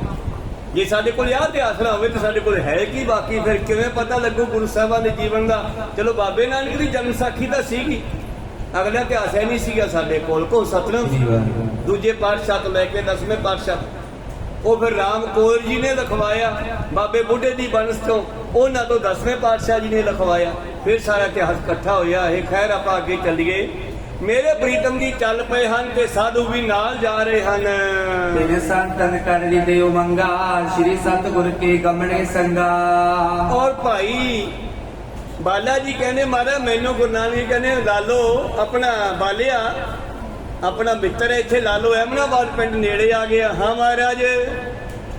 ਜੇ ਸਾਡੇ ਕੋਲ ਆਹ ਇਤਿਹਾਸ ਨਾ ਹੋਵੇ ਤਾਂ ਸਾਡੇ ਕੋਲ ਹੈ ਕੀ? ਬਾਕੀ ਫਿਰ ਕਿਵੇਂ ਪਤਾ ਲੱਗੂ ਗੁਰੂ ਸਾਹਿਬਾਂ ਦੇ ਜੀਵਨ ਦਾ? ਚਲੋ ਬਾਬੇ ਨਾਨਕ ਦੀ ਜਨਮ ਸਾਖੀ ਤਾਂ ਸੀਗੀ, ਅਗਲਾ ਇਤਿਹਾਸ ਹੈ ਨਹੀਂ ਸੀਗਾ ਸਾਡੇ ਕੋਲ। ਕੋ ਸਤਨਾਮ। ਦੂਜੇ ਪਾਤਸ਼ਾਹ ਤੋਂ ਲੈ ਕੇ 10ਵੇਂ ਪਾਤਸ਼ਾਹ, ਉਹ ਫਿਰ ਰਾਮ ਕੌਰ ਜੀ ਨੇ ਲਿਖਵਾਇਆ, ਬਾਬੇ ਬੁੱਢੇ ਦੀ ਬੰਸ ਤੋਂ, ਉਹਨਾਂ ਤੋਂ 10ਵੇਂ ਪਾਤਸ਼ਾਹ ਜੀ ਨੇ ਲਿਖਵਾਇਆ। ਫਿਰ ਸਾਰਾ ਇਤਿਹਾਸ ਇਕੱਠਾ ਹੋਇਆ। ਇਹ ਖੈਰ ਆਪਾਂ ਅੱਗੇ ਚੱਲੀਏ। ਮੇਰੇ ਪ੍ਰੀਤਮ ਜੀ ਚੱਲ ਪਏ ਹਨ ਤੇ ਸਾਧੂ ਵੀ ਨਾਲ ਜਾ ਰਹੇ ਹਨ। ਤਿਨ ਸੰਤਨ ਕਰ ਹ੍ਰਿਦਯ ਮੰਗਾ, ਸ਼੍ਰੀ ਸਤਿਗੁਰ ਕੇ ਗਮਨੇ ਸੰਗਾ। ਔਰ ਭਾਈ ਬਾਲਾ ਜੀ ਕਹਿੰਦੇ ਮਹਾਰਾਜ ਮੈਨੂੰ ਗੁਰੂ ਨਾਨਕ ਜੀ ਕਹਿੰਦੇ ਲਾਲੋ ਆਪਣਾ ਬਾਲਿਆ ਆਪਣਾ ਮਿੱਤਰ ਇੱਥੇ ਲਾਲੋ ਅਹਿਮਦਾਬਾਦ ਪਿੰਡ ਨੇੜੇ ਆ ਗਿਆ। ਹਾਂ ਮਹਾਰਾਜ।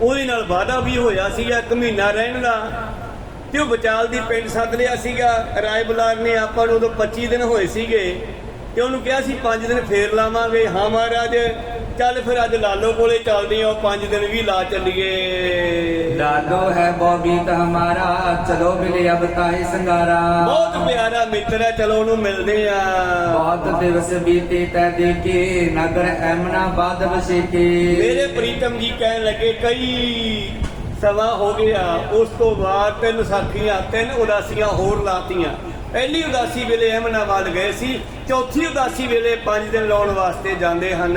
ਉਹਦੇ ਨਾਲ ਵਾਅਦਾ ਵੀ ਹੋਇਆ ਸੀਗਾ 1 ਮਹੀਨਾ ਰਹਿਣ ਦਾ, ਤੇ ਉਹ ਵਿਚਾਲ ਦੀ ਪਿੰਡ ਸੱਦ ਲਿਆ ਸੀਗਾ ਰਾਏ ਬੁਲਾਰ ਨੇ ਆਪਾਂ ਨੂੰ। ਉਦੋਂ 25 ਦਿਨ ਹੋਏ ਸੀਗੇ ਤੇ ਉਹਨੂੰ ਕਿਹਾ ਸੀ 5 ਦਿਨ ਫੇਰ ਲਾਵਾਂਗੇ। ਹਾਂ ਮਹਾਰਾਜ, ਚੱਲ ਫਿਰ ਅੱਜ ਲਾਲੋ ਕੋਲੇ ਚੱਲਦੇ ਆ, 5 ਦਿਨ ਵੀ ਲਾ ਚੱਲੀਏ। लालो है बौबीत हमारा, चलो मिले अब ताहि संगारा। ਬਹੁਤ ਪਿਆਰਾ ਮਿੱਤਰ ਹੈ, ਚਲੋ ਉਹਨੂੰ ਮਿਲਦੇ ਆ। बहुत दिवस बीते तै देखे, नगर अहमनाबाद बसे के। ਮੇਰੇ ਪ੍ਰੀਤਮ ਜੀ ਕਹਿਣ ਲੱਗੇ ਕਈ ਸਮਾਂ ਹੋ ਗਿਆ, ਉਸ ਤੋਂ ਬਾਅਦ 3 ਸਾਖੀਆਂ 3 ਉਦਾਸੀਆਂ ਹੋਰ ਲਾਤੀਆਂ। ਪਹਿਲੀ ਉਦਾਸੀ ਵੇਲੇ ਅਹਿਮਨਾਬਾਦ ਗਏ ਸੀ, ਚੌਥੀ ਉਦਾਸੀ ਵੇਲੇ 5 ਦਿਨ ਲਾਉਣ ਵਾਸਤੇ ਜਾਂਦੇ ਹਨ।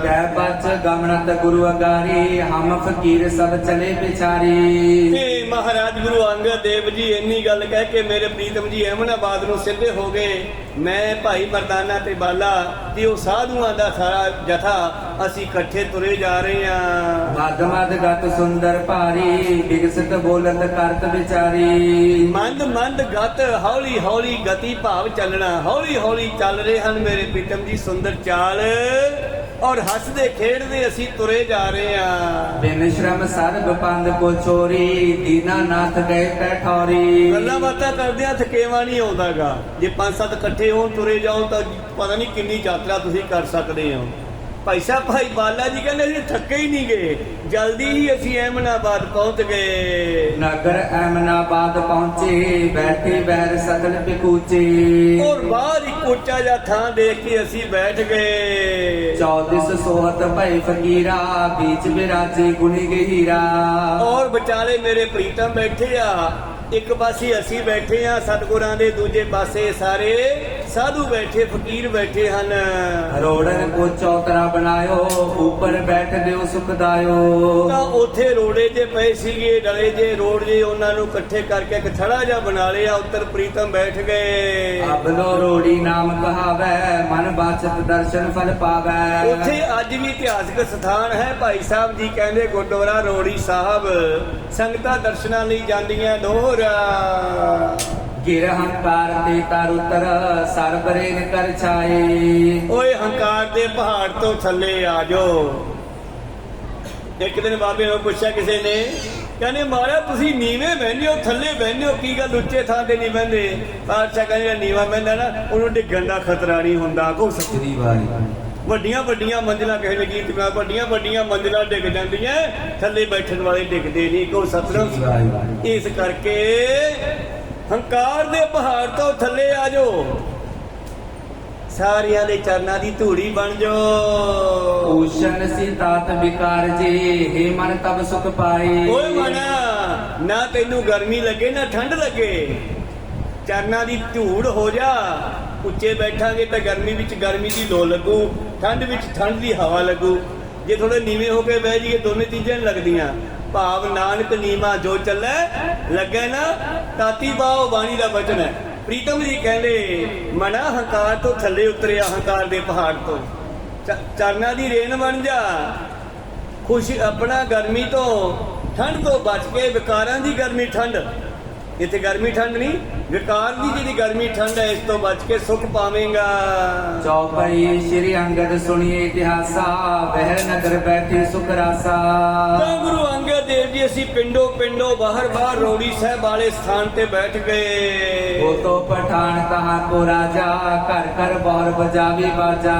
ਕਹਿ ਬਚ ਗਮਨਤ ਗੁਰੂ ਅਗਾਰੀ, ਹਮ ਫਕੀਰ ਸਭ ਚਲੇ ਵਿਚਾਰੀ। ਤੇ ਮਹਾਰਾਜ ਗੁਰੂ ਅੰਗਦ ਦੇਵ ਜੀ ਇੰਨੀ ਗੱਲ ਕਹਿ ਕੇ ਮੇਰੇ ਪ੍ਰੀਤਮ ਜੀ ਅਹਿਮਨਾਬਾਦ ਨੂੰ ਸਿੱਧੇ ਹੋ ਗਏ। ਮੈਂ ਭਾਈ ਮਰਦਾਨਾ ਤੇ ਬਾਲਾ ਤੇ ਉਹ ਸਾਧੂਆਂ ਦਾ ਸਾਰਾ ਜਥਾ ਅਸੀਂ ਇਕੱਠੇ ਤੁਰੇ ਜਾ ਰਹੇ ਹਾਂ। ਮਦ ਮਦ ਗਤ ਸੁੰਦਰ ਭਾਰੀ, ਵਿਗਸਤ ਬੋਲਤ ਕਰਤ ਵਿਚਾਰੀ। ਮੰਦ ਮੰਦ ਗਤ, ਹੌਲੀ ਹੌਲੀ ਗਤੀ ਭਾਵ ਚੱਲਣਾ, ਹੌਲੀ ਹੌਲੀ ਚੱਲ ਰਹੇ ਹਨ ਮੇਰੇ ਪ੍ਰੀਤਮ ਜੀ ਸੁੰਦਰ ਚਾਲ, ਔਰ ਹੱਸਦੇ ਖੇਡਦੇ ਅਸੀਂ ਤੁਰੇ ਜਾ ਰਹੇ ਹਾਂ। ਬਿਨ ਸ਼ਰਮ ਸਰਬ ਪੰਦ ਕੋ ਚੋਰੀ, ਦੀਨਾਨਾਥ ਗਏ ਪੈਠੌਰੀ। ਗੱਲਾਂ ਬਾਤਾਂ ਕਰਦਿਆਂ ਥਕੇਵਾ ਨਹੀਂ ਆਉਂਦਾਗਾ। ਜੇ 5-7 ਇਕੱਠੇ ਹੋਣ ਤੁਰੇ ਜਾਓ ਤਾਂ ਪਤਾ ਨਹੀਂ ਕਿੰਨੀ ਯਾਤਰਾ ਤੁਸੀਂ ਕਰ ਸਕਦੇ ਹੋ। ਭਾਈ ਸਾਹਿਬ ਭਾਈ ਬਾਲਾ ਜੀ ਕਹਿੰਦੇ ਅਸੀਂ ਥੱਕੇ ਹੀ ਨਹੀਂ ਗਏ, ਜਲਦੀ ਹੀ ਅਸੀਂ ਅਹਿਮਨਾਬਾਦ ਪਹੁੰਚ ਗਏ। ਨਗਰ ਅਹਿਮਨਾਬਾਦ ਪਹੁੰਚੇ, ਬੈਠੇ ਬਹਿਰ ਸਤਲ ਪਿਕੂਚੇ। ਔਰ ਬਾਹਰ ਇੱਕ ਉੱਚਾ ਜਿਹਾ ਥਾਂ ਦੇਖ ਕੇ ਅਸੀਂ ਬੈਠ ਗਏ। 24 ਸੋਹਤ ਭਈ ਫਕੀਰਾ, बीच ਵਿਰਾਜੇ ਗੁਣੀ ਗਹੀਰਾ। ਔਰ ਵਿਚਾਲੇ ਮੇਰੇ ਪ੍ਰੀਤਮ ਬੈਠੇ ਆ, ਇੱਕ ਪਾਸੇ ਅਸੀਂ ਬੈਠੇ ਆ ਸਤਿਗੁਰਾਂ ਦੇ, ਦੂਜੇ ਪਾਸੇ ਸਾਰੇ ਸਾਧੂ ਬੈਠੇ, ਫਕੀਰ ਬੈਠੇ ਹਨ। ਰੋੜਨ ਕੋ ਚੌਤਰਾ ਬਣਾਇਓ, ਉੱਪਰ ਬੈਠ ਦਿਓ ਸੁਖਦਾਇਓ। ਤਾਂ ਉੱਥੇ ਰੋੜੇ ਜੇ ਪਏ ਸੀਗੇ, ਡਲੇ ਜੇ ਰੋੜ ਜੇ, ਉਹਨਾਂ ਨੂੰ ਇਕੱਠੇ ਕਰਕੇ ਇੱਕ ਥੜਾ ਜਿਹਾ ਬਣਾ ਲਿਆ, ਉੱਤਰ ਪ੍ਰੀਤਮ ਬੈਠ ਗਏ। ਅਬਲੋ ਰੋੜੀ ਨਾਮ ਕਹਾਵੈ, ਮਨ ਬਾਚਤ ਦਰਸ਼ਨ ਫਲ ਪਾਵੈ। ਉੱਥੇ ਅੱਜ ਵੀ ਇਤਿਹਾਸਕ ਸਥਾਨ ਹੈ। ਭਾਈ ਸਾਹਿਬ ਜੀ ਕਹਿੰਦੇ ਗੁਰਦੁਆਰਾ ਰੋੜੀ ਸਾਹਿਬ, ਸੰਗਤਾਂ ਦਰਸ਼ਨਾਂ ਲਈ ਜਾਂਦੀਆਂ ਦੋਹਰਾ। ਗਿਰ ਹੰਕਾਰ ਤੇ ਤਰ ਉਤਰ, ਸਰਬਰੇਨ ਕਰ ਛਾਏ। ਓਏ ਹੰਕਾਰ ਦੇ ਪਹਾੜ ਤੋਂ ਥੱਲੇ ਆ ਜਾਓ। ਇੱਕ ਦਿਨ ਬਾਬੇ ਨੂੰ ਪੁੱਛਿਆ ਕਿਸੇ ਨੇ, ਕਹਿੰਦੇ ਮਹਾਰਾਜ ਤੁਸੀਂ ਨੀਵੇਂ ਬਹਿੰਦੇ ਹੋ, ਥੱਲੇ ਬਹਿੰਦੇ ਹੋ, ਕੀ ਗੱਲ ਉੱਚੇ ਥਾਂ ਤੇ ਨਹੀਂ ਬਹਿੰਦੇ? ਪਾਤਸ਼ਾਹ ਕਹਿੰਦੇ ਨੀਵਾਂ ਬਹਿੰਦਾ ਨਾ, ਉਹਨੂੰ ਡਿੱਗਣ ਦਾ ਖਤਰਾ ਨਹੀਂ ਹੁੰਦਾ। ਕੋ ਸੱਚੀ ਵਾਰੀ ਵੱਡੀਆਂ ਵੱਡੀਆਂ ਮੰਜ਼ਿਲਾਂ ਕਿਸੇ ਨੇ ਕੀਤੀਆਂ, ਵੱਡੀਆਂ ਵੱਡੀਆਂ ਮੰਜ਼ਿਲਾਂ ਡਿੱਗ ਜਾਂਦੀਆਂ, ਥੱਲੇ ਬੈਠਣ ਵਾਲੇ ਡਿੱਗਦੇ ਨਹੀਂ। ਕੋ ਸਤਿਨਾਮ। ਇਸ ਕਰਕੇ ਹੰਕਾਰ ਦੇ ਪਹਾੜ ਤੋਂ ਥੱਲੇ ਆ ਜਾਓ, ਸਾਰਿਆਂ ਦੇ ਚਰਨਾਂ ਦੀ ਧੂੜੀ ਬਣ ਜਾਓ। ਊਸ਼ਨ ਸੀਤਾਤ ਵਿਕਾਰ ਜੇ, ਹੇ ਮਨ ਤਬ ਸੁਖ ਪਾਏ। ਓਏ ਮਨਾ, ਨਾ ਤੈਨੂੰ ਗਰਮੀ ਲੱਗੇ ਨਾ ਠੰਡ ਲੱਗੇ, ਚਰਨਾਂ ਦੀ ਧੂੜ ਹੋ ਜਾ। ਉੱਚੇ ਬੈਠਾਂਗੇ ਤਾਂ ਗਰਮੀ ਵਿੱਚ ਗਰਮੀ ਦੀ ਲੋ ਲੱਗੂ, ਠੰਡ ਵਿੱਚ ਠੰਡ ਦੀ ਹਵਾ ਲੱਗੂ। ਜੇ ਥੋੜੇ ਨੀਵੇਂ ਹੋ ਕੇ ਬਹਿ ਜਾਈਏ, ਦੋਨੇ ਚੀਜ਼ਾਂ ਨਹੀਂ ਲੱਗਦੀਆਂ। ਭਾਵ ਨਾਨਕ ਨੀਵਾ ਜੋ ਚੱਲੇ ਲੱਗੇ ਨਾ, ਤਾਤੀ ਬਾਓ ਬਾਣੀ ਦਾ ਬਚਨ ਹੈ। ਪ੍ਰੀਤਮ ਜੀ ਕਹਿੰਦੇ ਮਨਾ ਹੰਕਾਰ ਤੋਂ ਥੱਲੇ ਉਤਰਿਆ, ਹੰਕਾਰ ਦੇ ਪਹਾੜ ਤੋਂ ਚਰਨਾਂ ਦੀ ਰੇਨ ਬਣ ਜਾ। ਖੁਸ਼ੀ ਆਪਣਾ ਗਰਮੀ ਤੋਂ ਠੰਡ ਤੋਂ ਬਚ ਕੇ, ਵਿਕਾਰਾਂ ਦੀ ਗਰਮੀ ਠੰਡ, ਇੱਥੇ ਗਰਮੀ ਠੰਡ ਨਹੀਂ, ਵਿਕਾਰ ਦੀ ਜਿਹੜੀ ਗਰਮੀ ਠੰਡ ਹੈ, ਇਸ ਤੋਂ ਬਚ ਕੇ ਸੁਖ ਪਾਵੇਂਗਾ। ਚੌਪਈ ਸ਼੍ਰੀ ਅੰਗਦ ਸੁਣੀਏ ਇਤਿਹਾਸਾ, ਬਹਿ ਨਗਰ ਬੈਠੇ ਸੁਖ ਰਾਸਾ। ਤਾਂ ਗੁਰੂ ਅੰਗਦ ਦੇਵ ਜੀ ਅਸੀਂ ਪਿੰਡੋਂ ਪਿੰਡੋਂ ਬਾਹਰ ਬਾਹਰ ਰੋੜੀ ਸਾਹਿਬ ਵਾਲੇ ਸਥਾਨ ਤੇ ਬੈਠ ਗਏ। ਉਹ ਤੋਂ ਪਠਾਨ ਕਹਾ ਕੋ ਰਾਜਾ, ਘਰ ਘਰ ਬੌਰ ਬਜਾਵੇ ਬਾਜਾ।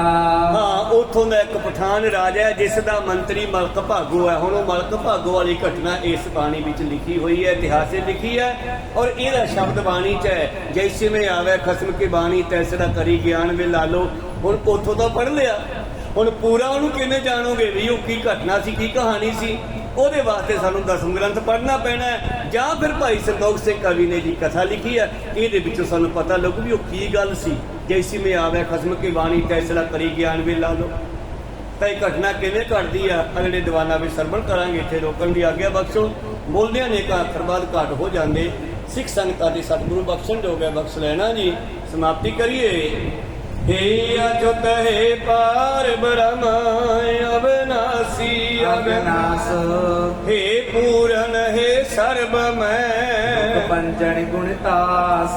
ਹਾਂ, ਉੱਥੋਂ ਦਾ ਇੱਕ ਪਠਾਨ ਰਾਜਾ ਹੈ ਜਿਸ ਦਾ ਮੰਤਰੀ ਮਲਕ ਭਾਗੋ ਹੈ। ਹੁਣ ਉਹ ਮਲਕ ਭਾਗੋ ਵਾਲੀ ਘਟਨਾ ਇਸ ਬਾਣੀ ਵਿੱਚ ਲਿਖੀ ਹੋਈ ਹੈ, ਇਤਿਹਾਸ 'ਚ ਲਿਖੀ ਹੈ, ਔਰ ਇਹਦਾ ਸ਼ਬਦ ਬਾਣੀ 'ਚ ਹੈ, ਜੈਸੇ ਮੈਂ ਆਵੇ ਖਸਮ ਕੀ ਬਾਣੀ ਤੈਸੇ ਦਾ ਕਰੀ ਗਿਆਨ ਵੇ ਲਾ ਲੋ। ਹੁਣ ਉੱਥੋਂ ਤਾਂ ਪੜ੍ਹ ਲਿਆ, ਹੁਣ ਪੂਰਾ ਉਹਨੂੰ ਕਿਵੇਂ ਜਾਣੋਗੇ ਵੀ ਉਹ ਕੀ ਘਟਨਾ ਸੀ, ਕੀ ਕਹਾਣੀ ਸੀ? ਉਹਦੇ ਵਾਸਤੇ ਸਾਨੂੰ ਦਸਮ ਗ੍ਰੰਥ ਪੜ੍ਹਨਾ ਪੈਣਾ ਹੈ, ਜਾਂ ਫਿਰ ਭਾਈ ਸੰਤੋਖ ਸਿੰਘ ਕਵੀ ਨੇ ਜੀ ਕਥਾ ਲਿਖੀ ਹੈ, ਇਹਦੇ ਵਿੱਚੋਂ ਸਾਨੂੰ ਪਤਾ ਲੱਗੂ ਵੀ ਉਹ ਕੀ ਗੱਲ ਸੀ। ਜੈਸੀ ਮੈਂ ਆਵੇ ਖਸਮ ਕੀ ਬਾਣੀ ਤੈਸੇ ਦਾ ਕਰੀ ਗਿਆਨ ਵੇ ਲਾ ਲੋ। ਤਾਂ ਇਹ ਘਟਨਾ ਕਿਵੇਂ ਘਟਦੀ ਆ, ਅਗਲੇ ਦੀਵਾਨਾਂ ਵਿੱਚ ਸਰਵਣ ਕਰਾਂਗੇ। ਇੱਥੇ ਰੋਕਣ ਦੀ ਆਗਿਆ ਬਖਸ਼ੋ। ਬੋਲਦਿਆਂ ਨੇ ਅੱਖਰ ਬਾਅਦ ਘੱਟ ਹੋ ਜਾਂਦੇ। ਸਿੱਖ ਸੰਗਤਾਂ ਦੇ ਸਤਿਗੁਰੂ ਬਖਸ਼ਣ ਜੋਗਾ ਬਖਸ਼ ਲੈਣਾ ਜੀ। ਸਮਾਪਤੀ ਕਰੀਏ। हे अच्युत हे पार ब्रह्म अविनाशी अविनाश, हे पूरन हे सर्वमय पंचन गुणतास।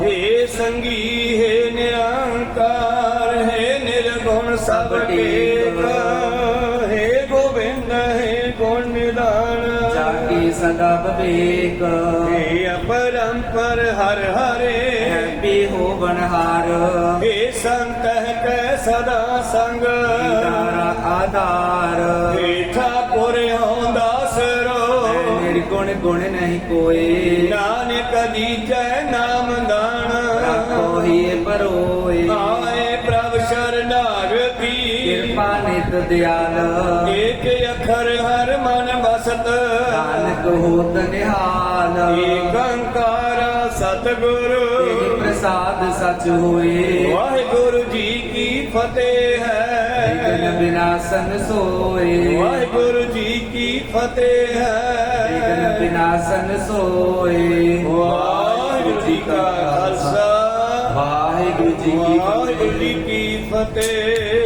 हे संगी हे निरंकार हे निर्गुण सब टेक, हे गोविंद हे गुण निधान ਸਦਾ ਵਿਵੇਕ हे अपरंपर हर हरे ਹੈਪੀ ਹੋਵਨ ਹਾਰ हे संतह कै सदा संग ਤਾਰਾ ਆਧਾਰ हे ठाकुर हों दासरो ਨਿਰਗੁਣ ਗੁਣ ਨਹੀਂ ਕੋਈ नानक दीजै नाम दान ਰੱਖੋ ਹੀ ਪਰੋਏ आए प्रभ शरणाग की ਕਿਰਪਾ ਨਿਤ ਦਿਆਲ एक अखर हर मन बसत ਨਾਨਕ ਹੋਤ ਨਿਹਾਲ एक अंकार सतगुरु ਤੇਰੇ ਪ੍ਰਸਾਦ ਸਚ ਹੋਏ वाहिगुरु जी की फतेह ਵਿਗਨ है ਵਿਨਾਸ਼ਨ ਸੋਏ वाहिगुरु जी की फतेह ਵਿਗਨ है ਵਿਨਾਸ਼ਨ ਸੋਏ वाहिगुरु जी का खालसा ਵਾਹਿਗੁਰੂ ਜੀ ਕੀ वाहिगुरु जी की फतेह